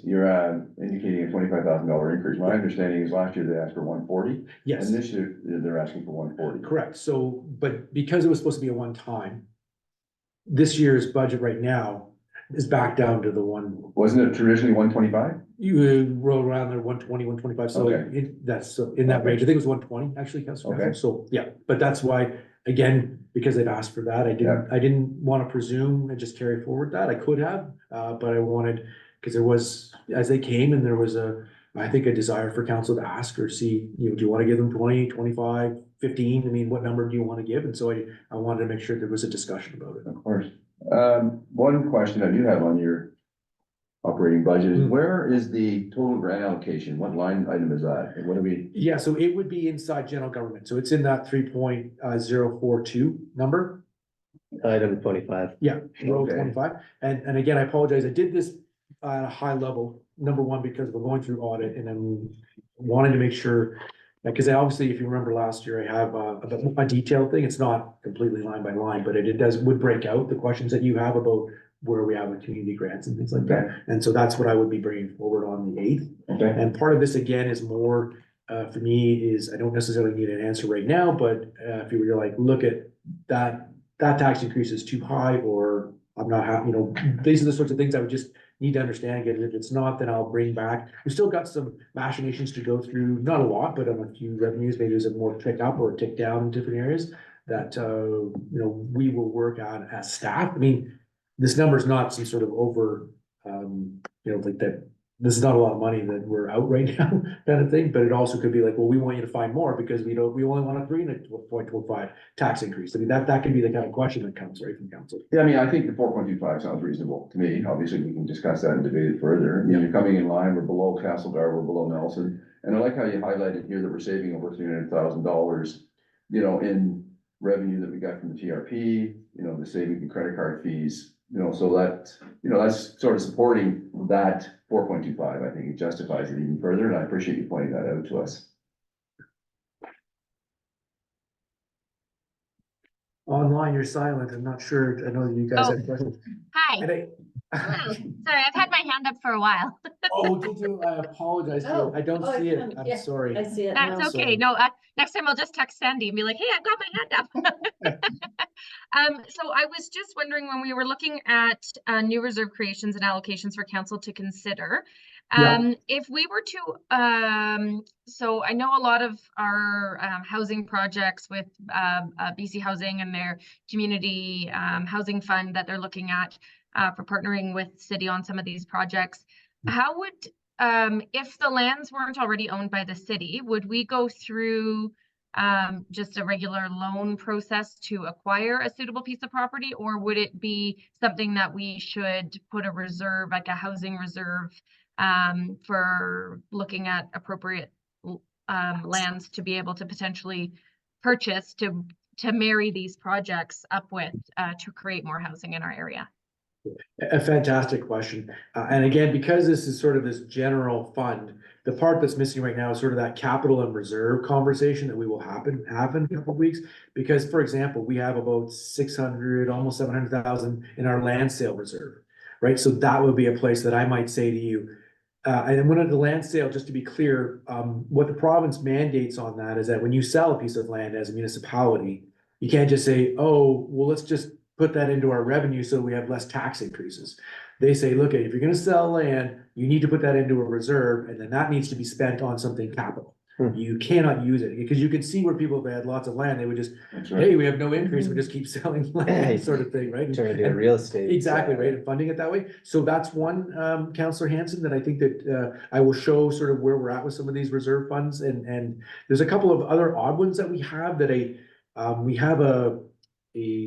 J: you're indicating a $25,000 increase. My understanding is last year they asked for 140.
K: Yes.
J: And this year they're asking for 140.
K: Correct. So, but because it was supposed to be a one-time, this year's budget right now is back down to the one.
J: Wasn't it traditionally 125?
K: You roll around there 120, 125. So
J: Okay.
K: that's in that range. I think it was 120 actually, Councilor.
J: Okay.
K: So yeah, but that's why, again, because they'd asked for that, I didn't want to presume and just carry forward that. I could have, but I wanted, because there was, as they came, and there was I think a desire for council to ask or see, you know, do you want to give them 20, 25, 15? I mean, what number do you want to give? And so I wanted to make sure there was a discussion about it.
J: Of course. One question I do have on operating budget.
K: Mm.
J: Where is the total grant allocation? What line item is that? And what do we?
K: Yeah, so it would be inside general government, so it's in that 3.042 number.
C: Item 25.
K: Yeah, row
J: Okay.
K: 25. And again, I apologize. I did this at a high level, number one, because we're going through audit and I'm wanting to make sure. Because obviously, if you remember last year, I have a detailed thing. It's not completely line by line, but would break out the questions that you have about where we have with community grants and things like that. And so that's what I would be bringing forward on the 8th.
J: Okay.
K: And part of this again is more, for me, is I don't necessarily need an answer right now, but if you were to like, look at that tax increase is too high, or I'm not happy, these are the sorts of things I would just need to understand. And if it's not, then I'll bring back, we've still got some machinations to go through, not a lot, but on a few revenues, maybe there's a more tick up or a tick down in different areas that, we will work on as staff. I mean, this number is not some sort of over, like that, this is not a lot of money that we're out right now, kind of thing, but it also could be like, well, we want you to find more because we only want a 3.25 tax increase. I mean, that could be the kind of question that comes right from council.
J: Yeah, I mean, I think the 4.25 sounds reasonable to me. Obviously, we can discuss that and debate it further. You're coming in line, we're below Castlegar, we're below Nelson. And I like how you highlighted here that we're saving over $300,000, in revenue that we got from the TRP, the saving in credit card fees, so that, that's sort of supporting that 4.25. I think it justifies it even further, and I appreciate you pointing that out to us.
K: Online, you're silent. I'm not sure. I know that you guys
H: Oh.
K: have questions.
H: Hi.
K: And
H: Sorry, I've had my hand up for a while.
K: did you? I apologize.
A: Oh,
K: I don't
A: oh,
K: see
A: it's
K: it.
A: come,
K: I'm
A: yeah.
K: sorry.
A: I see it now.
H: That's okay.
K: sorry.
H: No, next time I'll just text Sandy and be like, hey, I've got my hand up. So I was just wondering when we were looking at new reserve creations and allocations for council to consider.
K: Yeah.
H: If we were to, so I know a lot of our housing projects with BC Housing and their community housing fund that they're looking at for partnering with city on some of these projects. How would, if the lands weren't already owned by the city, would we go through just a regular loan process to acquire a suitable piece of property, or would it be something that we should put a reserve, like a housing reserve, for looking at appropriate lands to be able to potentially purchase to marry these projects up with to create more housing in our area?
K: A fantastic question. And again, because this is sort of this general fund, the part that's missing right now is sort of that capital and reserve conversation that we will have in a couple of weeks. Because, for example, we have about 600, almost 700,000 in our land sale reserve, right? So that would be a place that I might say to you, and when at the land sale, just to be clear, what the province mandates on that is that when you sell a piece of land as a municipality, you can't just say, oh, well, let's just put that into our revenue so we have less tax increases. They say, look, if you're gonna sell land, you need to put that into a reserve, and then that needs to be spent on something capital. You cannot use it, because you can see where people have had lots of land, they would just,
J: That's right.
K: hey, we have no increase, we just keep selling land, sort of thing, right?
C: Turn it into real estate.
K: Exactly, right, and funding it that way. So that's one, Councillor Hanson, that I think that I will show sort of where we're at with some of these reserve funds, and there's a couple of other odd ones that we have that we have a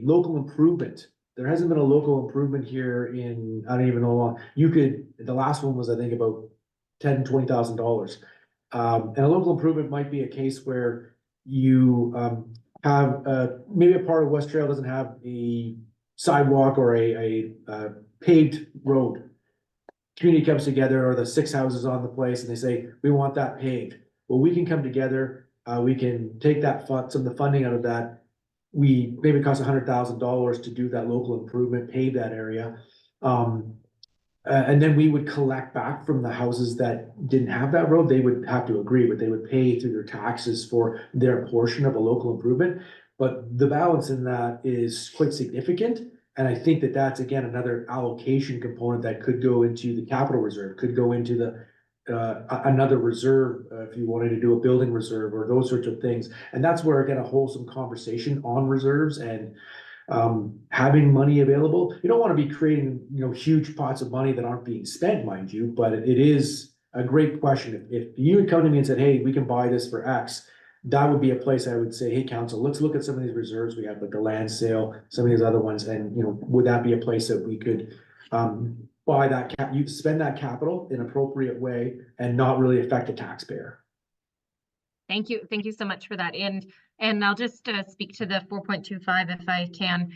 K: local improvement. There hasn't been a local improvement here in, I don't even know how long. The last one was, I think, about $10,000-$20,000. And a local improvement might be a case where you have maybe a part of West Trail doesn't have a sidewalk or a paved road. Community comes together, or the 6 houses on the place, and they say, we want that paved. Well, we can come together, we can take that fund, some of the funding out of that. We maybe cost $100,000 to do that local improvement, pave that area. And then we would collect back from the houses that didn't have that road. They would have to agree, but they would pay through their taxes for their portion of a local improvement. But the balance in that is quite significant. And I think that that's, again, another allocation component that could go into the capital reserve, could go into the another reserve, if you wanted to do a building reserve or those sorts of things. And that's where, again, a wholesome conversation on reserves and having money available. You don't want to be creating, huge pots of money that aren't being spent, mind you, but it is a great question. If you would come to me and said, hey, we can buy this for X, that would be a place I would say, hey, council, let's look at some of these reserves we have, like the land sale, some of these other ones, and, would that be a place that we could buy that you spend that capital in appropriate way and not really affect the taxpayer.
H: Thank you. Thank you so much for that. And I'll just speak to the 4.25 if I can.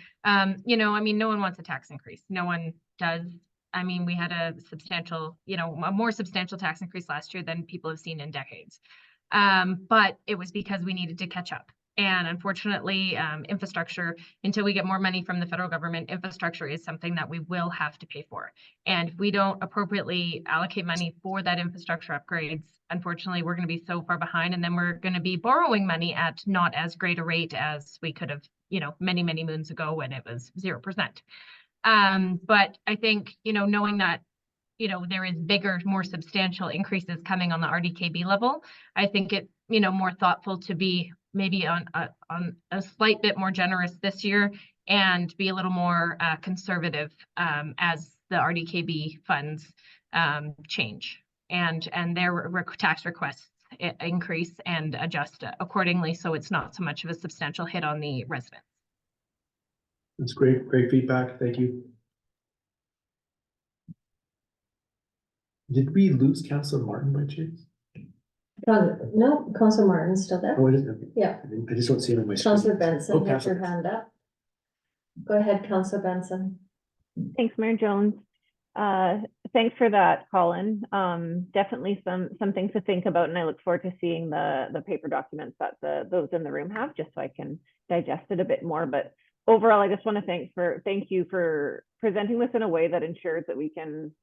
H: You know, I mean, no one wants a tax increase. No one does. I mean, we had a substantial, you know, a more substantial tax increase last year than people have seen in decades. But it was because we needed to catch up. And unfortunately, infrastructure, until we get more money from the federal government, infrastructure is something that we will have to pay for. And if we don't appropriately allocate money for that infrastructure upgrades, unfortunately, we're going to be so far behind, and then we're going to be borrowing money at not as great a rate as we could have, you know, many, many moons ago when it was 0%. But I think, you know, knowing that, you know, there is bigger, more substantial increases coming on the RDKB level, I think it, you know, more thoughtful to be maybe on a slight bit more generous this year and be a little more conservative as the RDKB funds change and their tax requests increase and adjust accordingly, so it's not so much of a substantial hit on the residents.
K: That's great feedback. Thank you. Did we lose Councillor Martin by chance?
A: No, Councillor Martin's still there.
K: Oh, it is.
A: Yeah.
K: I just don't see him on my screen.
A: Councillor Benson,
K: Oh,
A: you have your
K: Councillor.
A: hand up. Go ahead, Councillor Benson.
F: Thanks, Mayor Jones. Thanks for that, Colin. Definitely some things to think about, and I look forward to seeing the paper documents that those in the room have, just so I can digest it a bit more. But overall, I just want to thank you for presenting this in a way that ensures that we can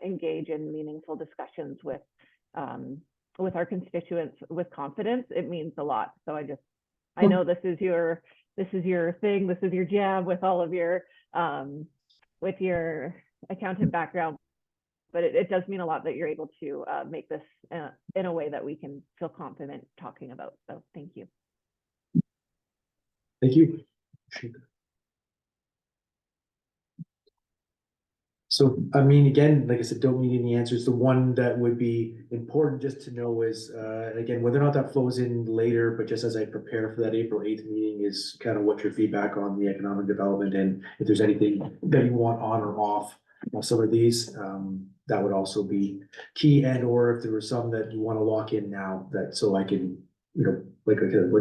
F: engage in meaningful discussions with our constituents with confidence. It means a lot. So I know this is your thing, this is your jam with all of your with your accountant background, but it does mean a lot that you're able to make this in a way that we can feel confident talking about. So thank you.
K: Thank you. So, I mean, again, like I said, don't need any answers. The one that would be important just to know is, again, whether or not that flows in later, but just as I prepare for that April 8th meeting is kind of what your feedback on the economic development, and if there's anything that you want on or off some of these, that would also be key, and or if there were some that you want to lock in now, that so I can, you know, like I said,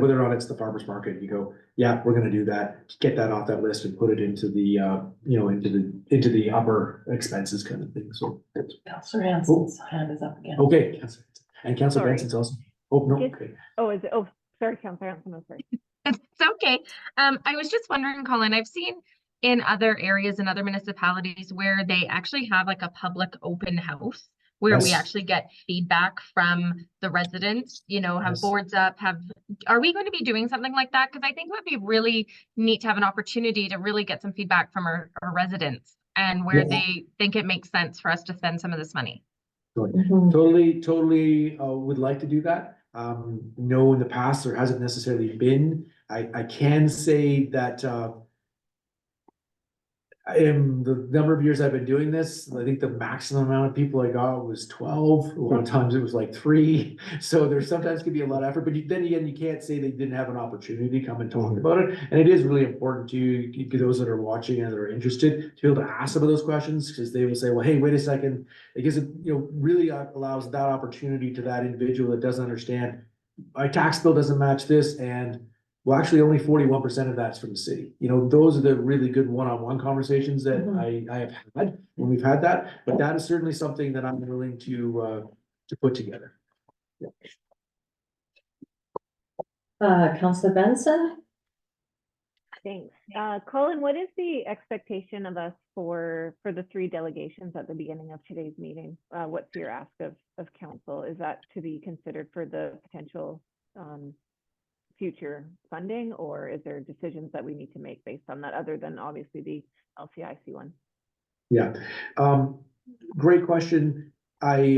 K: whether or not it's the farmer's market, you go, yeah, we're gonna do that, get that off that list and put it into the, you know, into the upper expenses kind of thing, so.
M: Councillor Hanson's hand is up again.
K: Okay, and Councillor
F: Sorry.
K: Benson's also, oh, no,
F: Yes.
K: okay.
F: Sorry, Councillor Hanson, I'm sorry.
H: It's okay. I was just wondering, Colin, I've seen in other areas and other municipalities where they actually have like a public open house where we
K: Yes.
H: actually get feedback from the residents, you know, have
K: Yes.
H: boards up, are we going to be doing something like that? Because I think it would be really neat to have an opportunity to really get some feedback from our residents and where
K: Yeah.
H: they think it makes sense for us to spend some of this money.
K: Totally, would like to do that. No, in the past, there hasn't necessarily been. I can say that, in the number of years I've been doing this, I think the maximum amount of people I got was 12. A lot of times it was like 3. So there sometimes can be a lot of effort, but then again, you can't say they didn't have an opportunity to come and talk about it. And it is really important to those that are watching and that are interested to be able to ask some of those questions, because they will say, well, hey, wait a second. Because it, you know, really allows that opportunity to that individual that doesn't understand, my tax bill doesn't match this, and well, actually, only 41% of that's from the city. You know, those are the really good one-on-one conversations that I have had when we've had that. But that is certainly something that I'm willing to put together. Yeah.
A: Councillor Benson?
F: Thanks. Colin, what is the expectation of us for the 3 delegations at the beginning of today's meeting? What's your ask of council? Is that to be considered for the potential future funding, or is there decisions that we need to make based on that, other than obviously the LCIC one?
K: Yeah, great question. I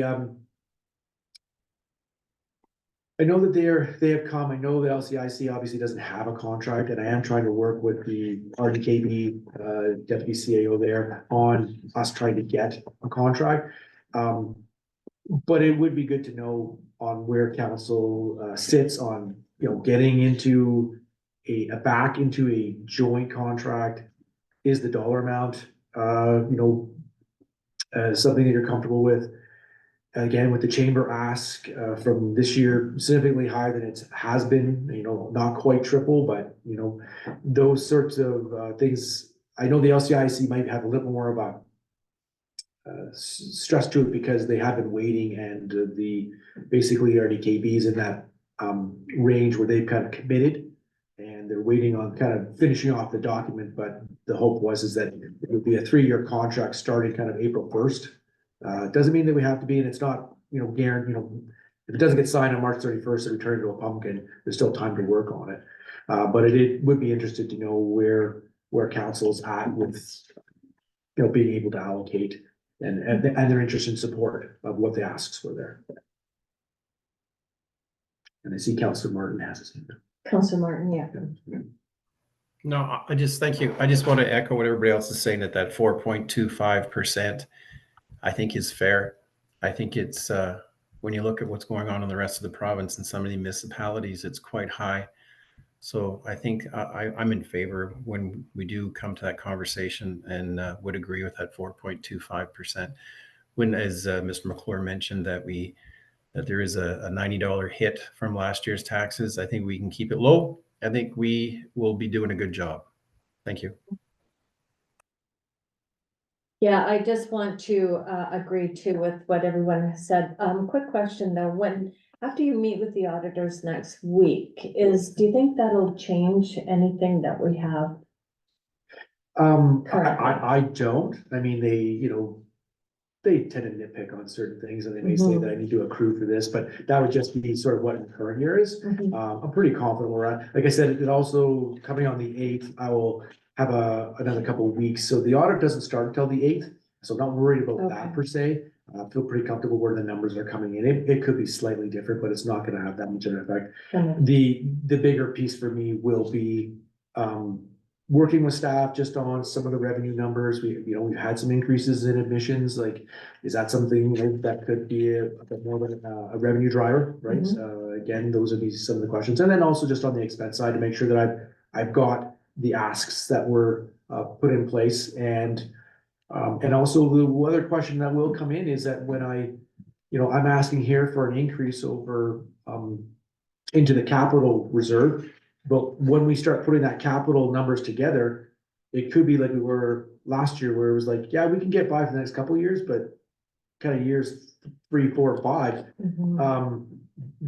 K: know that they have come. I know the LCIC obviously doesn't have a contract, and I am trying to work with the RDKB deputy CAO there on us trying to get a contract. But it would be good to know on where council sits on, you know, getting into back into a joint contract. Is the dollar amount, you know, something that you're comfortable with. Again, with the chamber ask, from this year significantly higher than it has been, not quite triple, but, those sorts of, things. I know the LCIC might have a little more of a stress to it because they have been waiting and basically RDKB's in that range where they've kind of committed and they're waiting on kind of finishing off the document, but the hope is that it would be a 3-year contract starting kind of April 1st. It doesn't mean that we have to be, and it's not, guaranteed, if it doesn't get signed on March 31st and returned to a pumpkin, there's still time to work on it. But it would be interested to know where council's at with, being able to allocate and their interest in support of what the asks were there. And I see Councilor Martin has his hand.
A: Councilor Martin, yeah.
O: No, I just, thank you. I just want to echo what everybody else is saying, that 4.25%, I think is fair. I think it's, when you look at what's going on in the rest of the province and some of the municipalities, it's quite high. So I think I'm in favor when we do come to that conversation, and would agree with that 4.25%. When, as Mr. McClure mentioned, that there is a $90 hit from last year's taxes, I think we can keep it low. I think we will be doing a good job. Thank you.
A: Yeah, I just want to agree too with what everyone has said. Quick question though, after you meet with the auditors next week, do you think that'll change anything that we have?
K: I don't. I mean, they tend to nitpick on certain things and they may say that I need to accrue for this, but that would just be sort of what the current year is. I'm pretty confident we're at. Like I said, it also coming on the 8th, I will have another couple of weeks. So the audit doesn't start until the 8th. So I'm not worried about that per se. I feel pretty comfortable where the numbers are coming in. It could be slightly different, but it's not going to have that much of an effect. The bigger piece for me will be working with staff just on some of the revenue numbers. We've had some increases in admissions. Like, is that something that could be a bit more of a revenue driver, right? Again, those would be some of the questions. And then also just on the expense side to make sure that I've got the asks that were put in place. And also the other question that will come in is that when I'm asking here for an increase over into the capital reserve. But when we start putting that capital numbers together, it could be like we were last year where it was like, yeah, we can get by for the next couple of years, but kind of years 3, 4, 5,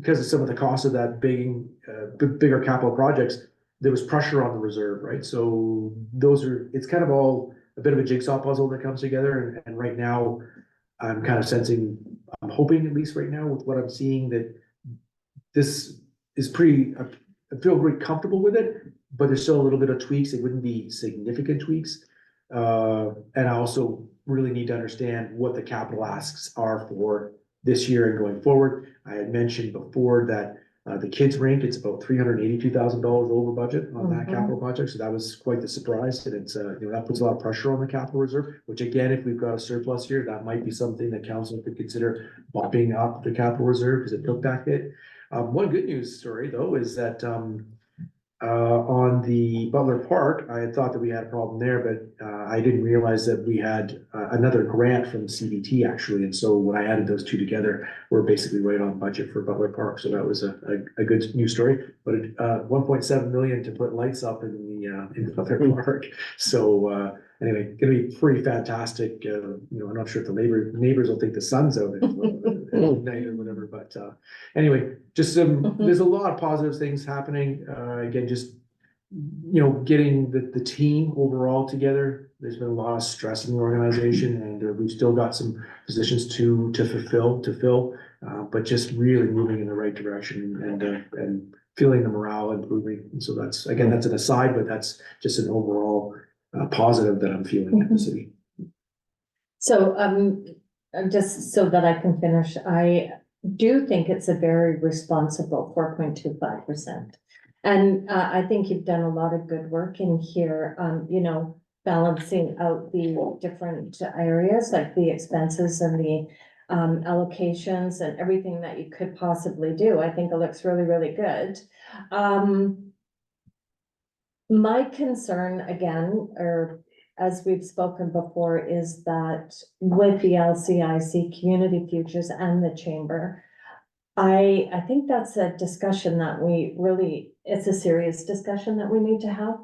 K: because of some of the costs of that bigger capital projects, there was pressure on the reserve, right? So it's kind of all a bit of a jigsaw puzzle that comes together. And right now I'm kind of sensing, I'm hoping at least right now with what I'm seeing that this is I feel very comfortable with it, but there's still a little bit of tweaks. It wouldn't be significant tweaks. And I also really need to understand what the capital asks are for this year and going forward. I had mentioned before that the kids rink, it's about $382,000 over budget on that capital project. So that was quite the surprise. And it's, that puts a lot of pressure on the capital reserve, which again, if we've got a surplus here, that might be something that council could consider bumping up the capital reserve because it took that hit. One good news story though is that on the Butler Park, I had thought that we had a problem there, but I didn't realize that we had another grant from CBT actually. And so when I added those two together, we're basically right on budget for Butler Park. So that was a good news story. But 1.7 million to put lights up in the Butler Park. So anyway, gonna be pretty fantastic. I'm not sure if the neighbors will think the sun's out at night or whatever, but anyway, just there's a lot of positive things happening. Again, just getting the team overall together. There's been a lot of stress in the organization, and we've still got some positions to fill, but just really moving in the right direction and feeling the morale improving. And so that's an aside, but that's just an overall positive that I'm feeling at the city.
A: So just so that I can finish, I do think it's a very responsible 4.25%. And I think you've done a lot of good work in here, balancing out the different areas like the expenses and the allocations and everything that you could possibly do. I think it looks really, really good. My concern again, or as we've spoken before, is that with the LCIC Community Futures and the Chamber, I think that's a discussion that it's a serious discussion that we need to have.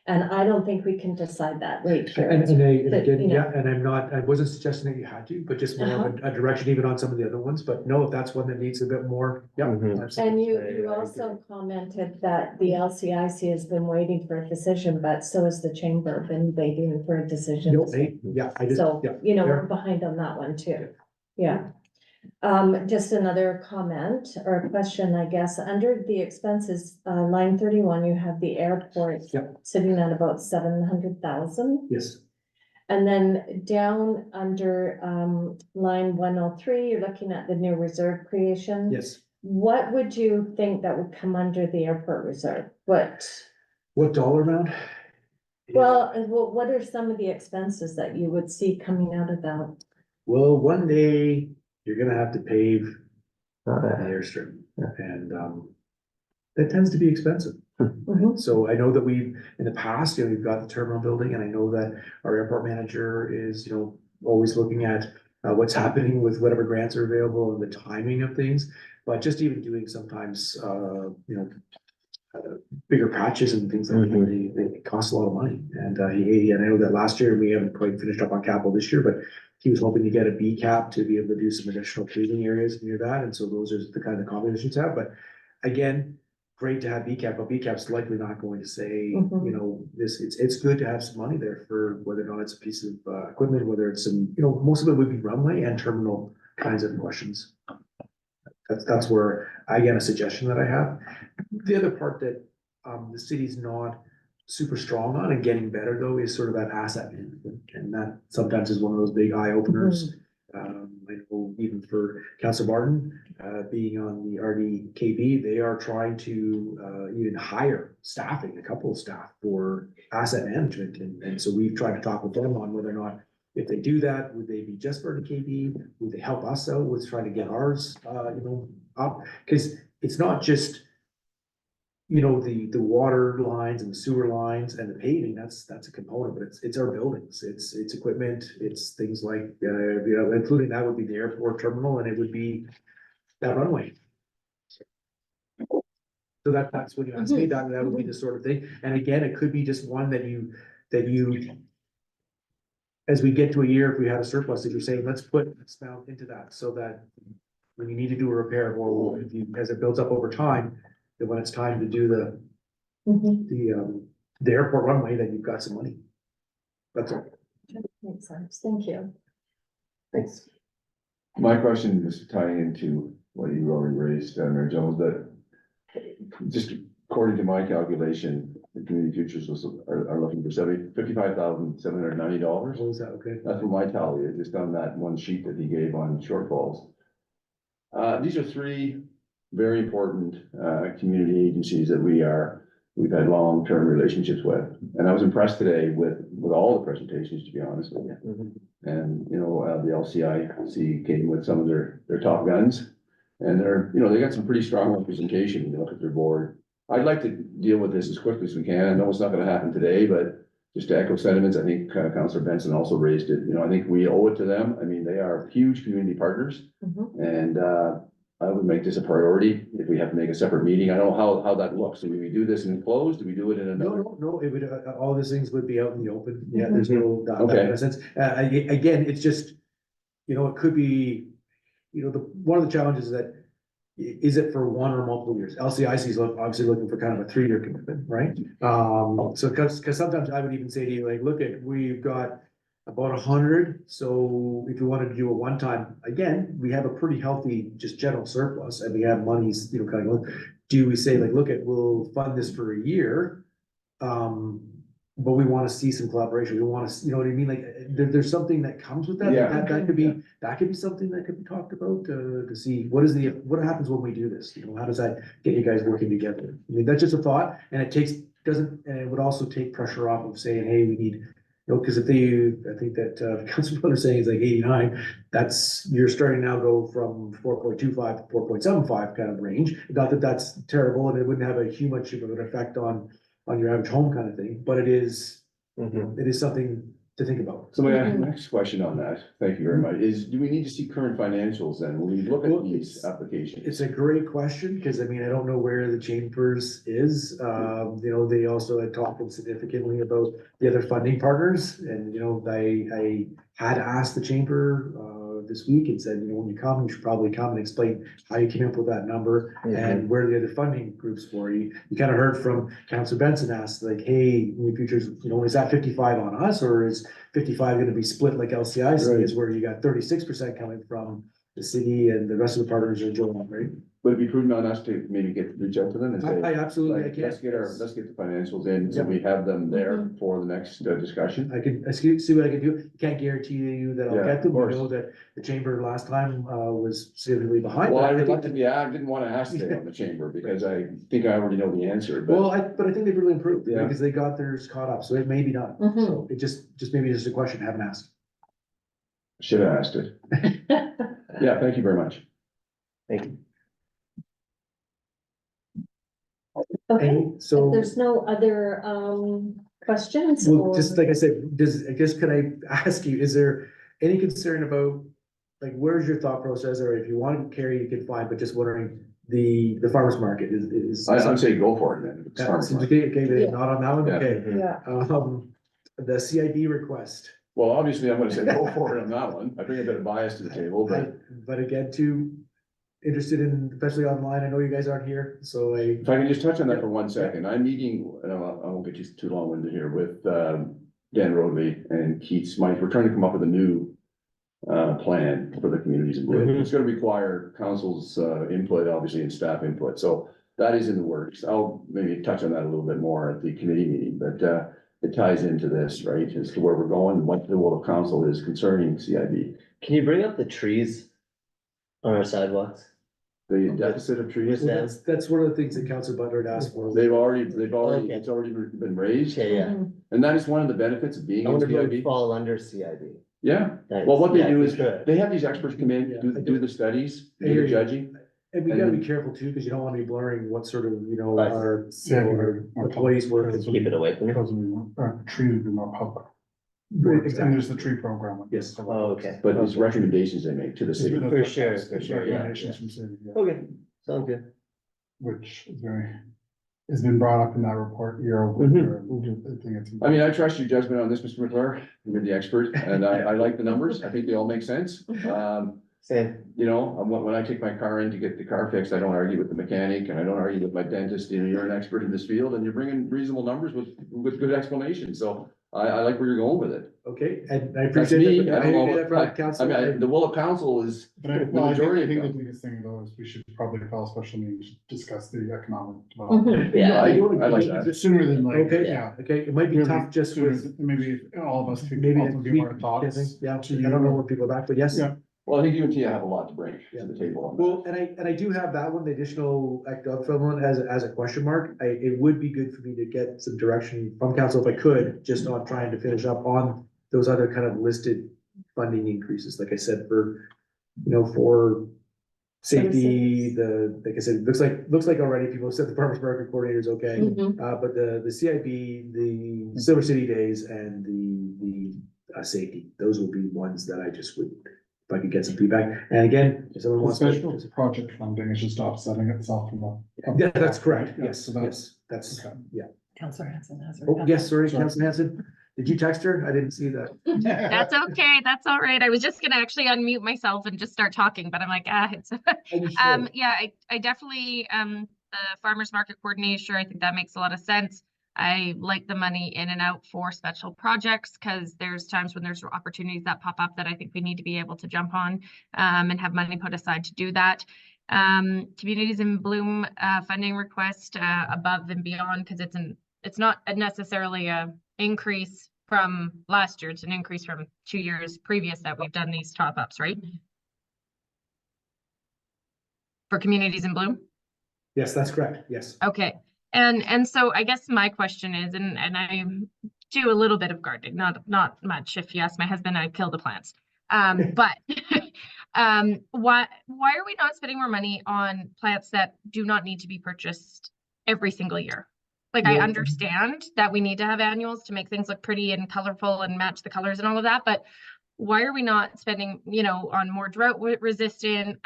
A: And I don't think we can decide that right here.
K: And
A: That,
K: again,
A: you know.
K: yeah, and I wasn't suggesting that you had to, but just more of a direction even on some of the other ones, but no, if that's one that needs a bit more, yeah.
C: Mhm.
K: absolutely.
A: And you also commented that the LCIC has been waiting for a decision, but so has the Chamber been waiting for a decision.
K: No, yeah, I just,
A: So,
K: yeah.
A: you know,
K: fair.
A: we're behind on that one too. Yeah. Just another comment or a question, I guess, under the expenses, line 31, you have the airport
K: Yep.
A: sitting at about 700,000.
K: Yes,
A: And then down under, line 103, you're looking at the new reserve creation.
K: yes.
A: What would you think that would come under the airport reserve?
K: What dollar amount?
A: Well, what are some of the expenses that you would see coming out of that?
K: Well, one day you're gonna have to pave the
C: Uh,
K: airstrip and, that tends to be expensive.
A: Mhm.
K: So I know that in the past, you know, we've got the terminal building and I know that our airport manager is, you know, always looking at what's happening with whatever grants are available and the timing of things. But just even doing sometimes, you know, bigger patches and things like that, they cost a lot of money. And I know that last year we haven't quite finished up on capital this year, but he was hoping to get a B cap to be able to do some additional paving areas near that. And so those are the kind of combinations have. But again, great to have B cap, but B cap's likely not going to say,
A: Mhm.
K: you know, it's good to have some money there for whether or not it's a piece of equipment, whether it's some, you know, most of it would be runway and terminal kinds of questions. That's where, again, a suggestion that I have. The other part that the city's not super strong on and getting better though is sort of that asset management. And that sometimes is one of those big eye openers. I know even for Councilor Martin, being on the RDKB, they are trying to even hire staffing, a couple of staff for asset management. And so we've tried to talk with them on whether or not, if they do that, would they be just for RDKB? Would they help us out with trying to get ours, you know, up? Because it's not just, you know, the water lines and the sewer lines and the paving, that's a component, but it's our buildings, it's equipment, it's things like, you know, including that would be the airport terminal and it would be that runway. So that's what you asked me, that would be the sort of thing. And again, it could be just one that you, as we get to a year, if we had a surplus, that you're saying, let's put this amount into that, so that when you need to do a repair, or if you, as it builds up over time, that when it's time to do the airport runway, that you've got some money. That's all.
A: Makes sense. Thank you.
C: Thanks.
J: My question is tying into what you already raised, Mayor Jones, that just according to my calculation, the community futures are looking for $55,790.
K: What was that? Okay.
J: That's what my tally is, just on that one sheet that he gave on shortfalls. These are three very important community agencies that we've had long-term relationships with. And I was impressed today with all the presentations, to be honest with you. And, you know, the LCIC came with some of their top guns. And they're, you know, they got some pretty strong representation when you look at their board. I'd like to deal with this as quickly as we can. I know it's not gonna happen today, but just to echo sentiments, I think Councilor Benson also raised it. You know, I think we owe it to them. I mean, they are huge community partners. And I would make this a priority if we have to make a separate meeting. I don't know how that looks. Do we do this in closed? Do we do it in another?
K: No, it would, all these things would be out in the open. Yeah, there's no, that
J: Okay.
K: kind of sense. Again, it's just, you know, it could be, you know, one of the challenges is that, is it for one or multiple years? LCIC is obviously looking for kind of a 3-year commitment, right? So cause sometimes I would even say to you, like, look we've got about 100. So if you wanted to do a one-time, again, we have a pretty healthy, just general surplus and we have monies, you know, kind of, do we say like, we'll fund this for a year? But we want to see some collaboration. We want to, you know what I mean? Like there's something that comes with that.
J: Yeah.
K: That could be something that could be talked about to see what happens when we do this? You know, how does that get you guys working together? I mean, that's just a thought, and and it would also take pressure off of saying, hey, we need, you know, because I think that Councilor Miller saying is like 89, you're starting now go from 4.25 to 4.75 kind of range. Not that that's terrible and it wouldn't have a much of an effect on your average home kind of thing, but it is, it is something to think about.
J: So my next question on that, thank you very much, is do we need to see current financials then when we look
K: Well,
J: at these
K: it's
J: applications?
K: a great question, because I mean, I don't know where the chambers is. You know, they also had talked significantly about the other funding partners. And, you know, I had asked the chamber this week and said, you know, when you come, you should probably come and explain how you came up with that number and where the other funding groups for you. You kind of heard from Councilor Benson asked like, hey, in the futures, you know, is that 55 on us, or is 55 gonna be split like LCIC is, where you got 36% coming from the city and the rest of the partners are joining, right?
J: Would it be prudent on us to maybe reach out to them and say?
K: I absolutely, I
J: like,
K: can.
J: let's get the financials in, so we have them there for the next discussion.
K: I can, see what I can do. Can't guarantee you that I'll
J: Yeah,
K: get them.
J: of
K: I
J: course.
K: know that the chamber last time was significantly behind.
J: Well,
K: but
J: I
K: think-
J: reluctantly, I didn't want to ask them on the chamber because I think I already know the answer, but.
K: Well, but I think they've really improved
J: Yeah.
K: because they got theirs caught up, so it may be done.
A: Mhm.
K: So it just maybe just a question I haven't asked.
J: Should have asked it. Yeah, thank you very much.
C: Thank you.
A: Okay,
K: And
A: if
K: so,
A: there's no other questions
K: well,
A: or?
K: just like I said, I guess could I ask you, is there any concern about, like, where's your thought process, or if you want to carry, you can find, but just wondering, the farmer's market is.
J: I'd say go for it, man. It's farmer's market.
K: Okay,
A: Yeah.
K: not on that one,
J: Yeah.
K: okay.
A: Yeah.
K: The CIB request.
J: Well, obviously, I'm gonna say go for it on that one. I bring a bit of bias to the table, but
K: But again, too interested in, especially online, I know you guys aren't here, so
J: if I can just touch on that for 1 second, I'm meeting, and I won't get you too long-winded here, with Dan Roadley and Keith Smythe. We're trying to come up with a new plan for the communities in Bloom.
C: Mhm.
J: It's gonna require council's input, obviously, and staff input, so that is in the works. I'll maybe touch on that a little bit more at the committee meeting, but it ties into this, right, as to where we're going, and what the will of council is concerning CIB.
C: Can you bring up the trees on our sidewalks?
J: The deficit of trees,
C: Yeah.
K: that's one of the things that Council Butler had asked for.
J: they've already,
C: Okay.
J: it's already been raised,
C: Okay, yeah.
J: and that is one of the benefits of being
C: I
J: in
C: wonder if it would
J: CIB.
C: fall under CIB.
J: Yeah,
C: Thanks.
J: well, what they
C: Yeah,
J: do
C: we
J: is,
C: could.
J: they have these experts come in,
K: Yeah.
J: do the studies,
K: I
J: do
K: hear
J: the
K: you.
J: judging.
K: And we gotta be
C: Mm-hmm.
K: careful too, because you don't wanna be blurring what sort of, you know,
C: Right.
K: our,
N: Yeah,
K: our employees work.
C: Keep it away from you.
N: Because we, tree would be more public.
K: Right,
N: And
K: exactly.
N: there's the tree program.
K: Yes.
C: Oh, okay.
J: But these recommendations they make to the city.
C: For sure, yeah,
N: Recommendations from city, yeah.
C: Okay, sounds good.
N: Which is has been brought up in that report year over year.
C: Mhm,
N: I think it's.
J: I mean, I trust your judgment on this, Mr. McClure, you're the expert, and I like the numbers, I think they all make sense.
C: Same.
J: You know, when I take my car in to get the car fixed, I don't argue with the mechanic, and I don't argue with my dentist, you know, you're an expert in this field, and you're bringing reasonable numbers with good explanations, so I like where you're going with it.
K: Okay, and I
J: That's
K: appreciate
J: me,
K: that.
J: I don't know,
K: hear that from
J: but, I
K: Council.
J: mean, the will of council is
N: But I,
J: the
N: well, I
J: majority
N: think
J: of
N: the
J: them.
N: biggest thing though is we should probably call a special meeting to discuss the economic
A: Mhm.
N: development.
C: Yeah.
J: I like that.
N: Sooner than like,
K: Okay,
N: yeah.
K: okay, it might be
N: Really
K: tough just
N: sooner
K: with,
N: than- Maybe all of us could
K: maybe
N: also
K: next
N: give
K: week,
N: our thoughts.
K: yeah,
N: to
K: I don't know
N: you.
K: what people are back, but yes.
N: Yeah.
J: Well, I think you and Tia have a lot to bring to the table on that.
K: Well, and I do have that one, the additional economic development as a question mark. It would be good for me to get some direction from council if I could, just on trying to finish up on those other kind of listed funding increases, like I said, for, you know, for safety, like I said, it looks like already people said the farmer's market coordinator is okay.
A: Mhm.
K: But the CIB, the Silver City Days and the safety, those would be ones that I just would, if I could get some feedback. And again, if someone
N: The
K: wants
N: special
K: to.
N: project funding is just offsetting itself from the.
K: Yeah, that's correct.
N: Yeah,
K: Yes,
N: so that's-
K: yes, that's,
N: okay.
K: yeah.
M: Counselor Hanson has her.
K: Oh, yes, sorry,
N: Sorry.
K: Councilor Hanson. Did you text her? I didn't see that.
H: That's okay. That's all right. I was just gonna actually unmute myself and just start talking, but I'm like, it's, yeah, I definitely, the farmer's market coordinator, I think that makes a lot of sense. I like the money in and out for special projects because there's times when there's opportunities that pop up that I think we need to be able to jump on, and have money put aside to do that. Communities in Bloom, funding request, above and beyond, because it's not necessarily a increase from last year, it's an increase from 2 years previous that we've done these top ups, right? For communities in Bloom?
K: Yes, that's correct. Yes.
H: Okay, and so I guess my question is, and I do a little bit of gardening, not much. If you ask my husband, I kill the plants. But why are we not spending more money on plants that do not need to be purchased every single year? Like, I
K: Yeah.
H: understand that we need to have annuals to make things look pretty and colorful and match the colors and all of that, but why are we not spending, you know, on more drought resistant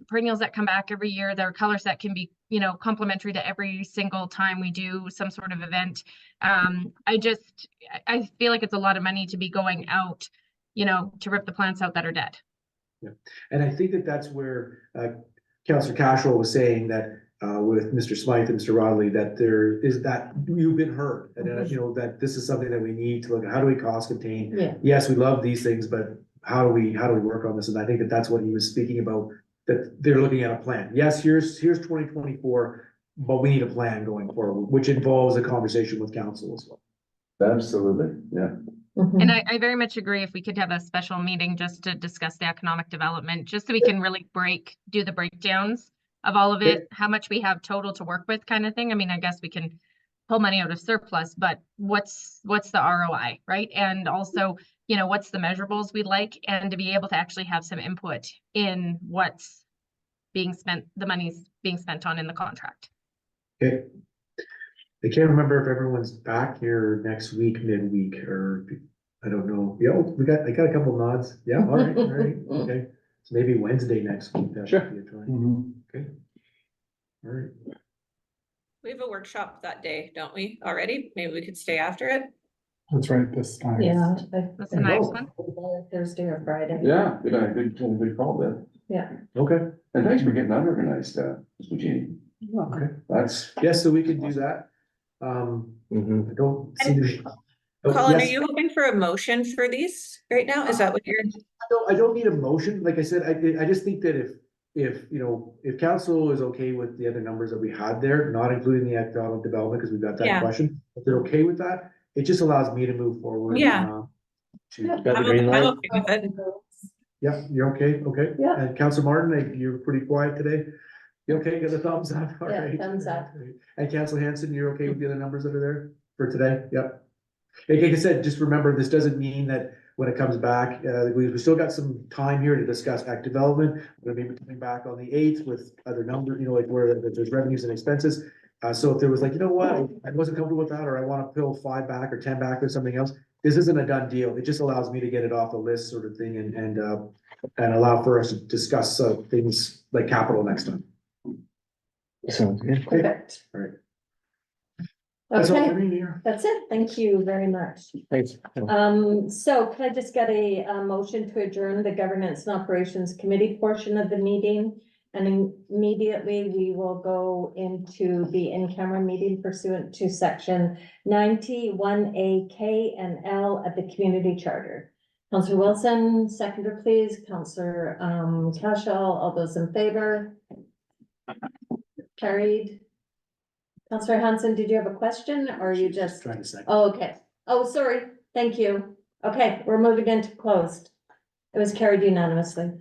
H: perennials that come back every year? There are colors that can be, you know, complementary to every single time we do some sort of event. I feel like it's a lot of money to be going out, you know, to rip the plants out that are dead.
K: Yeah, and I think that that's where Councillor Cashel was saying that with Mr. Smythe and Mr. Rodley, that there is that you've been heard, and you know, that this is something that we need to look at. How do we cost contain?
A: Yeah.
K: Yes, we love these things, but how do we work on this? And I think that that's what he was speaking about, that they're looking at a plan. Yes, here's 2024, but we need a plan going forward, which involves a conversation with council as well.
J: Absolutely, yeah.
H: And I very much agree if we could have a special meeting just to discuss the economic development, just so we can really do the breakdowns of all of it, how much we have total to work with kind of thing. I mean, I guess we can pull money out of surplus, but what's the ROI, right? And also, you know, what's the measurables we'd like, and to be able to actually have some input in what's being spent, the money's being spent on in the contract.
K: Okay. I can't remember if everyone's back here next week, midweek, or I don't know. Yeah, I got a couple of nods. Yeah, all right, okay. So maybe Wednesday next week. That should be a try. Okay. All right.
P: We have a workshop that day, don't we, already? Maybe we could stay after it?
N: That's right, this time.
A: Yeah.
H: That's the next one.
A: Thursday or Friday.
J: Yeah, good call then.
A: Yeah.
K: Okay.
J: And thanks for getting that organized, Mr. Jeannie.
K: Okay.
J: That's.
K: Yes, so we can do that. I don't see the.
P: Colin, are you hoping for a motion for these right now? Is that what you're?
K: I don't need a motion. Like I said, I just think that if, you know, if council is okay with the other numbers that we had there, not including the economic development, because we've got that question, if they're okay with that, it just allows me to move forward.
P: Yeah.
C: Got the green light?
P: I'm okay with it.
K: Yeah, you're okay, okay?
A: Yeah.
K: And Councillor Martin, you're pretty quiet today? You okay, got a thumbs up? All
A: Yeah,
K: right.
A: thumbs up.
K: And Councillor Hanson, you're okay with the other numbers that are there for today? Yep. Like I said, just remember, this doesn't mean that when it comes back, we still got some time here to discuss act development. We're gonna be coming back on the 8th with other numbers, you know, like where there's revenues and expenses. So if there was like, you know what, I wasn't comfortable with that, or I want to pull 5 back or 10 back or something else, this isn't a done deal. It just allows me to get it off the list sort of thing and allow for us to discuss things like capital next time.
C: Sounds good.
A: Perfect.
K: All right. That's all
A: Okay,
K: for me, Mayor.
A: that's it. Thank you very much.
C: Thanks.
A: So can I just get a motion to adjourn the Governance and Operations Committee portion of the meeting? And immediately we will go into the in-camera meeting pursuant to section 91A, K and L of the Community Charter. Councillor Wilson, seconder please. Councillor Cashel, all those in favor? Carried. Councillor Hanson, did you have a question or you just?
K: Trying to say.
A: Oh, okay. Oh, sorry. Thank you. Okay, we're moving into closed. It was carried unanimously.